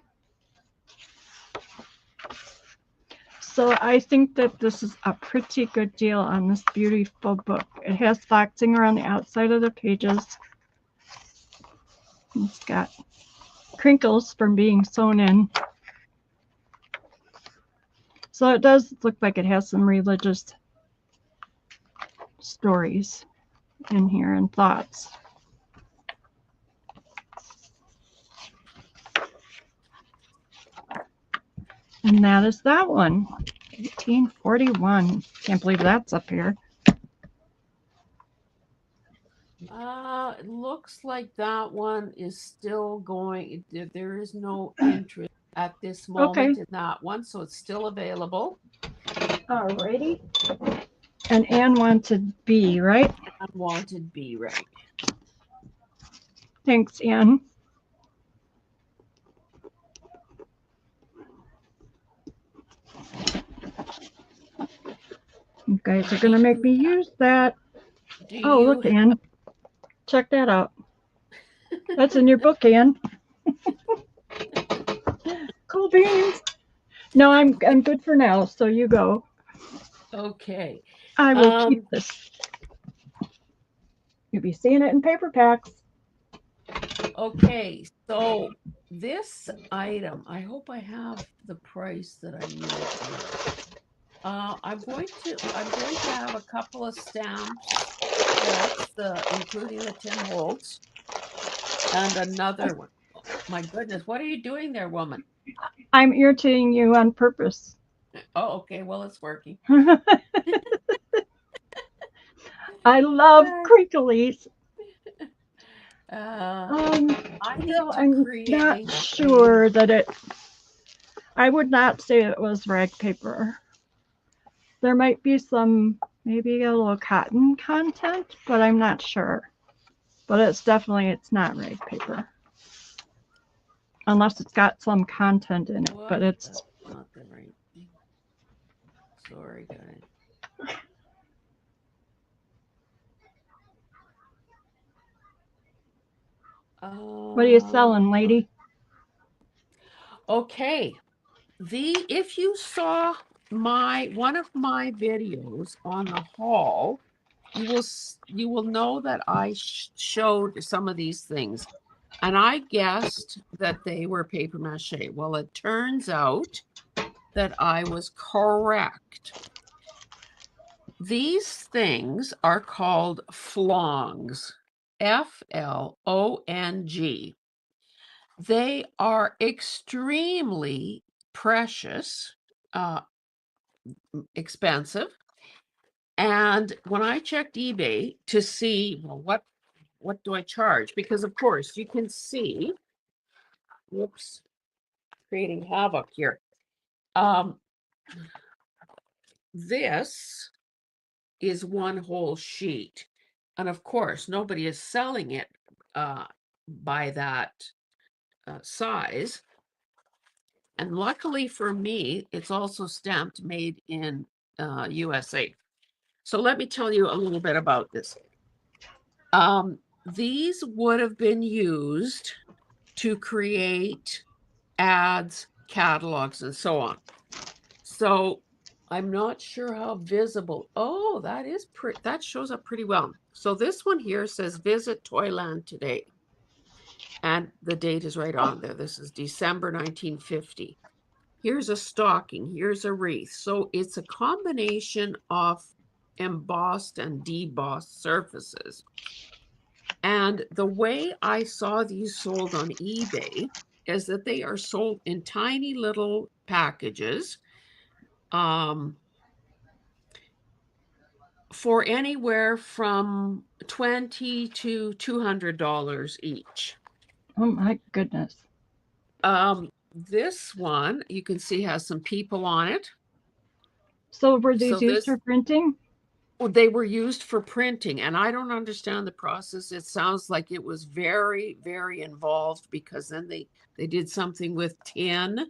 So I think that this is a pretty good deal on this beautiful book. It has boxing around the outside of the pages. It's got crinkles from being sewn in. So it does look like it has some religious stories in here and thoughts. And that is that one. 1841. Can't believe that's up here. It looks like that one is still going. There is no interest at this moment in that one, so it's still available. Alrighty. And Anne wanted B, right? Anne wanted B, right. Thanks, Anne. You guys are going to make me use that. Oh, look, Anne. Check that out. That's in your book, Anne. Cool beans. No, I'm good for now, so you go. Okay. I will keep this. You'll be seeing it in paper packs. Okay, so this item, I hope I have the price that I need. I'm going to have a couple of stamps, including the Tim Holtz, and another one. Oh, my goodness, what are you doing there, woman? I'm irritating you on purpose. Oh, okay. Well, it's working. I love crinklies. I'm not sure that it. I would not say it was rag paper. There might be some, maybe a little cotton content, but I'm not sure. But it's not rag paper. Unless it's got some content in it, but What? it's That's not the right thing. Sorry, guys. what are you selling, lady? Okay. If you saw one of my videos on the haul, you will know that I showed some of these things, and I guessed that they were paper mache. Well, it turns out that I was correct. These things are called flongs, Flong. They are extremely precious, expensive. And when I checked eBay to see, well, what do I charge? Because of course you can see, whoops, creating havoc here. This is one whole sheet. And of course, nobody is selling it by that size. And luckily for me, it's also stamped made in USA. So let me tell you a little bit about this. These would have been used to create ads, catalogs, and so on. So I'm not sure how visible. Oh, that shows up pretty well. So this one here says visit Toyland today. And the date is right on there. This is December 1950. Here's a stocking, here's a wreath. So it's a combination of embossed and debossed surfaces. And the way I saw these sold on eBay is that they are sold in tiny little packages for anywhere from $20 to $200 each. Oh my goodness. This one you can see has some people on it. So were these So used for printing? they were used for printing, and I don't understand the process. It sounds like it was very, very involved, because then they did something with tin,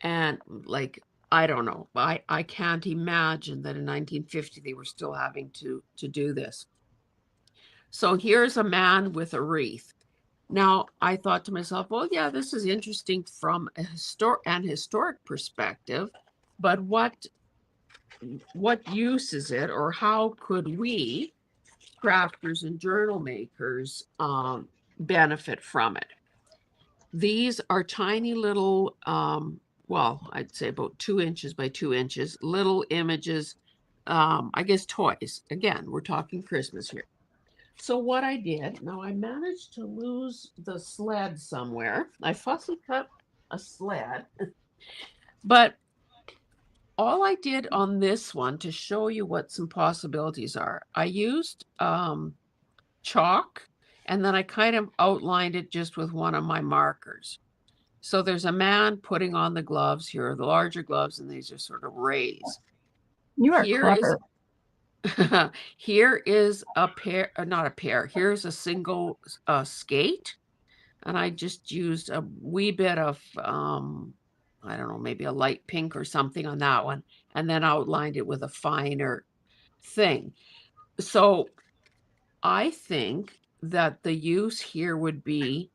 and like, I don't know. I can't imagine that in 1950 they were still having to do this. So here's a man with a wreath. Now, I thought to myself, well, yeah, this is interesting from a historic perspective, but what use is it, or how could we crafters and journal makers benefit from it? These are tiny little, well, I'd say about 2 inches by 2 inches, little images, I guess toys. Again, we're talking Christmas here. So what I did, now I managed to lose the sled somewhere. I fussy cut a sled, but all I did on this one, to show you what some possibilities are, I used chalk, and then I kind of outlined it just with one of my markers. So there's a man putting on the gloves. Here are the larger gloves, and these are sort of rays. You are clever. Here is a pair, not a pair. Here's a single skate, and I just used a wee bit of I don't know, maybe a light pink or something on that one, and then outlined it with a finer thing. So I think that the use here would be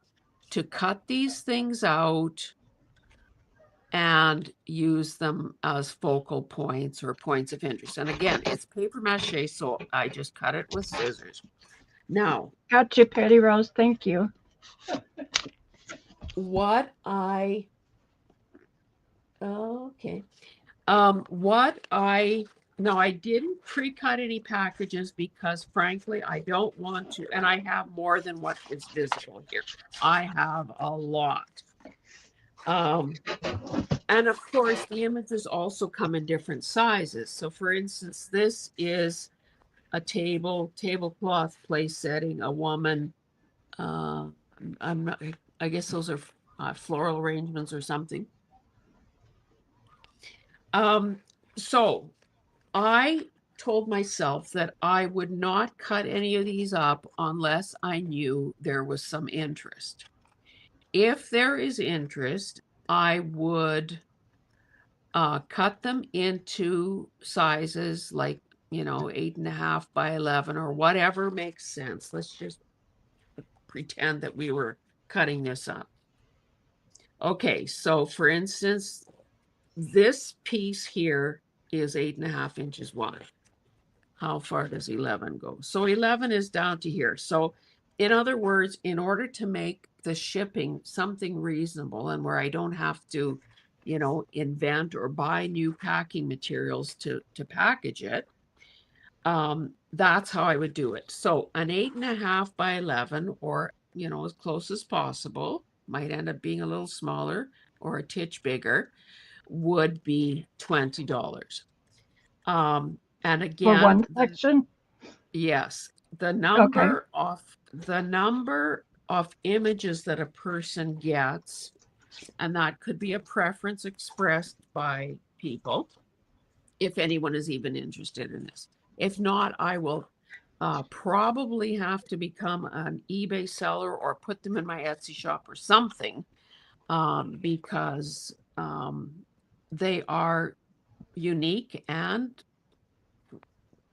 to cut these things out and use them as focal points or points of interest. And again, it's paper mache, so I just cut it with scissors. Now, Got you, Patty Rose. Thank you. what I okay. No, I didn't pre-cut any packages because frankly, I don't want to, and I have more than what is visible here. I have a lot. And of course, the images also come in different sizes. So for instance, this is a tablecloth place setting, a woman. I'm not, I guess those are floral arrangements or something. So I told myself that I would not cut any of these up unless I knew there was some interest. If there is interest, I would cut them into sizes like, 8.5 by 11 or whatever makes sense. Let's just pretend that we were cutting this up. Okay, so for instance, this piece here is 8.5 inches wide. How far does 11 go? So 11 is down to here. So in other words, in order to make the shipping something reasonable and where I don't have to, invent or buy new packing materials to package it, that's how I would do it. So an 8.5 by 11, or, as close as possible, might end up being a little smaller or a titch bigger, would be $20. And For again, one section? yes, Okay. the number of images that a person gets, and that could be a preference expressed by people, if anyone is even interested in this. If not, I will probably have to become an eBay seller or put them in my Etsy shop or something, because they are unique and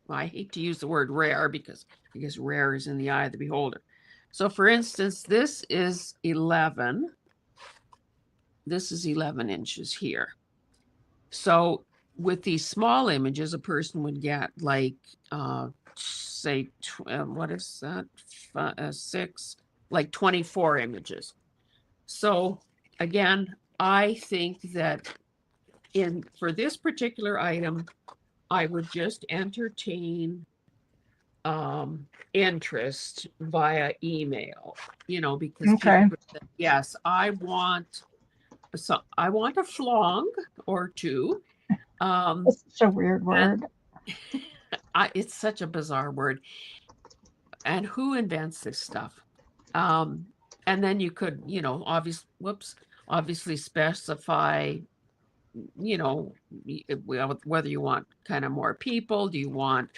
I hate to use the word rare because I guess rare is in the eye of the beholder. So for instance, this is 11. This is 11 inches here. So with these small images, a person would get like, say, what is that? 6, like 24 images. So again, I think that for this particular item, I would just entertain interest via email, because people Okay. would say, yes, I want a flong or two. It's such a weird And word. it's such a bizarre word. And who invents this stuff? And then you could, obviously specify, whether you want kind of more people, do you want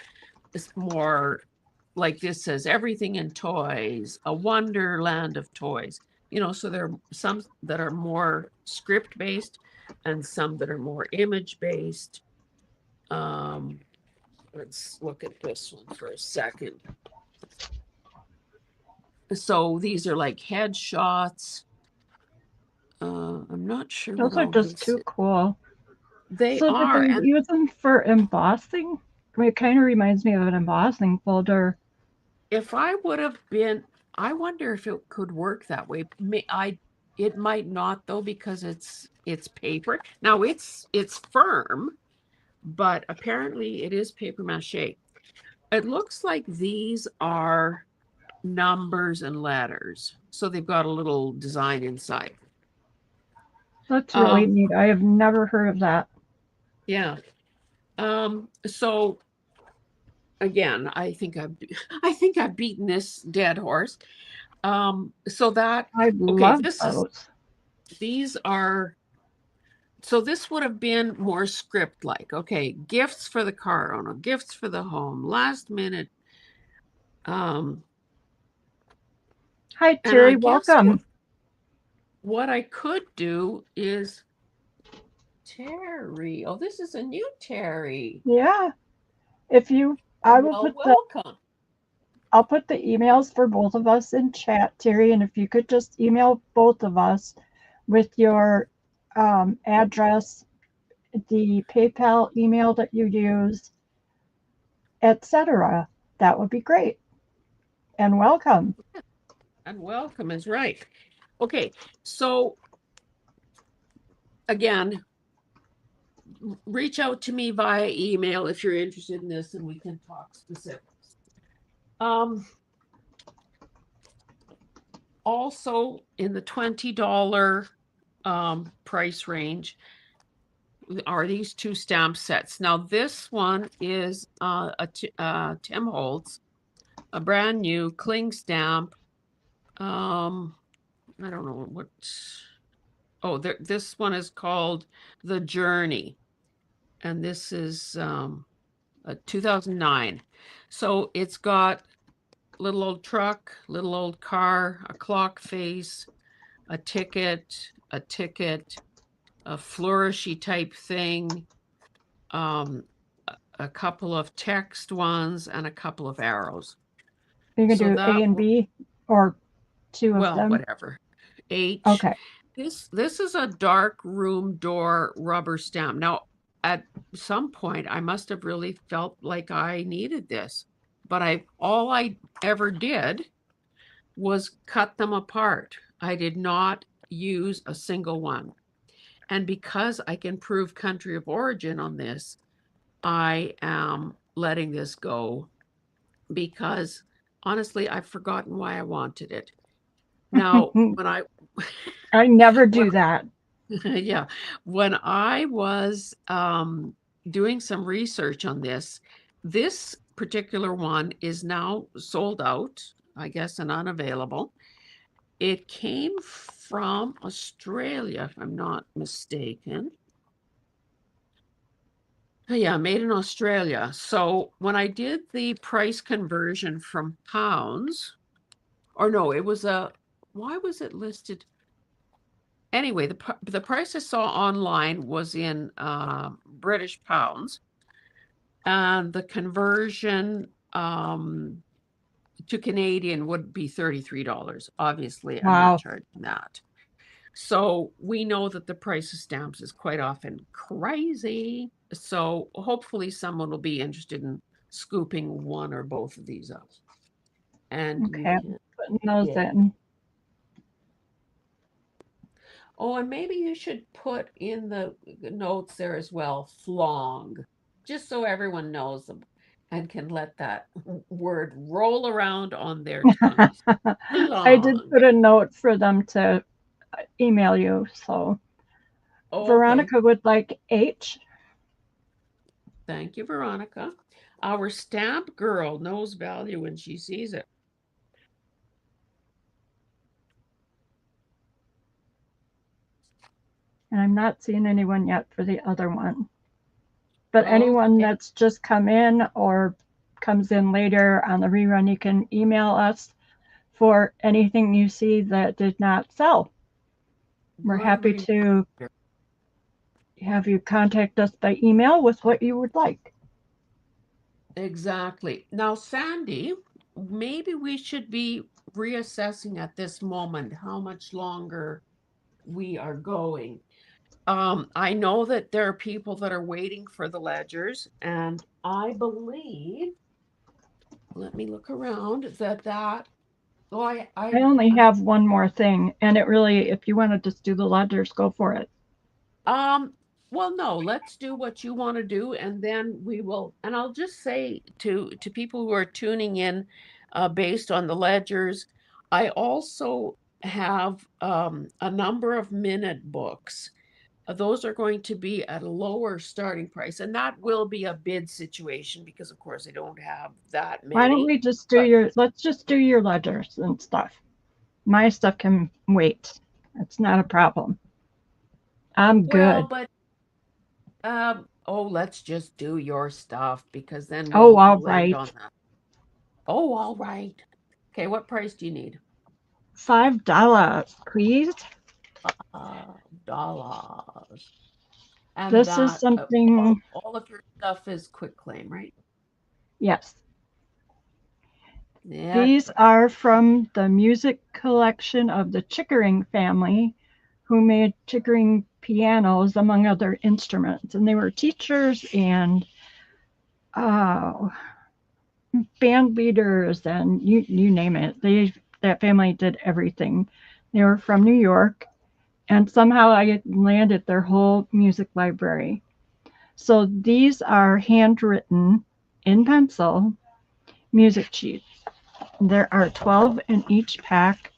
more, like this says, everything in toys, a wonderland of toys. So there are some that are more script based and some that are more image based. Let's look at this one for a second. So these are like headshots. I'm not sure what Those are all just this too is. cool. They So did they are, and use them for embossing? I mean, it kind of reminds me of an embossing folder. if I would have been, I wonder if it could work that way. It might not though, because it's paper. Now it's firm, but apparently it is paper mache. It looks like these are numbers and letters. So they've got a little design inside. That's really Um, neat. I have never heard of that. yeah. So again, I think I've beaten this dead horse. So that I okay, love those. these are so this would have been more script like. Okay, gifts for the car owner, gifts for the home, last minute. Um, Hi, and I Terry. guess what Welcome. what I could do is Terry. Oh, this is a new Terry. Yeah. If you, I will Well, put the, welcome. I'll put the emails for both of us in chat, Terry. And if you could just email both of us with your address, the PayPal email that you use, etc., that would be great. And welcome. And welcome is right. Okay, so again, reach out to me via email if you're interested in this and we can talk specifics. Also in the $20 price range are these two stamp sets. Now this one is Tim Holtz, a brand new cling stamp. I don't know what. Oh, this one is called The Journey, and this is 2009. So it's got little old truck, little old car, a clock face, a ticket, a flourishy type thing, um, a couple of text ones, and a couple of arrows. You can So do A that, and B or two of well, them. whatever. H. Okay. This is a dark room door rubber stamp. Now, at some point, I must have really felt like I needed this, but all I ever did was cut them apart. I did not use a single one. And because I can prove country of origin on this, I am letting this go because honestly, I've forgotten why I wanted it. Now, when I I never when do that. yeah, when I was doing some research on this particular one is now sold out, I guess, and unavailable. It came from Australia, if I'm not mistaken. Yeah, made in Australia. So when I did the price conversion from pounds, or no, it was why was it listed? Anyway, the price I saw online was in British pounds, and the conversion to Canadian would be $33. Obviously, I'm not Wow. charging that. So we know that the price of stamps is quite often crazy. So hopefully someone will be interested in scooping one or both of these up. And you Okay, I'm can putting those get. in. Oh, and maybe you should put in the notes there as well, flong, just so everyone knows them and can let that word roll around on their tongues. I did Flong. put a note for them to email you. So Oh, okay. Veronica would like H. Thank you, Veronica. Our stamp girl knows value when she sees it. And I'm not seeing anyone yet for the other one. But anyone Okay. that's just come in or comes in later on the rerun, you can email us for anything you see that did not sell. We're Good happy to reminder. have you contact us by email with what you would like. Exactly. Now, Sandy, maybe we should be reassessing at this moment how much longer we are going. I know that there are people that are waiting for the ledgers, and I believe, let me look around, oh, I only have one more thing, and it really, if you want to just do the ledgers, go for it. um, well, no, let's do what you want to do, and then we will, and I'll just say to people who are tuning in, based on the ledgers, I also have a number of minute books. Those are going to be at a lower starting price, and that will be a bid situation because, of course, I don't have that Why don't many. we just do But let's just do your ledgers and stuff. My stuff can wait. It's not a problem. I'm well, good. but oh, let's just do your stuff because then Oh, we'll all land right. on that. Oh, all right. Okay, what price do you need? $5, please. Uh, dollars. And This is that something, all of your stuff is quick claim, right? yes. Yeah. These are from the music collection of the Chickering family, who made Chickering pianos, among other instruments. And they were teachers and uh, band leaders, and you name it. That family did everything. They were from New York, and somehow I landed their whole music library. So these are handwritten in pencil music sheets. There are 12 in each pack.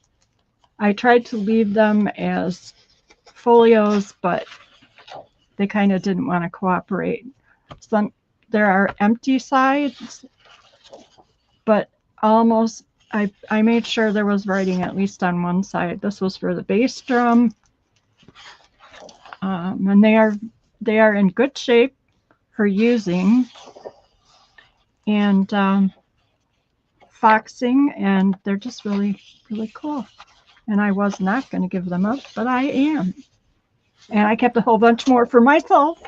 I tried to leave them as folios, but they kind of didn't want to cooperate. Some there are empty sides, but almost I made sure there was writing at least on one side. This was for the bass drum, and they are in good shape for using. and foxing, and they're just really, really cool. And I was not going to give them up, but I am. And I kept a whole bunch more for myself,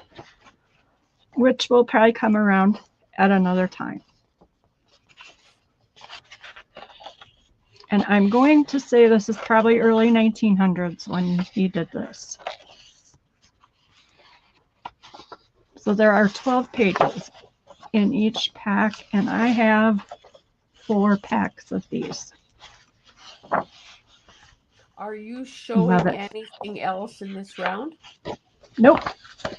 which will probably come around at another time. And I'm going to say this is probably early 1900s when he did this. So there are 12 pages in each pack, and I have 4 packs of these. Are you Love showing it. anything else in this round? Nope,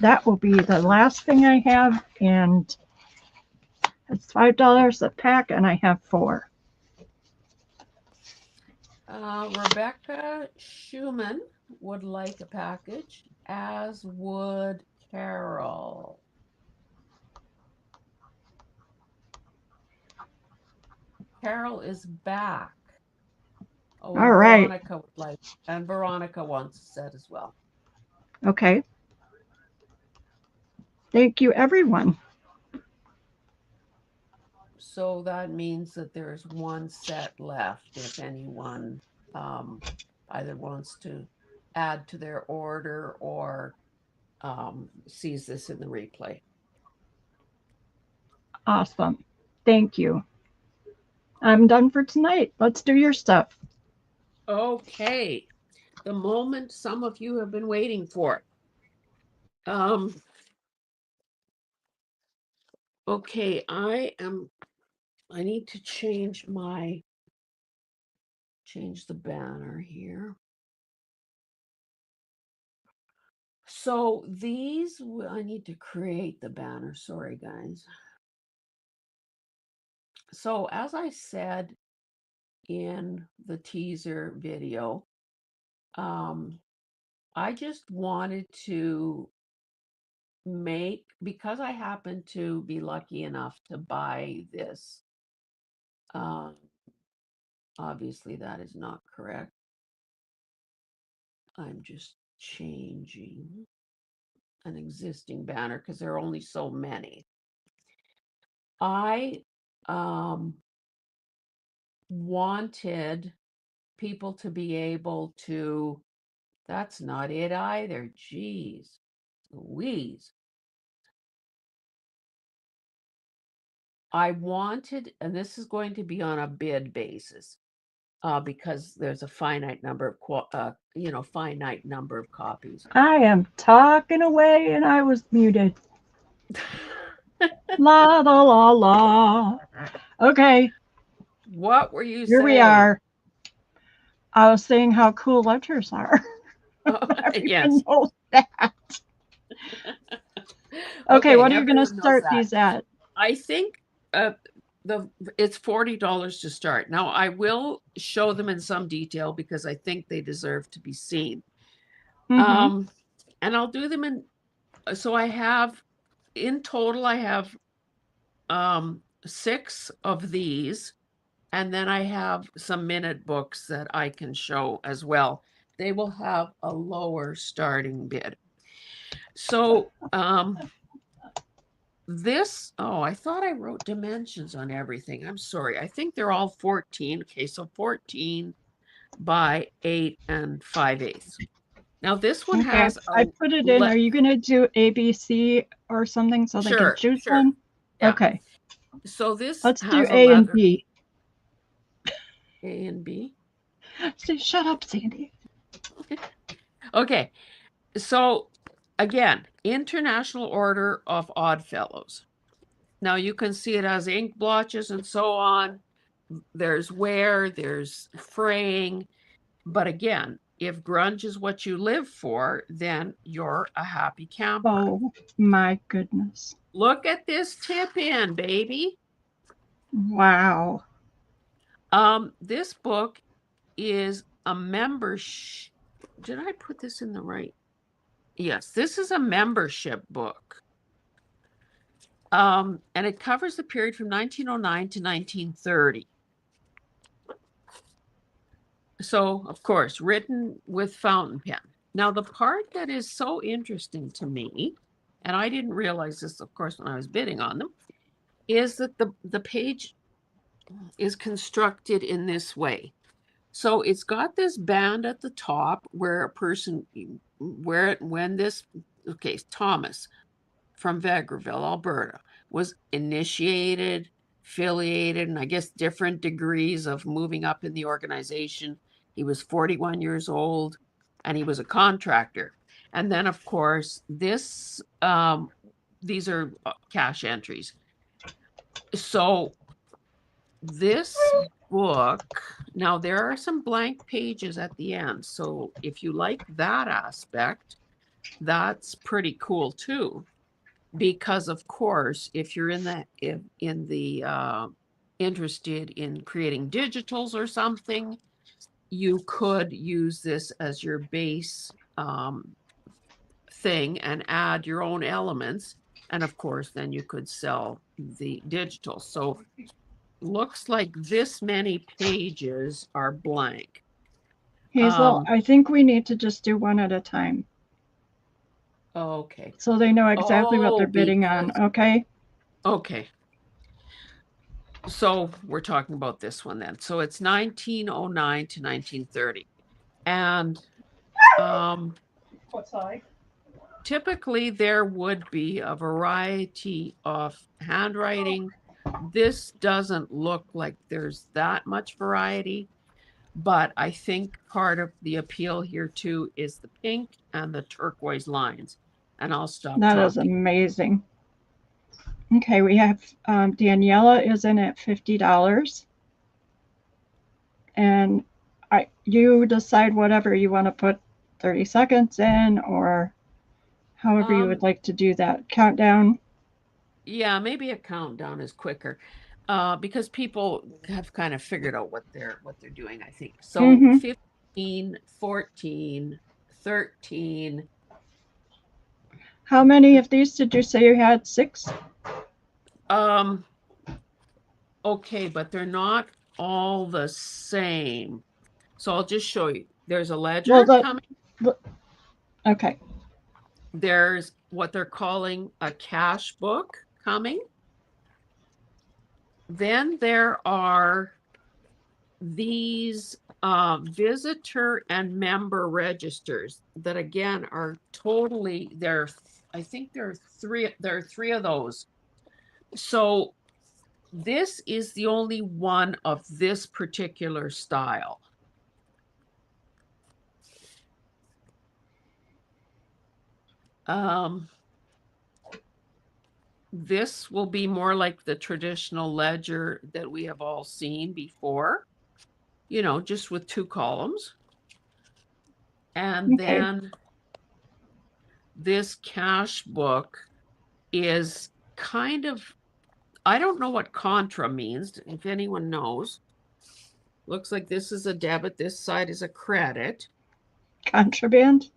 that will be the last thing I have, and it's $5 a pack, and I have 4. Rebecca Schumann would like a package, as would Carol. Carol is back. Oh, All and right. Veronica would like, and Veronica wants a set as well. Okay. Thank you, everyone. So that means that there's one set left if anyone either wants to add to their order or sees this in the replay. Awesome. Thank you. I'm done for tonight. Let's do your stuff. Okay, the moment some of you have been waiting for. Okay, I need to change the banner here. So these, I need to create the banner. Sorry, guys. So as I said in the teaser video, I just wanted to make, because I happen to be lucky enough to buy this, obviously that is not correct. I'm just changing an existing banner because there are only so many. I wanted people to be able to, that's not it either. Geez, Louise. I wanted, and this is going to be on a bid basis, because there's a finite number of finite number of copies. I am talking away and I was muted. La la la la. Okay, What were you here we saying? are. I was saying how cool letters are. Yes. Everyone knows that. Okay, what are you going to everyone knows start that. these at? I think it's $40 to start. Now I will show them in some detail because I think they deserve to be seen. And I'll do them in, so I have, in total, I have 6 of these, and then I have some minute books that I can show as well. They will have a lower starting bid. So this, oh, I thought I wrote dimensions on everything. I'm sorry. I think they're all 14. Okay, so 14 by 8 and 5/8. Now this one Okay, has I put it in. Are you going to do ABC or something so they can choose one? Yeah. Okay. So this Let's do has A and B. A and B. Say, shut up, Sandy. Okay. So again, International Order of Oddfellows. Now you can see it has ink blotches and so on. There's wear, there's fraying. But again, if grunge is what you live for, then you're a happy camper. Oh my goodness. Look at this tip in, baby. Wow. This book is a membership. Did I put this in the right? Yes, this is a membership book. And it covers the period from 1909 to 1930. So, of course, written with fountain pen. Now, the part that is so interesting to me, and I didn't realize this, of course, when I was bidding on them, is that the page is constructed in this way. So it's got this band at the top where a person, when this, okay, Thomas from Vegreville, Alberta, was initiated, affiliated, and I guess different degrees of moving up in the organization. He was 41 years old and he was a contractor. And then, of course, these are cash entries. So this book, now there are some blank pages at the end. So if you like that aspect, that's pretty cool too. Because of course, if you're in the interested in creating digitals or something, you could use this as your base thing and add your own elements. And of course, then you could sell the digital. So looks like this many pages are blank. Hazel, I think we need to just do one at a time. Okay. So they know exactly what they're Oh, bidding on, okay? okay. So we're talking about this one then. So it's 1909 to 1930. And typically there would be a variety of handwriting. This doesn't look like there's that much variety, but I think part of the appeal here too is the pink and the turquoise lines. And I'll stop That is talking. amazing. Okay, we have Daniela is in at $50. And you decide whatever you want to put 30 seconds in or however you would like to do that. Countdown. Yeah, maybe a countdown is quicker. Because people have kind of figured out what they're doing, I think. So 15, 14, 13. How many of these did you say you had? 6? Okay, but they're not all the same. So I'll just show you. There's a ledger coming. Okay. There's what they're calling a cash book coming. Then there are these visitor and member registers that again are totally I think there are three of those. So this is the only one of this particular style. This will be more like the traditional ledger that we have all seen before, just with 2 columns. And then this cash book is kind of, I don't know what contra means, if anyone knows. Looks like this is a debit, this side is a credit. Contraband?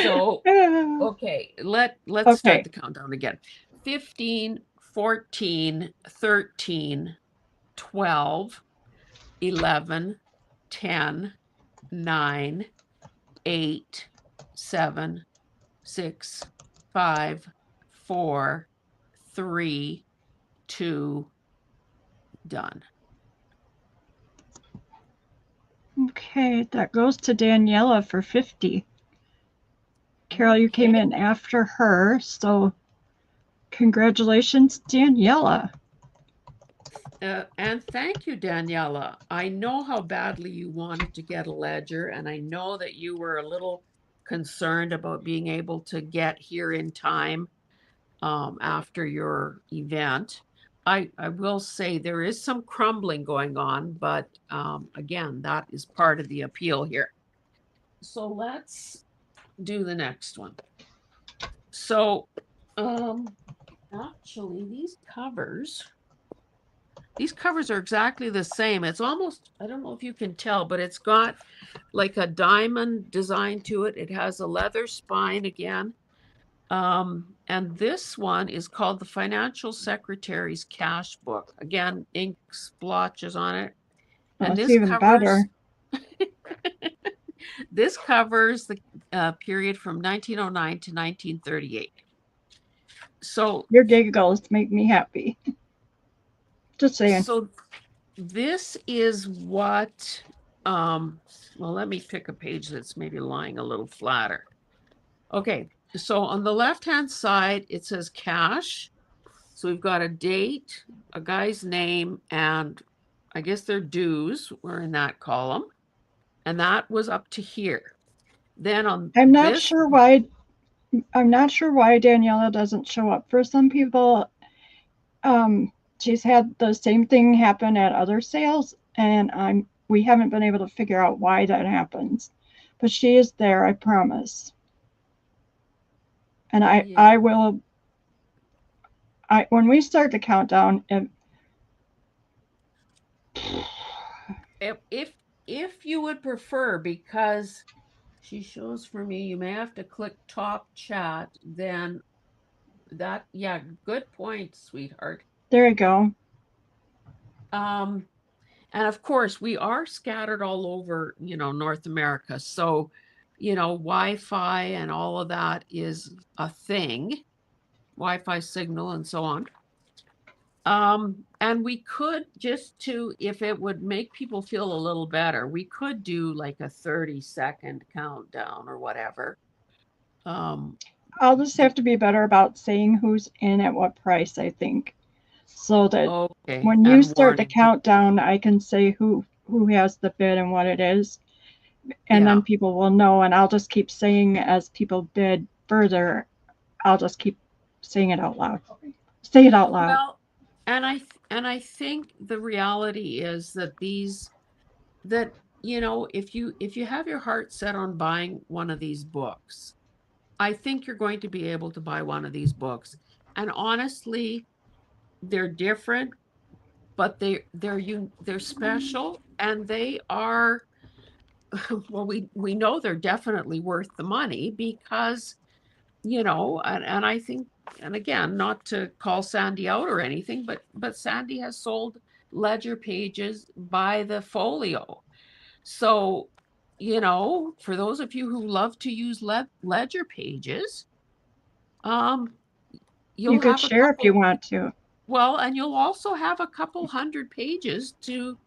So, okay, let's start the countdown again. 15, 14, 13, 12, 11, 10, 9, 8, 7, 6, 5, 4, 3, 2, done. Okay, that goes to Daniela for 50. Carol, you came in after her, so congratulations, Daniela. And thank you, Daniela. I know how badly you wanted to get a ledger, and I know that you were a little concerned about being able to get here in time after your event. I will say there is some crumbling going on, but again, that is part of the appeal here. So let's do the next one. So actually these covers are exactly the same. It's almost, I don't know if you can tell, but it's got like a diamond design to it. It has a leather spine again. And this one is called the Financial Secretary's Cash Book. Again, ink splotches on it. And this even covers, better. This covers the period from 1909 to 1938. So, Your giggles make me happy. Just saying. so this is what, um, well, let me pick a page that's maybe lying a little flatter. Okay, so on the left-hand side, it says cash. So we've got a date, a guy's name, and I guess their dues were in that column. And that was up to here. Then on I'm not this, sure why I'm not sure why Daniela doesn't show up. For some people, um, she's had the same thing happen at other sales, and we haven't been able to figure out why that happens. But she is there, I promise. And yeah, I will I when we start the countdown, if if you would prefer, because she shows for me, you may have to click top chat, then that, yeah, good point, sweetheart. there you go. Um, and of course, we are scattered all over, North America. So, Wi-Fi and all of that is a thing, Wi-Fi signal and so on. And we could if it would make people feel a little better, we could do like a 30-second countdown or whatever. Um, I'll just the, have to be better about saying who's in at what price, I think, so that okay, when you and start the warning people. countdown, I can say who has the bid and what it is, and then Yeah. people will know. And I'll just keep saying as people bid further, I'll just keep saying it out loud. Say it out loud. Well, and I think the reality is that if you have your heart set on buying one of these books, I think you're going to be able to buy one of these books. And honestly, they're different, but they're special, and they are well, we know they're definitely worth the money because, and I think, and again, not to call Sandy out or anything, but Sandy has sold ledger pages by the folio. So, for those of you who love to use ledger pages, um, You you'll could have a share if you couple, want to. well, and you'll also have a couple hundred pages to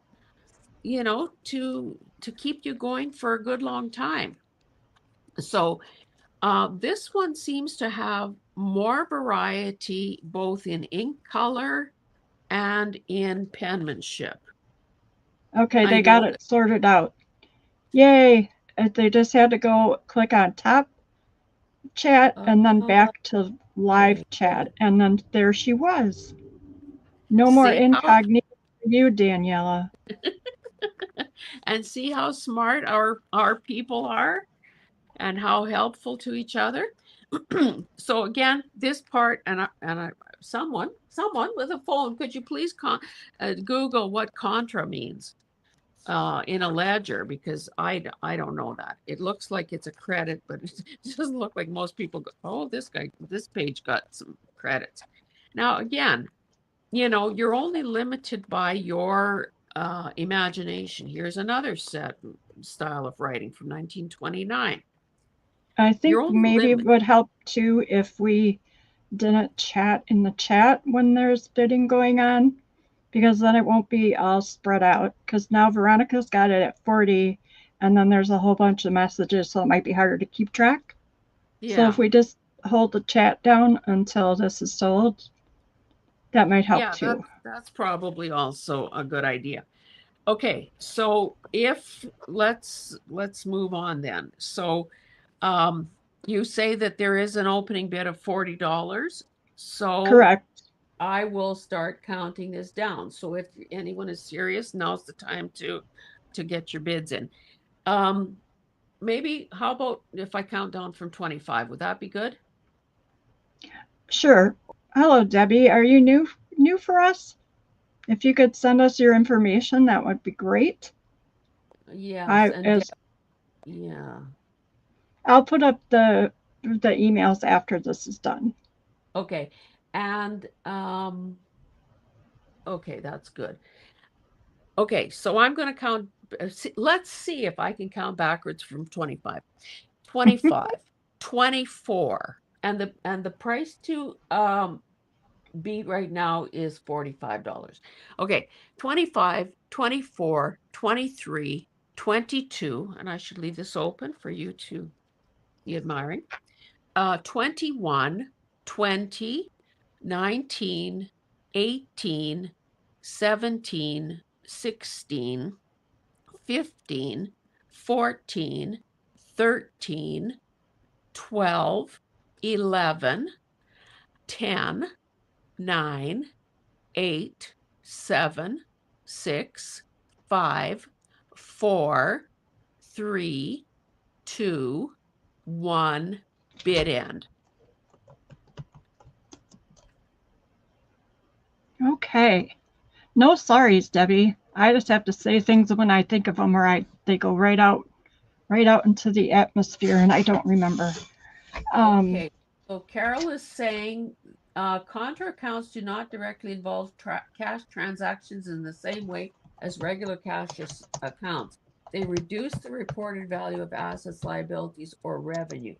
keep you going for a good long time. So, this one seems to have more variety both in ink color and in penmanship. Okay, I they got know it sorted out. Yay! They just had to go click on top chat that. and then back to live Okay. chat, and then there she was. No more See how incognito for you, Daniela. and see how smart our people are and how helpful to each other. So again, this part, someone with a phone, could you please Google what contra means in a ledger, because I don't know that. It looks like it's a credit, but it doesn't look like most people go, oh, this page got some credits. Now again, you're only limited by your imagination. Here's another style of writing from 1929. I You're think only maybe it limited. would help too if we didn't chat in the chat when there's bidding going on, because then it won't be all spread out. Because now Veronica's got it at 40, and then there's a whole bunch of messages, so it might be harder to keep track. So if Yeah. we just hold the chat down until this is sold, that might help Yeah, too. that's probably also a good idea. Okay, so if let's move on then. So you say that there is an opening bid of $40. So Correct. I will start counting this down. So if anyone is serious, now's the time to get your bids in. Um Maybe how about if I count down from 25? Would that be good? Sure. Hello, Debbie. Are you new for us? If you could send us your information, that would be great. Yes, I and as yeah. I'll put up the emails after this is done. Okay. And okay, that's good. Okay, so I'm going to count. Let's see if I can count backwards from 25. 25, 24, and the price to beat right now is $45. Okay, 25, 24, 23, 22, and I should leave this open for you to be admiring. 21, 20, 19, 18, 17, 16, 15, 14, 13, 12, 11, 10, 9, 8, 7, 6, 5, 4, 3, 2, 1, bid end. Okay. No sorries, Debbie. I just have to say things when I think of them, or they go right out into the atmosphere, and I don't remember. Okay, so Carol is saying contra accounts do not directly involve cash transactions in the same way as regular cash accounts. They reduce the reported value of assets, liabilities, or revenue.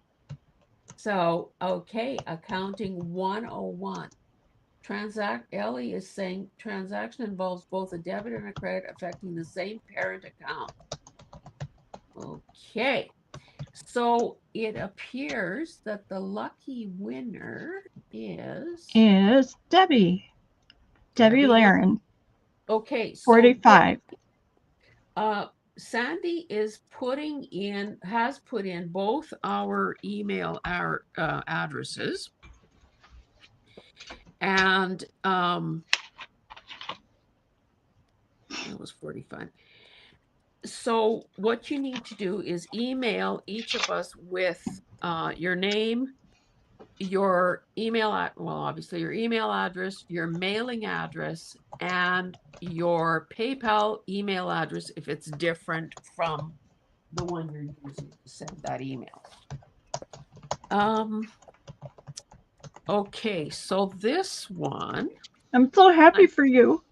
So, okay, accounting 101. Ellie is saying transaction involves both a debit and a credit affecting the same parent account. Okay, so it appears that the lucky winner is Debbie. Debbie Laren. Okay, so 45. Sandy is has put in both our email addresses, and that was 45. So what you need to do is email each of us with your name, your obviously your email address, your mailing address, and your PayPal email address if it's different from the one you're using to send that email. Okay, so this one. I'm so happy for you.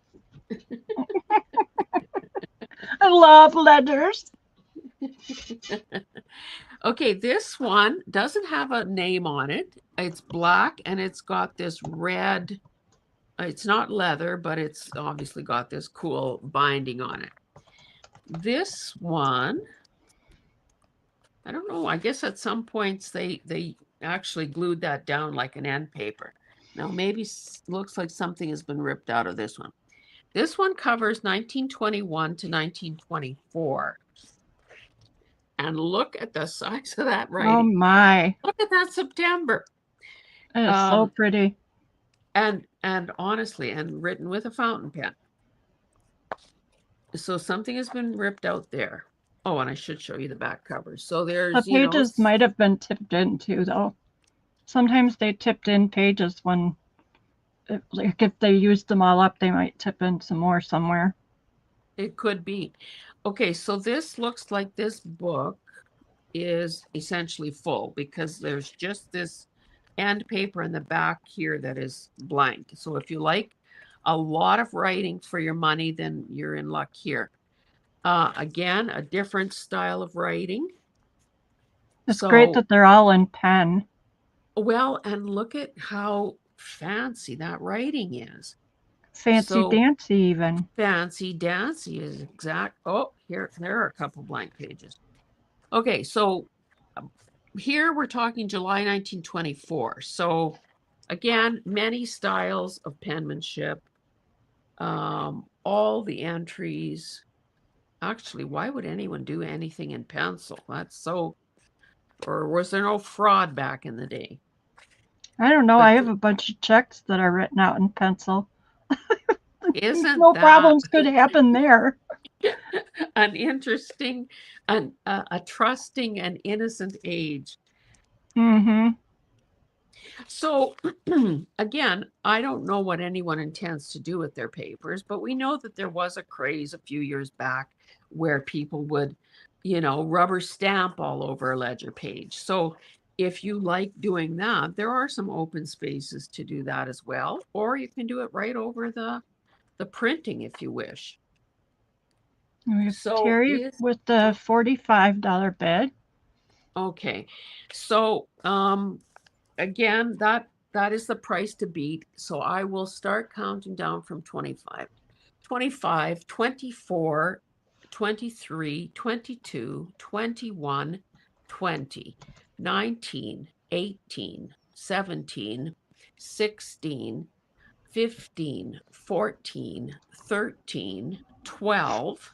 I love letters. Okay, this one doesn't have a name on it. It's black and it's got this red, it's not leather, but it's obviously got this cool binding on it. This one, I don't know, I guess at some points they actually glued that down like an end paper. Now maybe looks like something has been ripped out of this one. This one covers 1921 to 1924. And look at the size of that writing. Oh my. Look at that September. It is so pretty. And honestly, and written with a fountain pen. So something has been ripped out there. Oh, and I should show you the back cover. So there's, the pages might have been tipped in too, though. Sometimes they tipped in pages when, like if they used them all up, they might tip in some more somewhere. It could be. Okay, so this looks like this book is essentially full because there's just this end paper in the back here that is blank. So if you like a lot of writing for your money, then you're in luck here. Again, a different style of writing. It's great that they're all in pen. Well, and look at how fancy that writing is. Fancy dancy even. Fancy dancy is exact. Oh, there are a couple blank pages. Okay, so here we're talking July 1924. So again, many styles of penmanship, all the entries. Actually, why would anyone do anything in pencil? That's so, or was there no fraud back in the day? I don't know. I have a bunch of checks that are written out in pencil. Isn't no that problems could happen there? An interesting, a trusting and innocent age. Mm-hmm. So again, I don't know what anyone intends to do with their papers, but we know that there was a craze a few years back where people would, rubber stamp all over a ledger page. So if you like doing that, there are some open spaces to do that as well, or you can do it right over the printing if you wish. We have Terry with the $45 bid. Okay, so again, that is the price to beat. So I will start counting down from 25. 25, 24, 23, 22, 21, 20, 19, 18, 17, 16, 15, 14, 13, 12,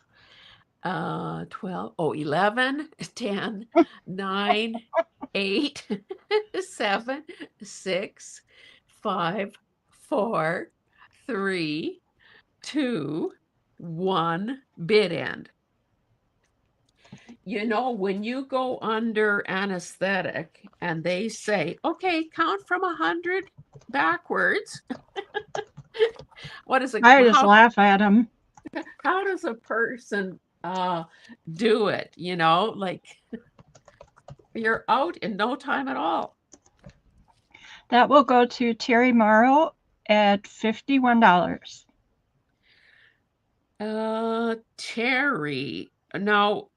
12, oh, 11, 10, 9, 8, 7, 6, 5, 4, 3, 2, 1, bid end. You know, when you go under anesthetic and they say, okay, count from 100 backwards, what is it? I just laugh at them. How does a person do it? You know, like you're out in no time at all. That will go to Terry Morrow at $51. Terry, now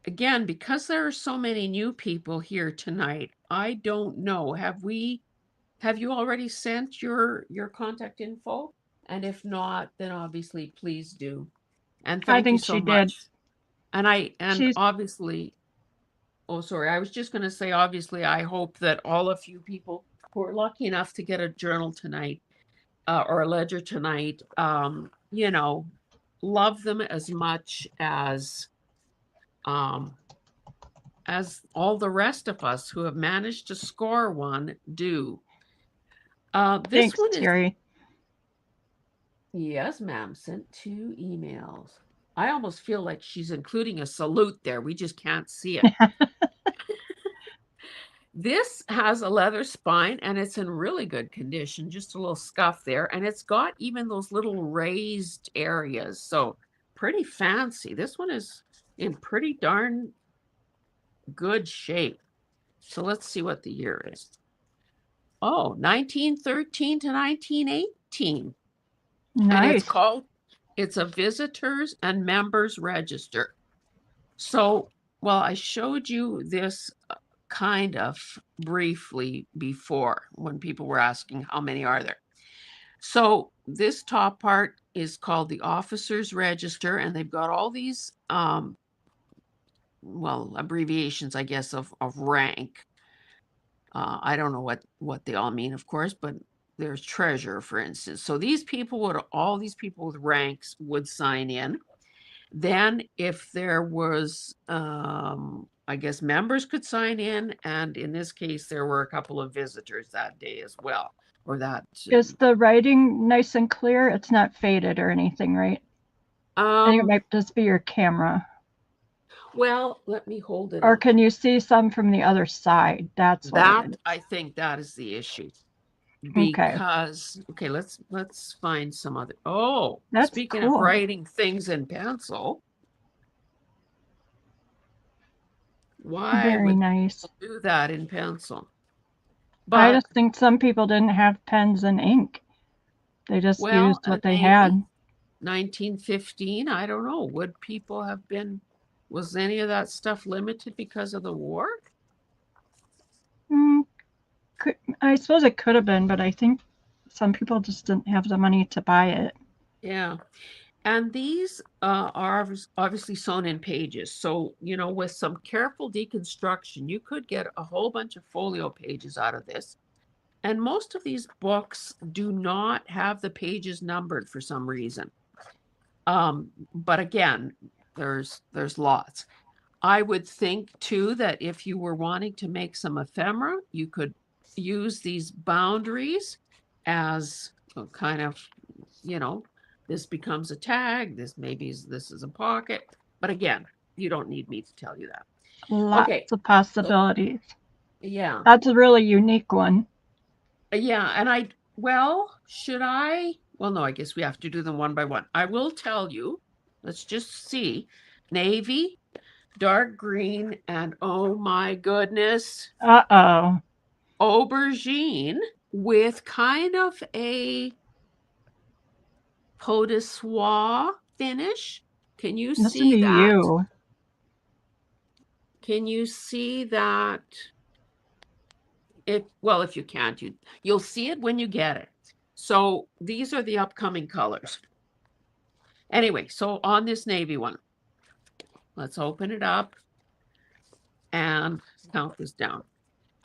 again, because there are so many new people here tonight, I don't know. Have you already sent your contact info? And if not, then obviously please do. And I thank you think so she did. much. And She's obviously, oh sorry, I was just going to say obviously I hope that all of you people who are lucky enough to get a journal tonight or a ledger tonight, you know, love them as all the rest of us who have managed to score one do. This thanks, one is, Terry. yes, ma'am, sent 2 emails. I almost feel like she's including a salute there. We just can't see it. This has a leather spine and it's in really good condition, just a little scuff there. And it's got even those little raised areas. So pretty fancy. This one is in pretty darn good shape. So let's see what the year is. Oh, 1913 to 1918. And Nice. it's a visitors and members register. So, well, I showed you this kind of briefly before when people were asking how many are there. So this top part is called the officers register, and they've got all these well, abbreviations, I guess, of rank. I don't know what they all mean, of course, but there's treasurer, for instance. So all these people with ranks would sign in. Then if there was, I guess members could sign in, and in this case, there were a couple of visitors that day as well, or that. Is the writing nice and clear? It's not faded or anything, right? I think it might just be your camera. Well, let me hold it Or up. can you see some from the other side? That's what it is. I think that is the issue. Okay. Because, okay, let's find some other. Oh, That's speaking of cool. writing things in pencil, why Very would nice. people do that in pencil? I But just think some people didn't have pens and ink. They just well, used what they maybe had. 1915, I don't know. Would people have been, was any of that stuff limited because of the war? Mm, I suppose it could have been, but I think some people just didn't have the money to buy it. Yeah. And these are obviously sewn in pages. So, you know, with some careful deconstruction, you could get a whole bunch of folio pages out of this. And most of these books do not have the pages numbered for some reason. But again, there's lots. I would think too that if you were wanting to make some ephemera, you could use these boundaries as a kind of, you know, this becomes a tag, this is a pocket. But again, you don't need me to tell you that. Okay. Lots of So possibilities. yeah. That's a really unique one. Yeah. And should I? Well, no, I guess we have to do them one by one. I will tell you, let's just see. Navy, dark green, and oh my goodness, Uh-oh. aubergine with kind of a peau de soie finish. Can you Listen see to that? you. Can you see that if you can't, you'll see it when you get it. So these are the upcoming colors. Anyway, so on this navy one, let's open it up and count this down.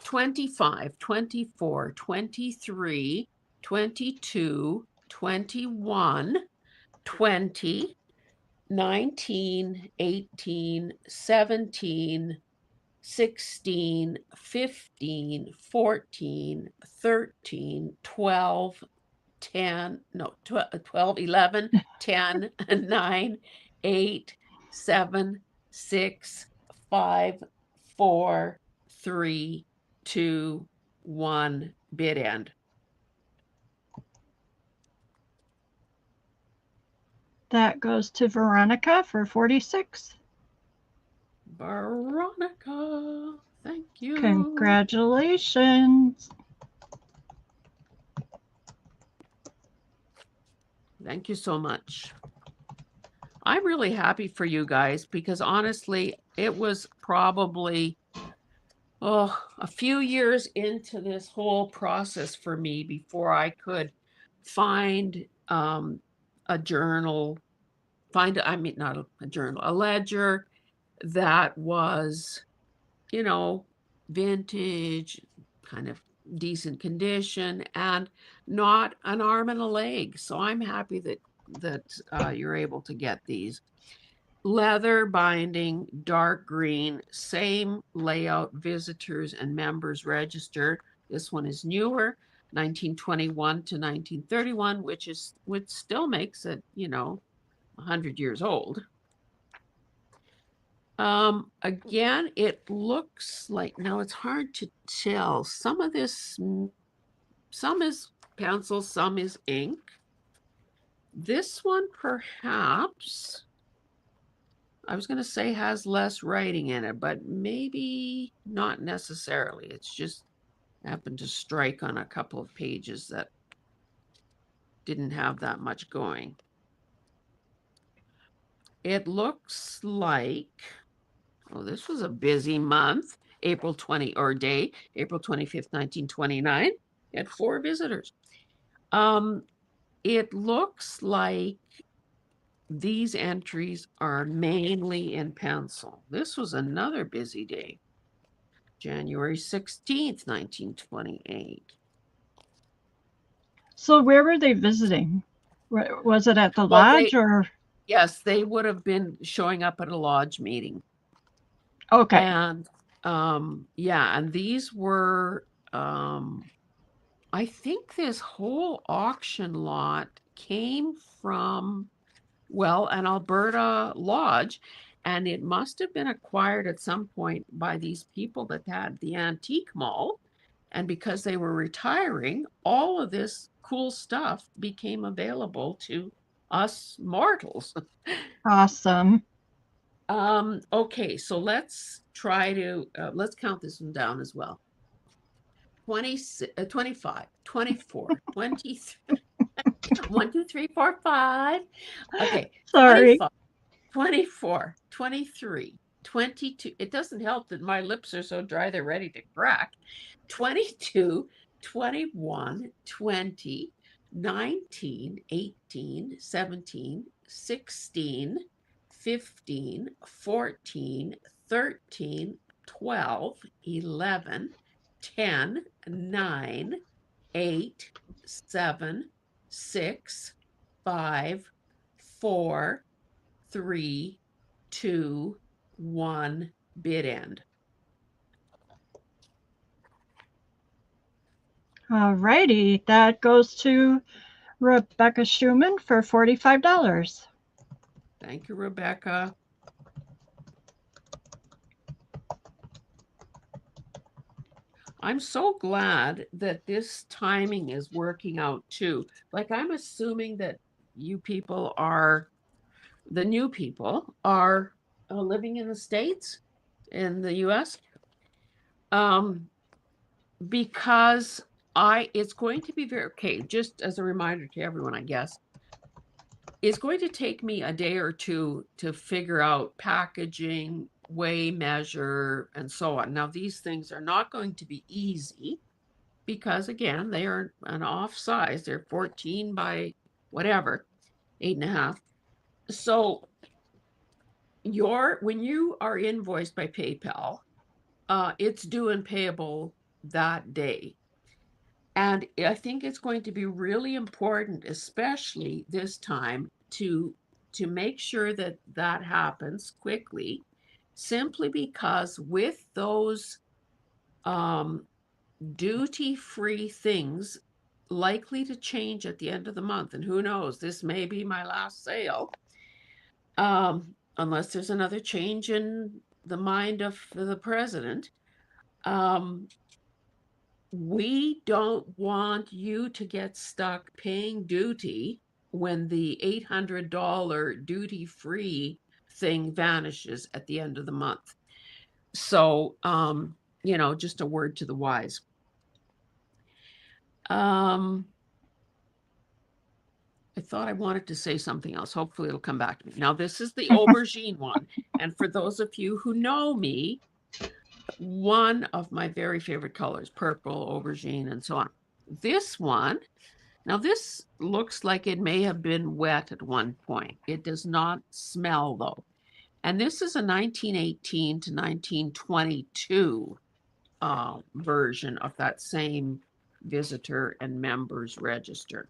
25, 24, 23, 22, 21, 20, 19, 18, 17, 16, 15, 14, 13, 12, 10, no, 12, 11, 10, 9, 8, 7, 6, 5, 4, 3, 2, 1, bid end. That goes to Veronica for 46. Veronica, thank you. Congratulations. Thank you so much. I'm really happy for you guys because honestly, it was probably a few years into this whole process for me before I could find a journal, not a journal, a ledger that was, vintage, kind of decent condition, and not an arm and a leg. So I'm happy that you're able to get these. Leather binding, dark green, same layout, visitors and members registered. This one is newer, 1921 to 1931, which still makes it, 100 years old. Again, it looks like, now it's hard to tell. Some is pencil, some is ink. This one perhaps, I was going to say has less writing in it, but maybe not necessarily. It's just happened to strike on a couple of pages that didn't have that much going. It looks like, this was a busy month. April 25th, 1929. Had 4 visitors. It looks like these entries are mainly in pencil. This was another busy day. January 16th, 1928. So where were they visiting? Was it at the lodge or? Yes, they would have been showing up at a lodge meeting. Okay. And and these were I think this whole auction lot came from, an Alberta lodge, and it must have been acquired at some point by these people that had the antique mall. And because they were retiring, all of this cool stuff became available to us mortals. Awesome. Okay, so let's try to, let's count this one down as well. 26, 25, 24, 23, 1, 2, 3, 4, 5. Okay, Sorry. 25, 24, 23, 22. It doesn't help that my lips are so dry they're ready to crack. 22, 21, 20, 19, 18, 17, 16, 15, 14, 13, 12, 11, 10, 9, 8, 7, 6, 5, 4, 3, 2, 1, bid end. All righty, that goes to Rebecca Schumann for $45. Thank you, Rebecca. I'm so glad that this timing is working out too. Like, I'm assuming that you people are, the new people are living in the States, in the US. Because it's going to be okay, just as a reminder to everyone, I guess, it's going to take me a day or two to figure out packaging, weigh, measure, and so on. Now, these things are not going to be easy. because again, they are an off size. They're 14 by whatever, 8.5. So when you are invoiced by PayPal, it's due and payable that day. And I think it's going to be really important, especially this time, to make sure that that happens quickly, simply because with those duty-free things likely to change at the end of the month, and who knows, this may be my last sale, unless there's another change in the mind of the president. We don't want you to get stuck paying duty when the $800 duty-free thing vanishes at the end of the month. So, just a word to the wise. I thought I wanted to say something else. Hopefully it'll come back to me. Now, this is the aubergine one. And for those of you who know me, one of my very favorite colors, purple, aubergine, and so on. This one, now this looks like it may have been wet at one point. It does not smell though. And this is a 1918 to 1922 version of that same visitor and members register.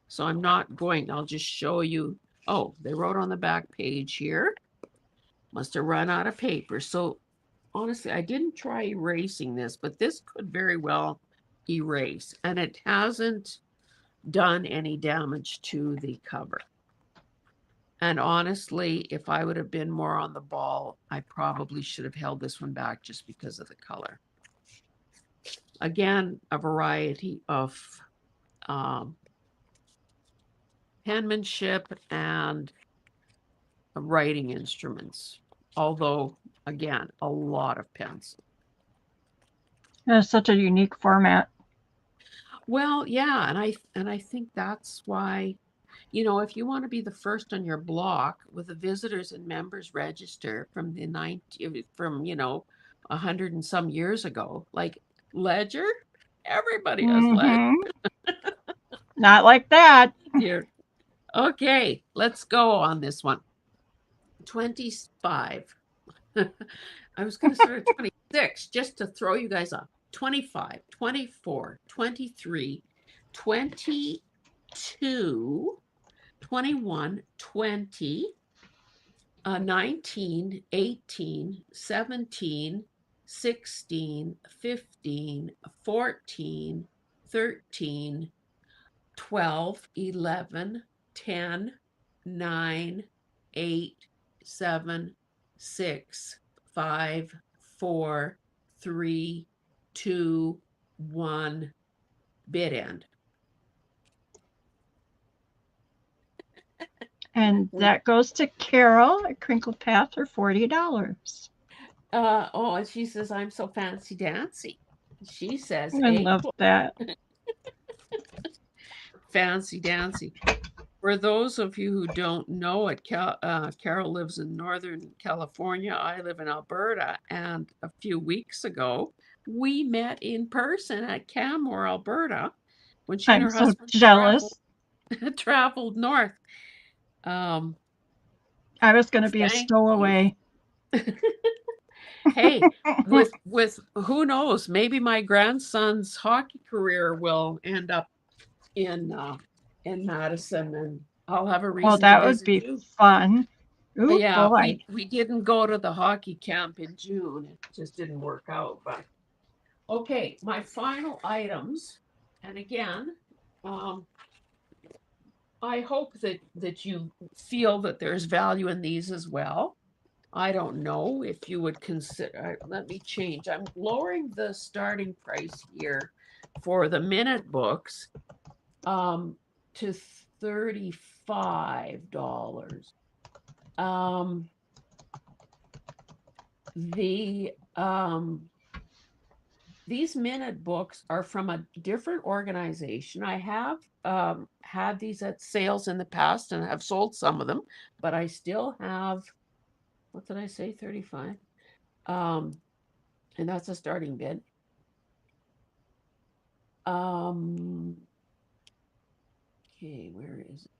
So I'll just show you. Oh, they wrote on the back page here. Must have run out of paper. So honestly, I didn't try erasing this, but this could very well erase. And it hasn't done any damage to the cover. And honestly, if I would have been more on the ball, I probably should have held this one back just because of the color. Again, a variety of penmanship and writing instruments, although again, a lot of pens. It's such a unique format. Well, yeah, and I think that's why, if you want to be the first on your block with a visitors and members register from the 100 and some years ago, like Ledger, everybody has Ledger. Not like that. Here. Okay, let's go on this one. 25. I was going to start at 26 just to throw you guys off. 25, 24, 23, 22, 21, 20, 19, 18, 17, 16, 15, 14, 13, 12, 11, 10, 9, 8, 7, 6, 5, 4, 3, 2, 1, bid end. And that goes to Carol at Crinkle Path for $40. And she says, I'm so fancy dancy. She says, I love that. Fancy dancy. For those of you who don't know it, Carol lives in Northern California. I live in Alberta. And a few weeks ago, we met in person at Canmore, Alberta, when she and her husband jealous. traveled north. I was going to be a stowaway. Hey, with who knows? Maybe my grandson's hockey career will end up in Madison, and I'll have a reason. Well, that would be fun. Ooh, yeah, boy. we didn't go to the hockey camp in June. It just didn't work out. But okay, my final items, and again, I hope that you feel that there's value in these as well. I don't know if you would consider, let me change. I'm lowering the starting price here for the minute books to $35. These minute books are from a different organization. I have had these at sales in the past and have sold some of them, but I still have, what did I say, 35? And that's a starting bid. Okay, where is it?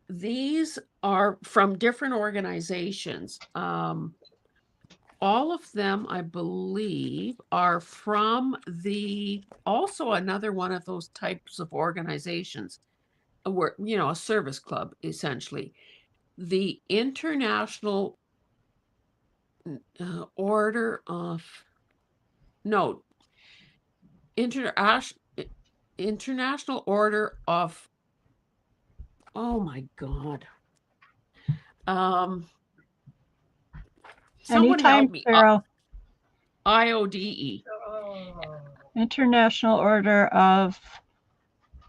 These are from different organizations. All of them, I believe, are from also another one of those types of organizations, where, a service club, essentially. The International Order of, no, International Order of, oh my God. Someone Anytime, help me. Carol. IODE. International Order of,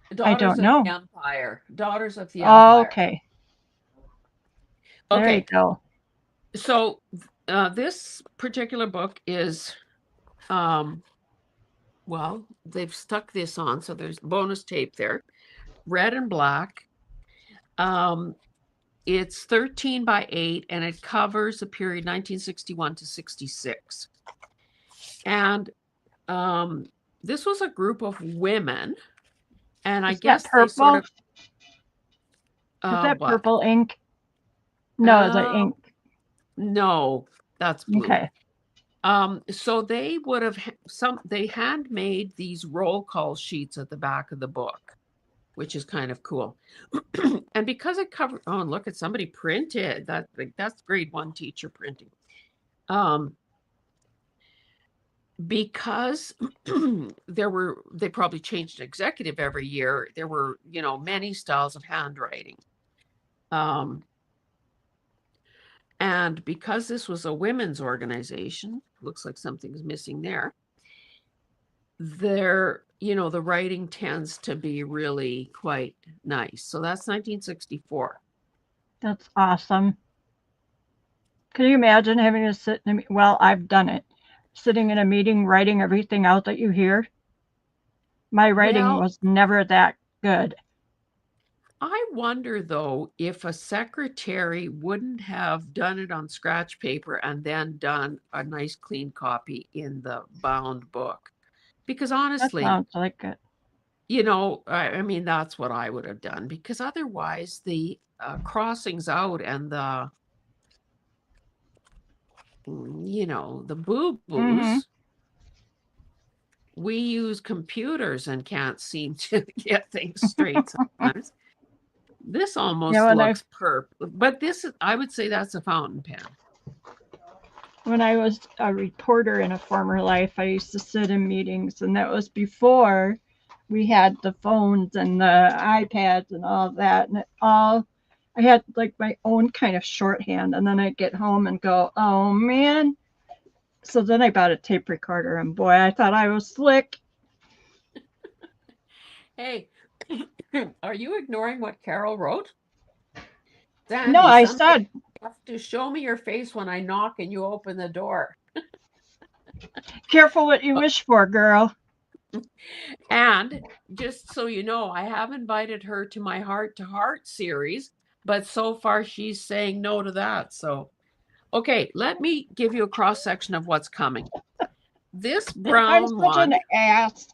I Daughters don't of the know. Empire. Daughters of the Oh, Empire. okay. There you Okay. go. So this particular book is, well, they've stuck this on, so there's bonus tape there, red and black. It's 13 by 8, and it covers the period 1961 to 66. And this was a group of women, and I Is that guess they sort purple? of, Is that what? purple ink? No, the ink. No, that's blue. Okay. So they would have they handmade these roll call sheets at the back of the book, which is kind of cool. And because it covered, oh, look at somebody printed that's grade 1 teacher printing. Because they probably changed an executive every year. There were, many styles of handwriting. And because this was a women's organization, looks like something's missing there. The writing tends to be really quite nice. So that's 1964. That's awesome. Can you imagine having to sit in well, I've done it. Sitting in a meeting, writing everything out that you hear. My writing Well, was never that good. I wonder, though, if a secretary wouldn't have done it on scratch paper and then done a nice clean copy in the bound book. Because That honestly, sounds like it. I mean, that's what I would have done, because otherwise the crossings out and the boo-boos, Mm-hmm. we use computers and can't seem to get things straight sometimes. This almost When looks but I would say that's a fountain pen. when I was a reporter in a former life, I used to sit in meetings, and that was before we had the phones and the iPads and all that. And I had like my own kind of shorthand, and then I'd get home and go, oh man. So then I bought a tape recorder, and boy, I thought I was slick. Hey, are you ignoring what Carol wrote? No, Sandy, I someday said, you have to show me your face when I knock and you open the door. careful what you wish for, girl. And just so you know, I have invited her to my Heart to Heart series, but so far she's saying no to that. So, okay, let me give you a cross section of what's coming. This I'm brown such one, an ass.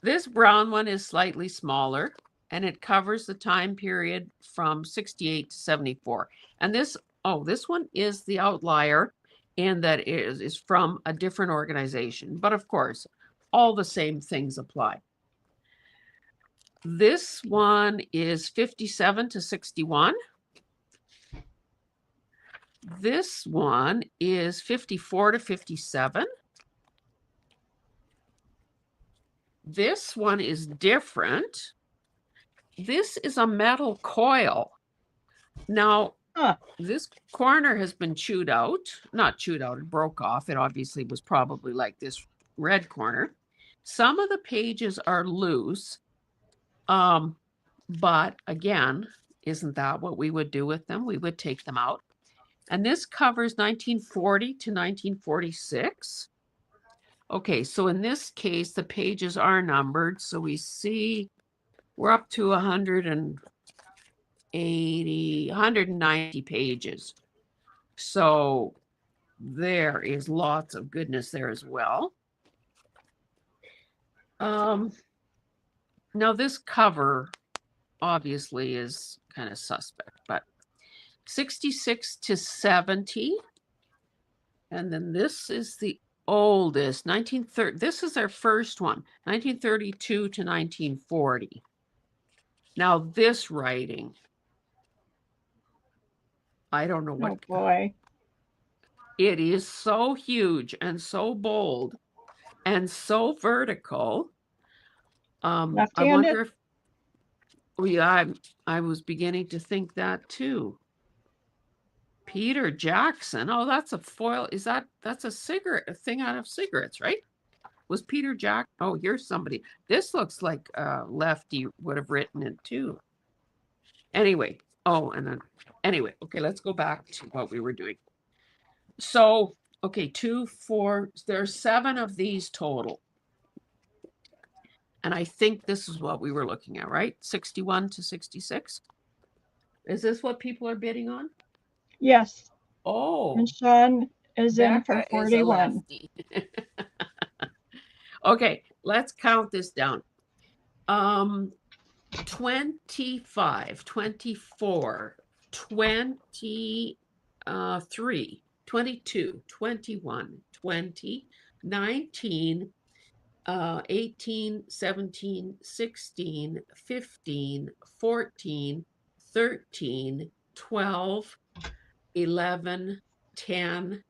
this brown one is slightly smaller, and it covers the time period from 68 to 74. And this one is the outlier in that it is from a different organization. But of course, all the same things apply. This one is 57 to 61. This one is 54 to 57. This one is different. This is a metal coil. Now, this corner has been chewed out. Not chewed out, it broke off. It obviously was probably like this red corner. Some of the pages are loose. But again, isn't that what we would do with them? We would take them out. And this covers 1940 to 1946. Okay, so in this case, the pages are numbered. So we see we're up to 180, 190 pages. So there is lots of goodness there as well. Now this cover obviously is kind of suspect, but 66 to 70. And then this is the oldest, 1930. This is our first one, 1932 to 1940. Now this writing, I don't know what. Oh boy. It is so huge and so bold and so vertical. I Left-handed? wonder if I was beginning to think that too. Peter Jackson. Oh, that's a foil. That's a cigarette, a thing out of cigarettes, right? Was Peter Jack? Oh, here's somebody. This looks like Lefty would have written it too. Anyway, anyway, okay, let's go back to what we were doing. So, okay, 2, 4, there's 7 of these total. And I think this is what we were looking at, right? 61 to 66. Is this what people are bidding on? Yes. Oh. And Sean is in for Becca is a 41. lefty. Okay, let's count this down. 25, 24, 23, 22, 21, 20, 19, 18, 17, 16, 15, 14, 13, 12, 11, 10,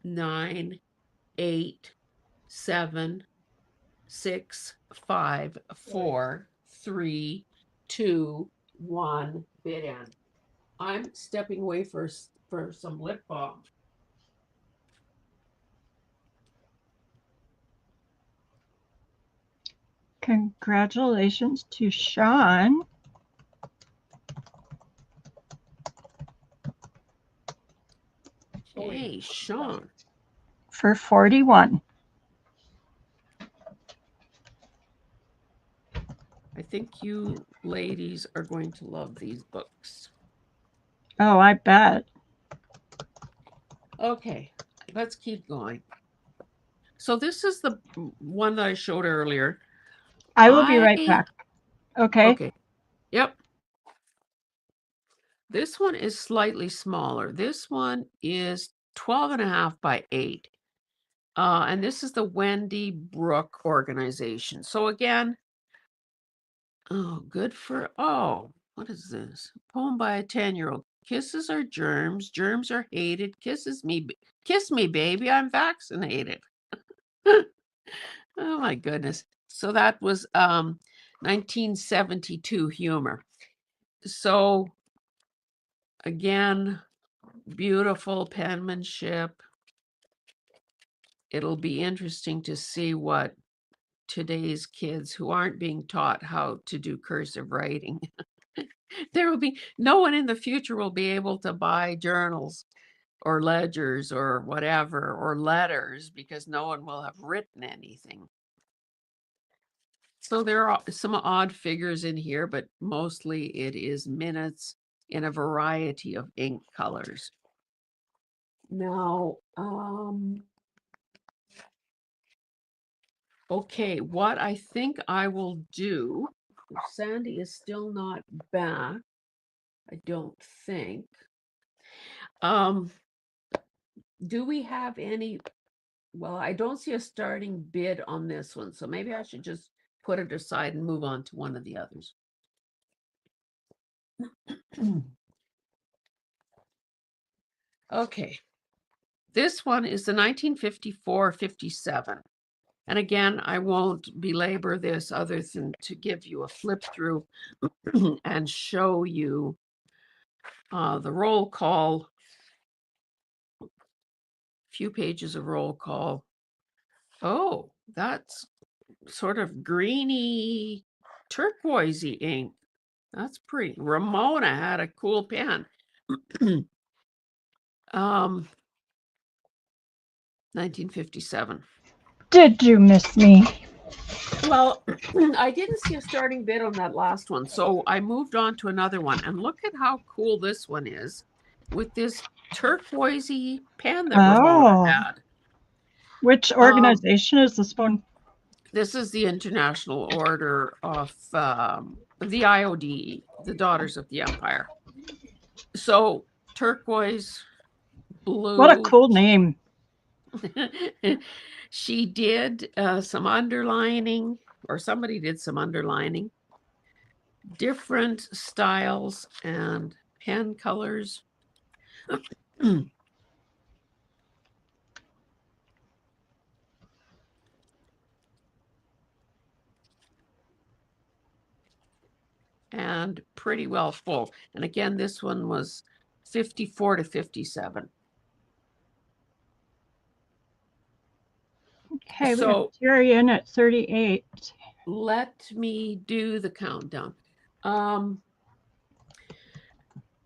9, 8, 7, 6, 5, 4, 3, 2, 1, bid end. I'm stepping away for some lip balm. Congratulations to Sean. Hey, Sean. For 41. I think you ladies are going to love these books. Oh, I bet. Okay, let's keep going. So this is the one that I showed earlier. I will be right back. Okay. Okay. Yep. This one is slightly smaller. This one is 12.5 by 8. And this is the Wendy Brook organization. So again, what is this? Poem by a 10-year-old. Kisses are germs. Germs are hated. Kiss me, baby. I'm vaccinated. Oh my goodness. So that was 1972 humor. So again, beautiful penmanship. It'll be interesting to see what today's kids who aren't being taught how to do cursive writing. There will be no one in the future will be able to buy journals or ledgers or whatever or letters because no one will have written anything. So there are some odd figures in here, but mostly it is minutes in a variety of ink colors. Now, okay, what I think I will do, if Sandy is still not back, I don't think. Do we have any? Well, I don't see a starting bid on this one, so maybe I should just put it aside and move on to one of the others. Okay, this one is the 1954-57. And again, I won't belabor this other than to give you a flip through and show you the roll call. A few pages of roll call. Oh, that's sort of greeny, turquoisey ink. That's pretty. Ramona had a cool pen. 1957. Did you miss me? Well, I didn't see a starting bid on that last one, so I moved on to another one. And look at how cool this one is with this turquoisey pen that Ramona had. Which organization is this one? This is the International Order of the IOD, the Daughters of the Empire. So turquoise, What a blue. cool name. She did some underlining, or somebody did some underlining, different styles and pen colors. And pretty well full. And again, this one was 54 to 57. Okay, we have So Terry in at 38. let me do the countdown.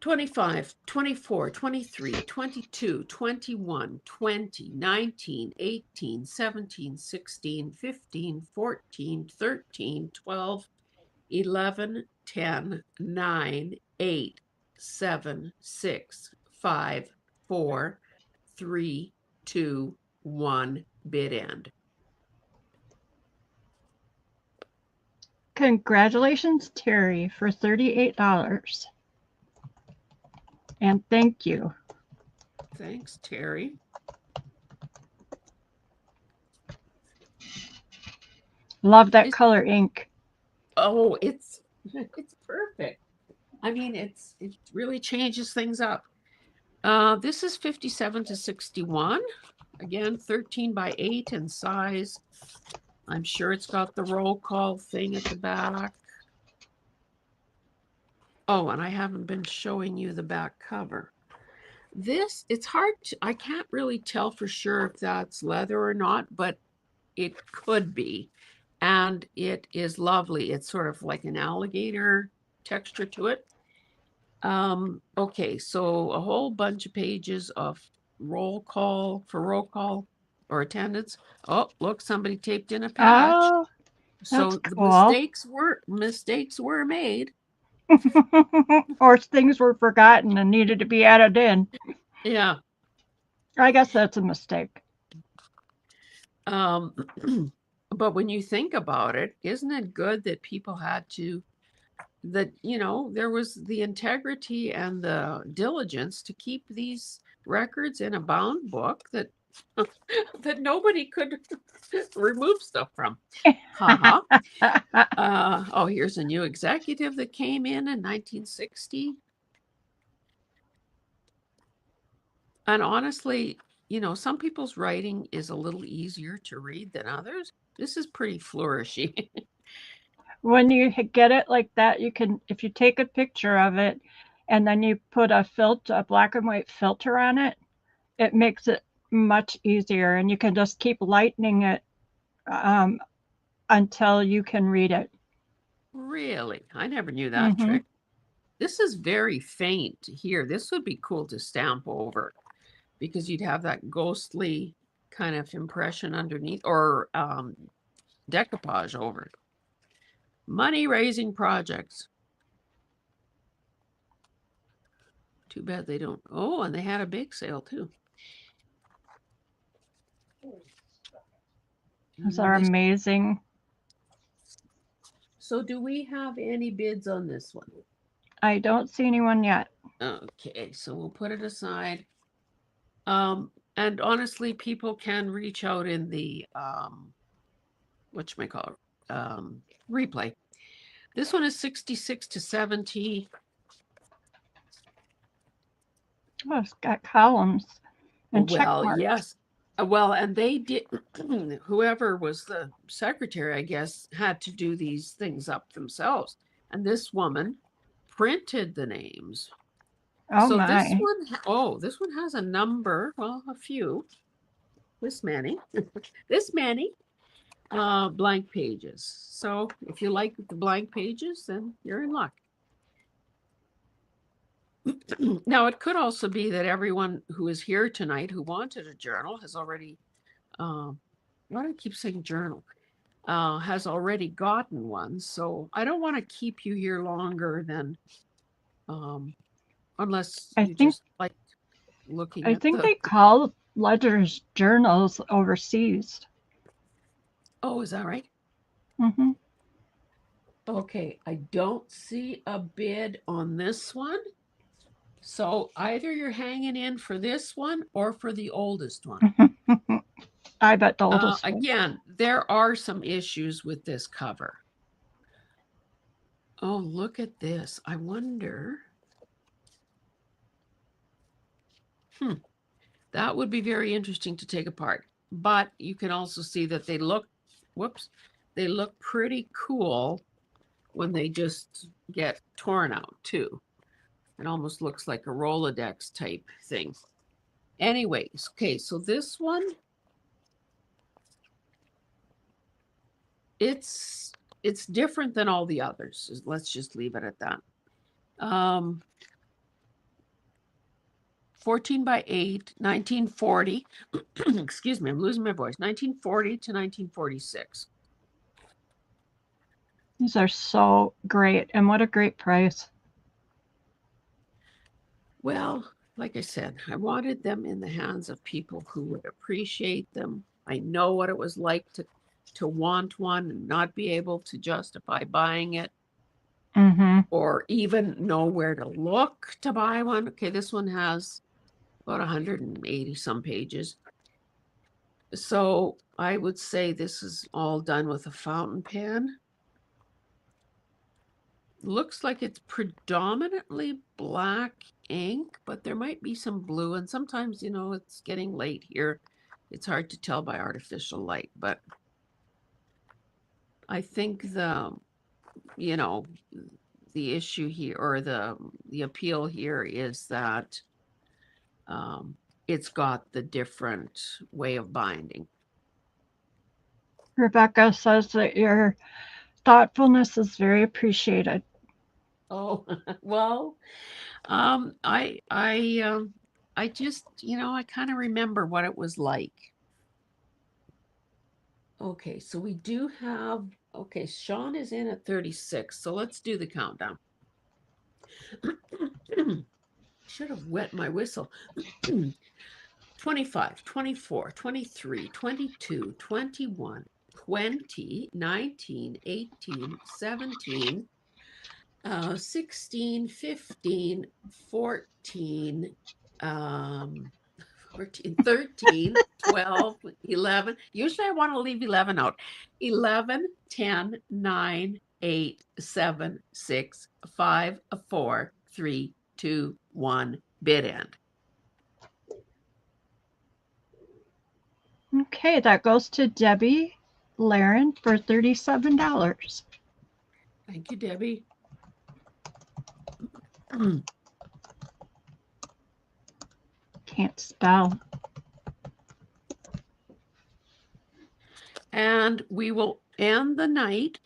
25, 24, 23, 22, 21, 20, 19, 18, 17, 16, 15, 14, 13, 12, 11, 10, 9, 8, 7, 6, 5, 4, 3, 2, 1, bid end. Congratulations, Terry, for $38. And thank you. Thanks, Terry. Love that color ink. Oh, it's perfect. I mean, it really changes things up. This is 57 to 61. Again, 13 by 8 in size. I'm sure it's got the roll call thing at the back. Oh, and I haven't been showing you the back cover. This, it's hard to, I can't really tell for sure if that's leather or not, but it could be. And it is lovely. It's sort of like an alligator texture to it. Okay, so a whole bunch of pages of roll call or attendance. Oh, look, somebody taped in a patch. Oh, So that's the cool. mistakes were made. Or things were forgotten and needed to be added in. Yeah. I guess that's a mistake. But when you think about it, isn't it good that people had to, that, you know, there was the integrity and the diligence to keep these records in a bound book that that nobody could remove stuff from. Haha. Oh, here's a new executive that came in 1960. And honestly, you know, some people's writing is a little easier to read than others. This is pretty flourishy. When you get it like that, you can, if you take a picture of it and then you put a black and white filter on it, it makes it much easier, and you can just keep lightening it until you can read it. Really? I never knew that trick. This is very faint here. This would be cool to stamp over because you'd have that ghostly kind of impression underneath, or decoupage over it. Money raising projects. Too bad they don't. Oh, and they had a bake sale too. Those are amazing. So do we have any bids on this one? I don't see anyone yet. Okay, so we'll put it aside. And honestly, people can reach out in the whatchamacallit, replay. This one is 66 to 70. Oh, it's got columns and check Well, marks. yes. Well, and they did, whoever was the secretary, I guess, had to do these things up themselves. And this woman printed the names. Oh So my. this one has a number, well, a few. This many, this many blank pages. So if you like the blank pages, then you're in luck. Now, it could also be that everyone who is here tonight who wanted a journal has already, why do I keep saying journal? Has already gotten one. So I don't want to keep you here longer than, unless I you think just like looking I at think the. they call ledgers journals overseas. Oh, is that right? Mm-hmm. Okay, I don't see a bid on this one. So either you're hanging in for this one or for the oldest one. I bet the oldest one. Again, there are some issues with this cover. Oh, look at this. I wonder. That would be very interesting to take apart. But you can also see that they look, they look pretty cool when they just get torn out too. It almost looks like a Rolodex type thing. Anyways, okay, so this one, it's different than all the others. Let's just leave it at that. 14 by 8, 1940. Excuse me, I'm losing my voice. 1940 to 1946. These are so great, and what a great price. Well, like I said, I wanted them in the hands of people who would appreciate them. I know what it was like to want one and not be able to justify buying it. Mm-hmm. Or even know where to look to buy one. Okay, this one has about 180 some pages. So I would say this is all done with a fountain pen. Looks like it's predominantly black ink, but there might be some blue. And sometimes, you know, it's getting late here. It's hard to tell by artificial light, but I think the issue here, or the appeal here, is that it's got the different way of binding. Rebecca says that your thoughtfulness is very appreciated. Oh, well, I just, I kind of remember what it was like. Okay, so we do have, okay, Sean is in at 36, so let's do the countdown. Should have wet my whistle. 25, 24, 23, 22, 21, 20, 19, 18, 17, 16, 15, 14, 14, 13, 12, 11. Usually I want to leave 11 out. 11, 10, 9, 8, 7, 6, 5, 4, 3, 2, 1, bid end. Okay, that goes to Debbie Laren for $37. Thank you, Debbie. Can't spell. And we will end the night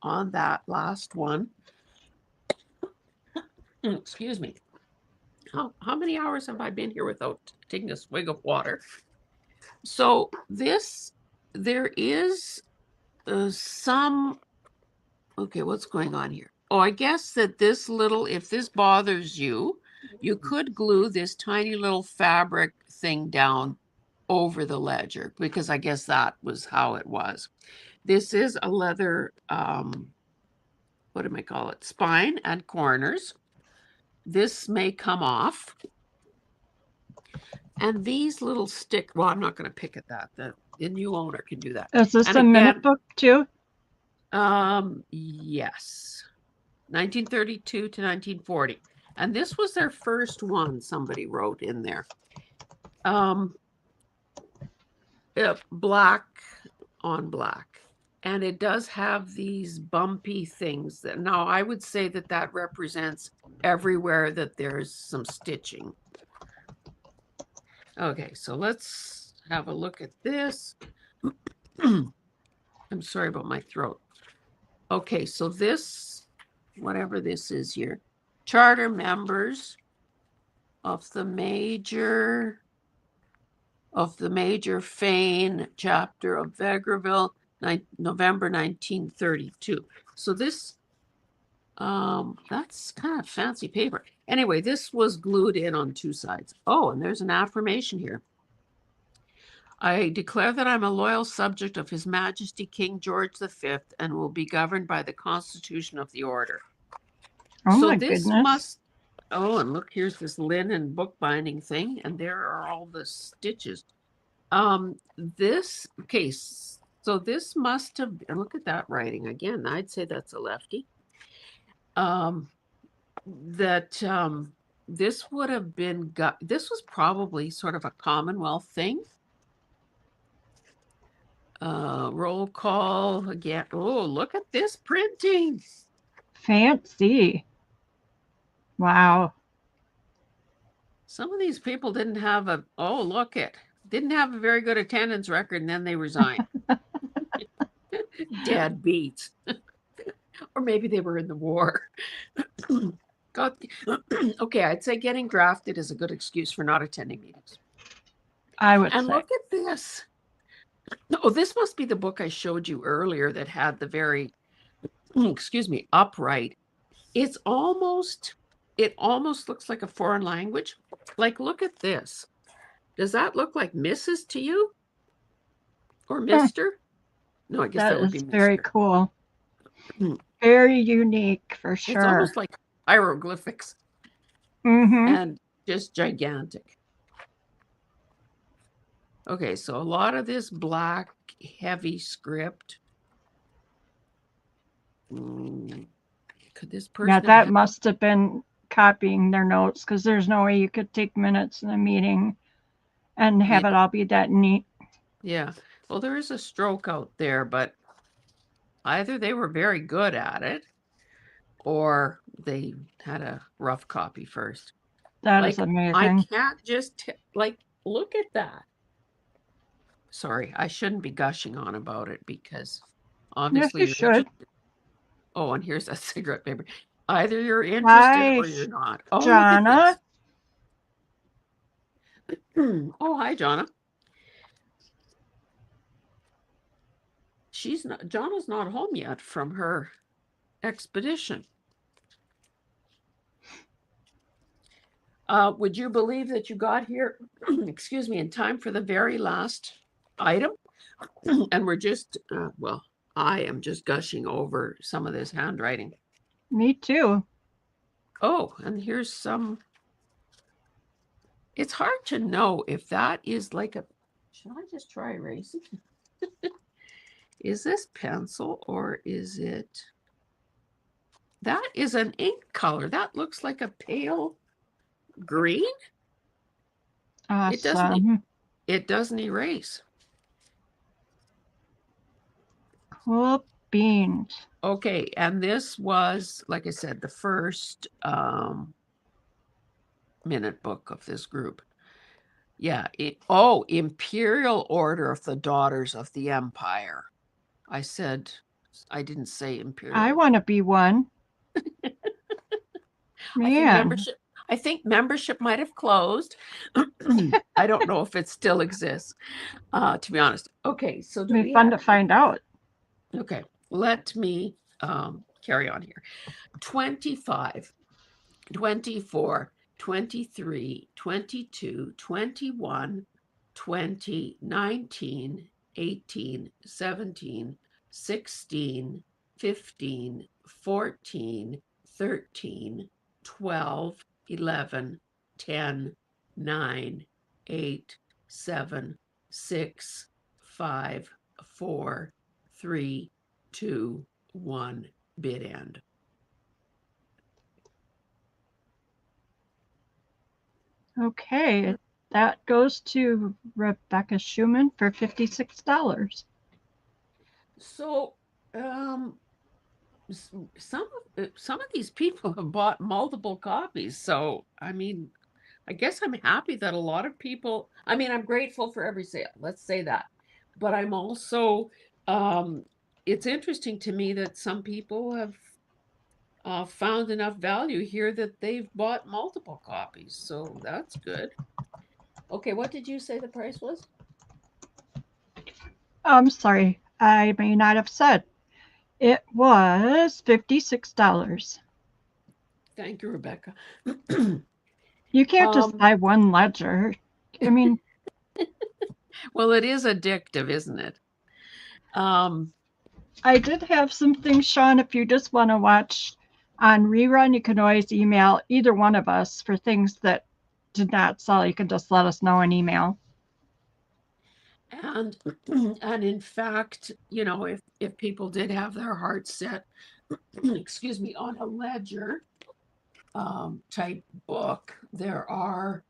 on that last one. Excuse me. How many hours have I been here without taking a swig of water? So there is some, okay, what's going on here? Oh, I guess that this little, if this bothers you, you could glue this tiny little fabric thing down over the ledger, because I guess that was how it was. This is a leather, what do I call it? Spine and corners. This may come off. And these little well, I'm not going to pick at that. The new owner can do that. Is this and a again, minute book too? Yes. 1932 to 1940. And this was their first one, somebody wrote in there. Black on black. And it does have these bumpy things that, now I would say that represents everywhere that there's some stitching. Okay, so let's have a look at this. I'm sorry about my throat. Okay, so this, whatever this is here, charter members of the major Fane chapter of Vegreville, November 1932. So this, that's kind of fancy paper. Anyway, this was glued in on two sides. Oh, and there's an affirmation here. I declare that I'm a loyal subject of His Majesty King George V and will be governed by the Constitution of the Order. Oh So my this goodness. must, oh, and look, here's this linen bookbinding thing, and there are all the stitches. This case, so this must have, and look at that writing again. I'd say that's a lefty. That this would have been, this was probably sort of a Commonwealth thing. Roll call again. Oh, look at this printing. Fancy. Wow. Some of these people didn't have a, oh, look it, didn't have a very good attendance record and then they resigned. Dead beats. Or maybe they were in the war. God. Okay, I'd say getting drafted is a good excuse for not attending meetings. I would And say. look at this. Oh, this must be the book I showed you earlier that had the very, excuse me, upright. It's almost, it almost looks like a foreign language. Like, look at this. Does that look like Mrs. to you? Or Mr.? No, I guess That that would is be very Mr. cool. Very unique for It's sure. almost like hieroglyphics Mm-hmm. and just gigantic. Okay, so a lot of this black heavy script. Could this person Yeah, have that had, must have been copying their notes because there's no way you could take minutes in a meeting and have yeah, it all be that neat. yeah. Well, there is a stroke out there, but either they were very good at it or they had a rough copy first. That is Like, I amazing. can't just, like, look at that. Sorry, I shouldn't be gushing on about it because Yes, obviously you you're should. interested. Oh, and here's a cigarette paper. Either you're interested Hi, or you're not. Oh, look at Jonna. this. Oh, hi, Jonna. She's not, Jonna's not home yet from her expedition. Would you believe that you got here, excuse me, in time for the very last item? And we're just, well, I am just gushing over some of this handwriting. Me too. Oh, and here's some, it's hard to know if that is like a, should I just try erasing? Is this pencil or is it, that is an ink color. That looks like a pale green. Awesome. It doesn't erase. Cool beans. Okay, and this was, like I said, the first minute book of this group. Yeah, Imperial Order of the Daughters of the Empire. I said, I didn't say Imperial. I want to be one. Man. I think membership might have closed. I don't know if it still exists, to be honest. Okay, so It'll be fun to find out. Okay, let me carry on here. 25, 24, 23, 22, 21, 20, 19, 18, 17, 16, 15, 14, 13, 12, 11, 10, 9, 8, 7, 6, 5, 4, 3, 2, 1, bid end. Okay, that goes to Rebecca Schumann for $56. So, some of these people have bought multiple copies. So, I mean, I guess I'm happy that a lot of people, I mean, I'm grateful for every sale. Let's say that. But I'm also, it's interesting to me that some people have found enough value here that they've bought multiple copies. So that's good. Okay, what did you say the price was? I'm sorry, I may not have said. It was $56. Thank you, Rebecca. You can't just buy one ledger. I mean, Well, it is addictive, isn't it? Um, I did have some things, Sean, if you just want to watch on rerun, you can always email either one of us for things that did not sell. You can just let us know in email. and and in fact, if people did have their hearts set, excuse me, on a ledger type book, there are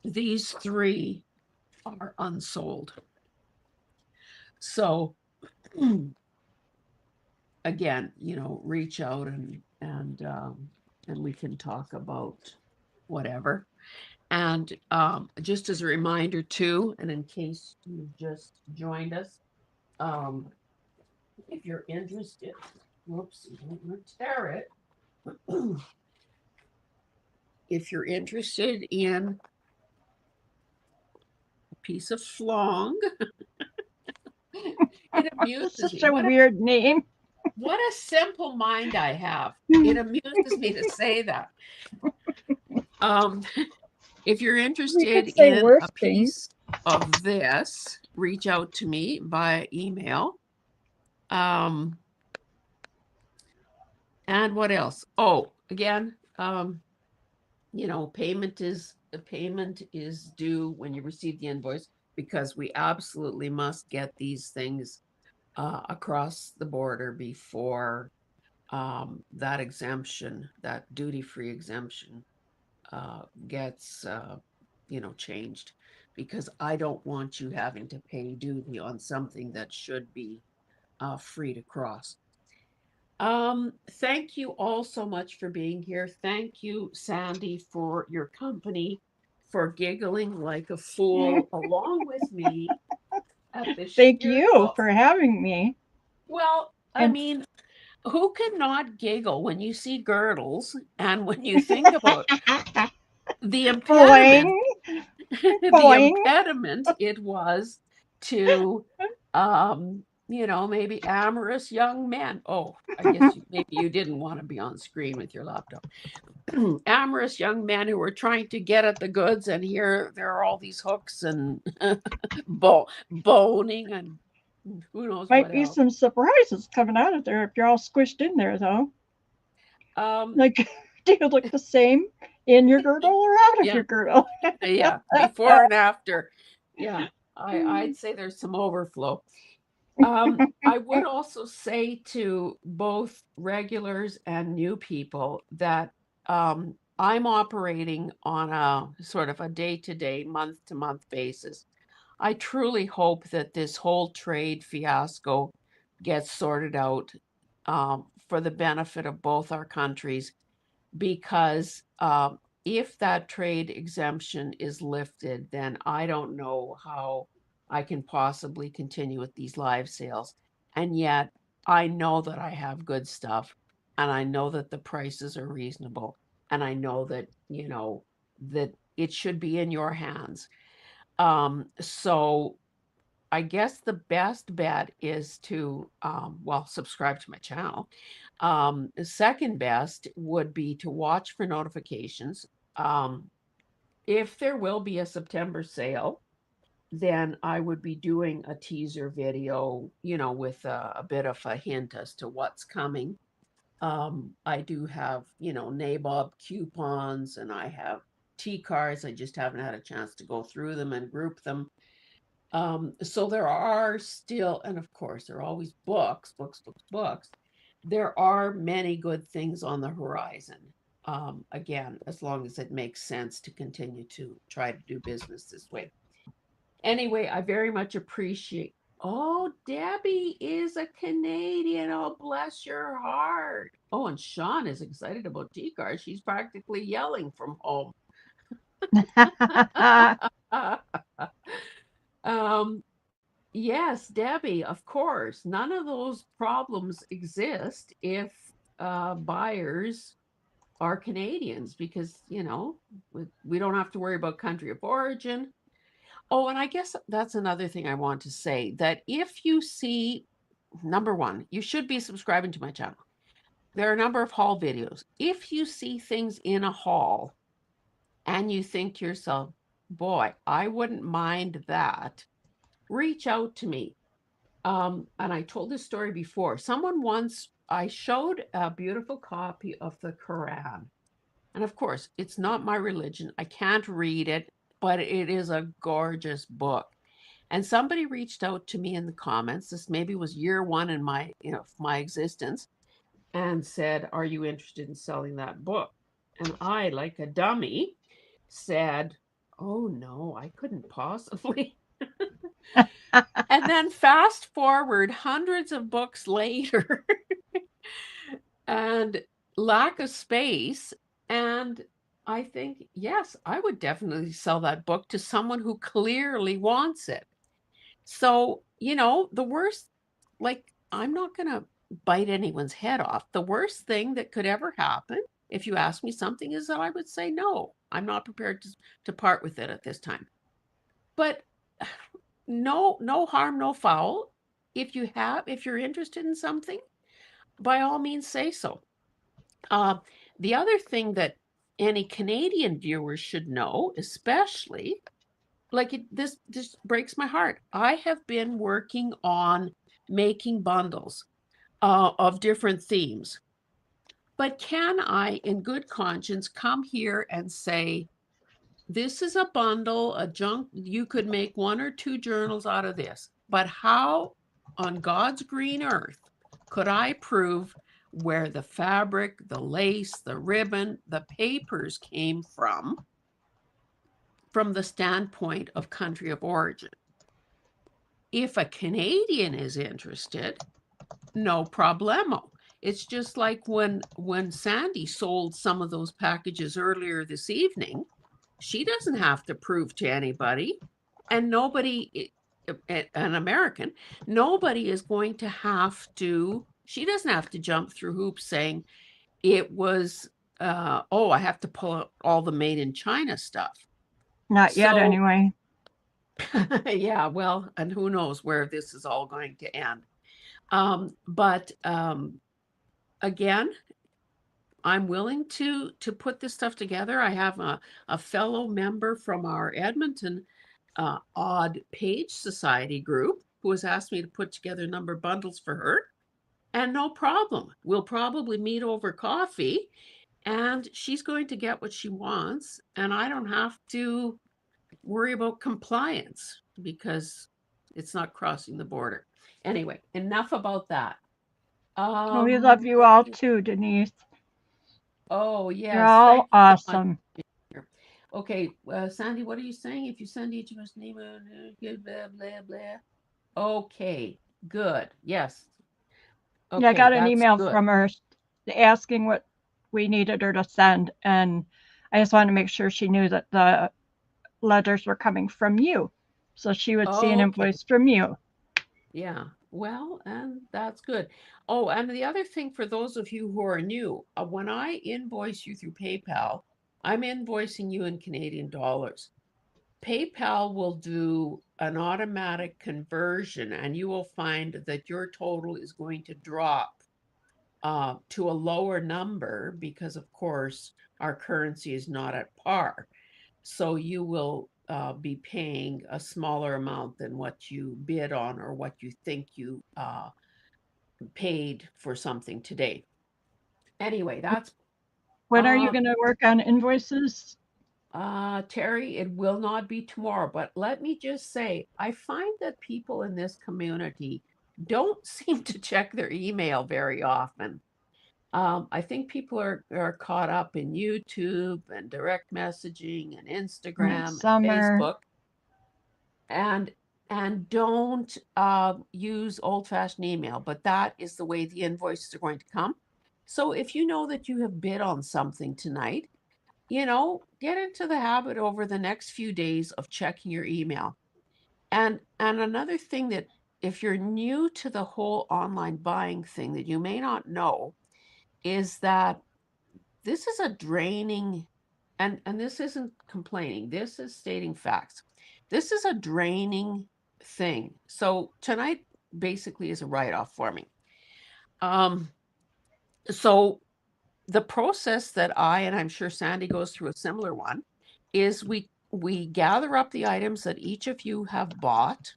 these three are unsold. So again, reach out and we can talk about whatever. And just as a reminder too, and in case you just joined us, um, if you're interested, whoops, I'm gonna tear it. If you're interested in a piece of flong, it That's amuses such me. a weird name. What a simple mind I have. It amuses me to say that. Um, if you're We could interested say in worse a things. piece of this, reach out to me via email. Um, and what else? Oh, again, payment is due when you receive the invoice because we absolutely must get these things across the border before that exemption, that duty-free exemption, gets changed, because I don't want you having to pay duty on something that should be free to cross. Thank you all so much for being here. Thank you, Sandy, for your company, for giggling like a fool along with me at the Thank sheer you thought. for having me. Well, I And mean, who cannot giggle when you see girdles and when you think about the boing, impediment, the boing. impediment it was to, maybe amorous young men. Oh, I guess maybe you didn't want to be on screen with your laptop. Amorous young men who were trying to get at the goods, and here there are all these hooks and boning and who knows Might what be else. some surprises coming out of there if you're all squished in there, though. Um, Like, do you look the same in your girdle or out of yeah, your girdle? yeah, before and after. Yeah, I'd say there's some overflow. I would also say to both regulars and new people that I'm operating on a sort of a day-to-day, month-to-month basis. I truly hope that this whole trade fiasco gets sorted out for the benefit of both our countries, because if that trade exemption is lifted, then I don't know how I can possibly continue with these live sales. And yet I know that I have good stuff, and I know that the prices are reasonable, and I know that, that it should be in your hands. So I guess the best bet is to, subscribe to my channel. Second best would be to watch for notifications. Um, if there will be a September sale, then I would be doing a teaser video, with a bit of a hint as to what's coming. I do have, nabob coupons, and I have T cards. I just haven't had a chance to go through them and group them. So there are still, and of course, there are always books, books, books, books. There are many good things on the horizon. Again, as long as it makes sense to continue to try to do business this way. Anyway, I very much appreciate. Oh, Debbie is a Canadian. Oh, bless your heart. Oh, and Sean is excited about T-cars. She's practically yelling from home. um, Yes, Debbie, of course. None of those problems exist if buyers are Canadians, because, we don't have to worry about country of origin. Oh, and I guess that's another thing I want to say, that if you see, number one, you should be subscribing to my channel. There are a number of haul videos. If you see things in a haul and you think to yourself, boy, I wouldn't mind that. Reach out to me. And I told this story before. Someone once, I showed a beautiful copy of the Quran. And of course, it's not my religion. I can't read it, but it is a gorgeous book. And somebody reached out to me in the comments. This maybe was year one in my existence, and said, "Are you interested in selling that book?" And I, like a dummy, said, "Oh no, I couldn't possibly." And then fast forward hundreds of books later, and lack of space. And I think, yes, I would definitely sell that book to someone who clearly wants it. So, the worst, like, I'm not going to bite anyone's head off. The worst thing that could ever happen if you ask me something is that I would say, no, I'm not prepared to part with it at this time. But no harm, no foul. If you're interested in something, by all means say so. The other thing that any Canadian viewers should know, especially, this breaks my heart. I have been working on making bundles of different themes. But can I, in good conscience, come here and say, this is a bundle, a junk, you could make 1 or 2 journals out of this. But how on God's green earth could I prove where the fabric, the lace, the ribbon, the papers came from the standpoint of country of origin? If a Canadian is interested, no problemo. It's just like when Sandy sold some of those packages earlier this evening. She doesn't have to prove to anybody, and nobody, an American, nobody is going to have to, she doesn't have to jump through hoops saying it was, oh, I have to pull out all the made in China stuff. Not yet, So, anyway. yeah, well, and who knows where this is all going to end. But again, I'm willing to put this stuff together. I have a fellow member from our Edmonton Odd Page Society group who has asked me to put together number bundles for her. And no problem. We'll probably meet over coffee, and she's going to get what she wants. And I don't have to worry about compliance because it's not crossing the border. Anyway, enough about that. Well, we love you all Okay. too, Denise. Oh, You're yes. all Thank you so much. awesome. Okay, Sandy, what are you saying? If you send each of us name, blah, blah, blah. Okay, good. Yes. Yeah, I Okay, got an that's email good. from her asking what we needed her to send, and I just wanted to make sure she knew that the letters were coming from you, so she would see an Okay, invoice from you. yeah. Well, and that's good. Oh, and the other thing for those of you who are new, when I invoice you through PayPal, I'm invoicing you in Canadian dollars. PayPal will do an automatic conversion, and you will find that your total is going to drop to a lower number because, of course, our currency is not at par. So you will be paying a smaller amount than what you bid on or what you think you paid for something today. Anyway, that's When are you uh, going to work on invoices? Terry, it will not be tomorrow, but let me just say, I find that people in this community don't seem to check their email very often. I think people are caught up in YouTube and direct messaging and And it's Instagram and summer. Facebook, and don't use old-fashioned email. But that is the way the invoices are going to come. So if you know that you have bid on something tonight, get into the habit over the next few days of checking your email. And another thing that, if you're new to the whole online buying thing, that you may not know is that this is a draining, and this isn't complaining, this is stating facts. This is a draining thing. So tonight basically is a write-off for me. So the process that and I'm sure Sandy goes through a similar one, is we gather up the items that each of you have bought,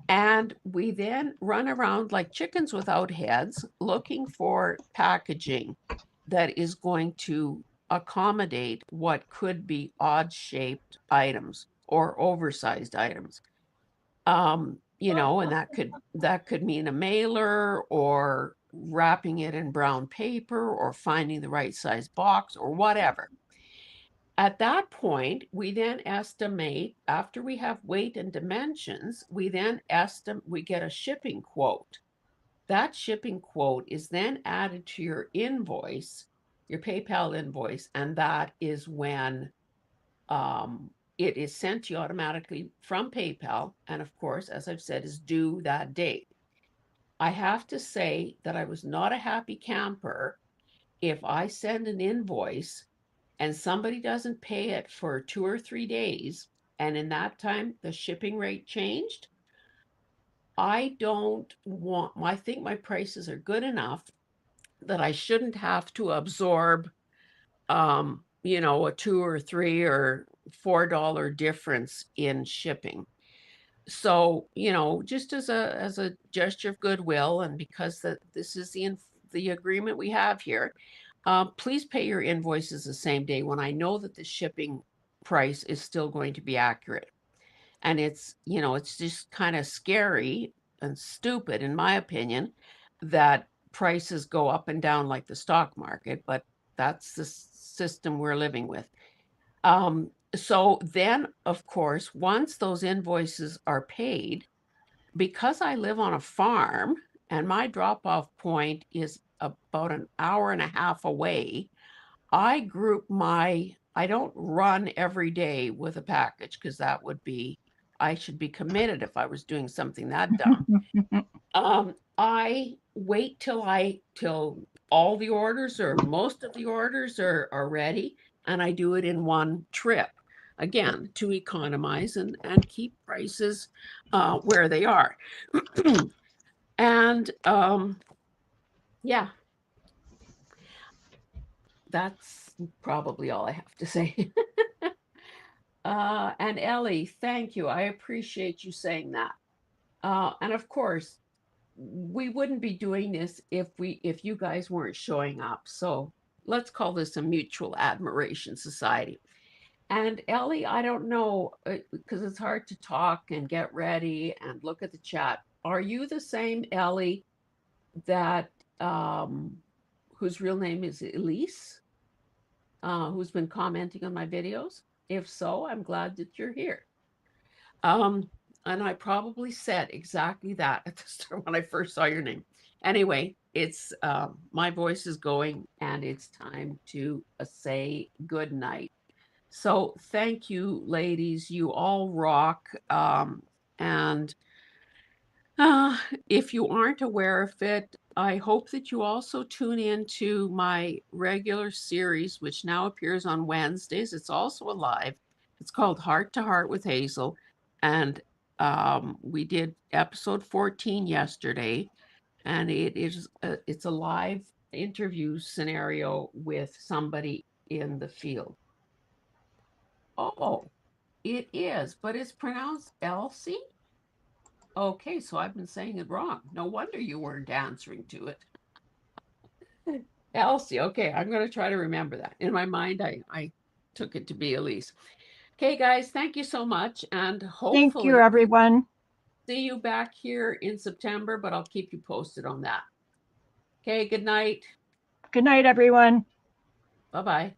and we then run around like chickens without heads looking for packaging that is going to accommodate what could be odd-shaped items or oversized items. And that could mean a mailer or wrapping it in brown paper or finding the right size box or whatever. At that point, we then estimate, after we have weight and dimensions, we then we get a shipping quote. That shipping quote is then added to your invoice, your PayPal invoice, and that is when it is sent to you automatically from PayPal. And of course, as I've said, is due that date. I have to say that I was not a happy camper if I send an invoice and somebody doesn't pay it for 2 or 3 days, and in that time the shipping rate changed. I think my prices are good enough that I shouldn't have to absorb a 2 or 3 or $4 difference in shipping. So, just as a gesture of goodwill, and because this is the agreement we have here, please pay your invoices the same day when I know that the shipping price is still going to be accurate. And it's just kind of scary and stupid, in my opinion, that prices go up and down like the stock market, but that's the system we're living with. So then, of course, once those invoices are paid, because I live on a farm and my drop-off point is about an hour and a half away, I don't run every day with a package, because I should be committed if I was doing something that dumb. I wait till all the orders or most of the orders are ready, and I do it in one trip. Again, to economize and keep prices where they are. And yeah, that's probably all I have to say. And Ellie, thank you. I appreciate you saying that. And of course, we wouldn't be doing this if you guys weren't showing up. So let's call this a mutual admiration society. And Ellie, I don't know, because it's hard to talk and get ready and look at the chat. Are you the same Ellie that whose real name is Elise, who's been commenting on my videos? If so, I'm glad that you're here. And I probably said exactly that at the start when I first saw your name. Anyway, it's my voice is going, and it's time to say good night. So thank you, ladies. You all rock. And if you aren't aware of it, I hope that you also tune in to my regular series, which now appears on Wednesdays. It's also alive. It's called Heart to Heart with Hazel. And we did episode 14 yesterday. And it's a live interview scenario with somebody in the field. Oh, it is, but it's pronounced Elsie? Okay, so I've been saying it wrong. No wonder you weren't answering to it. Elsie, okay, I'm going to try to remember that. In my mind, I took it to be Elise. Okay, guys, thank you so much. And Thank you, hopefully everyone. see you back here in September, but I'll keep you posted on that. Okay, good night. Good night, everyone. Bye-bye.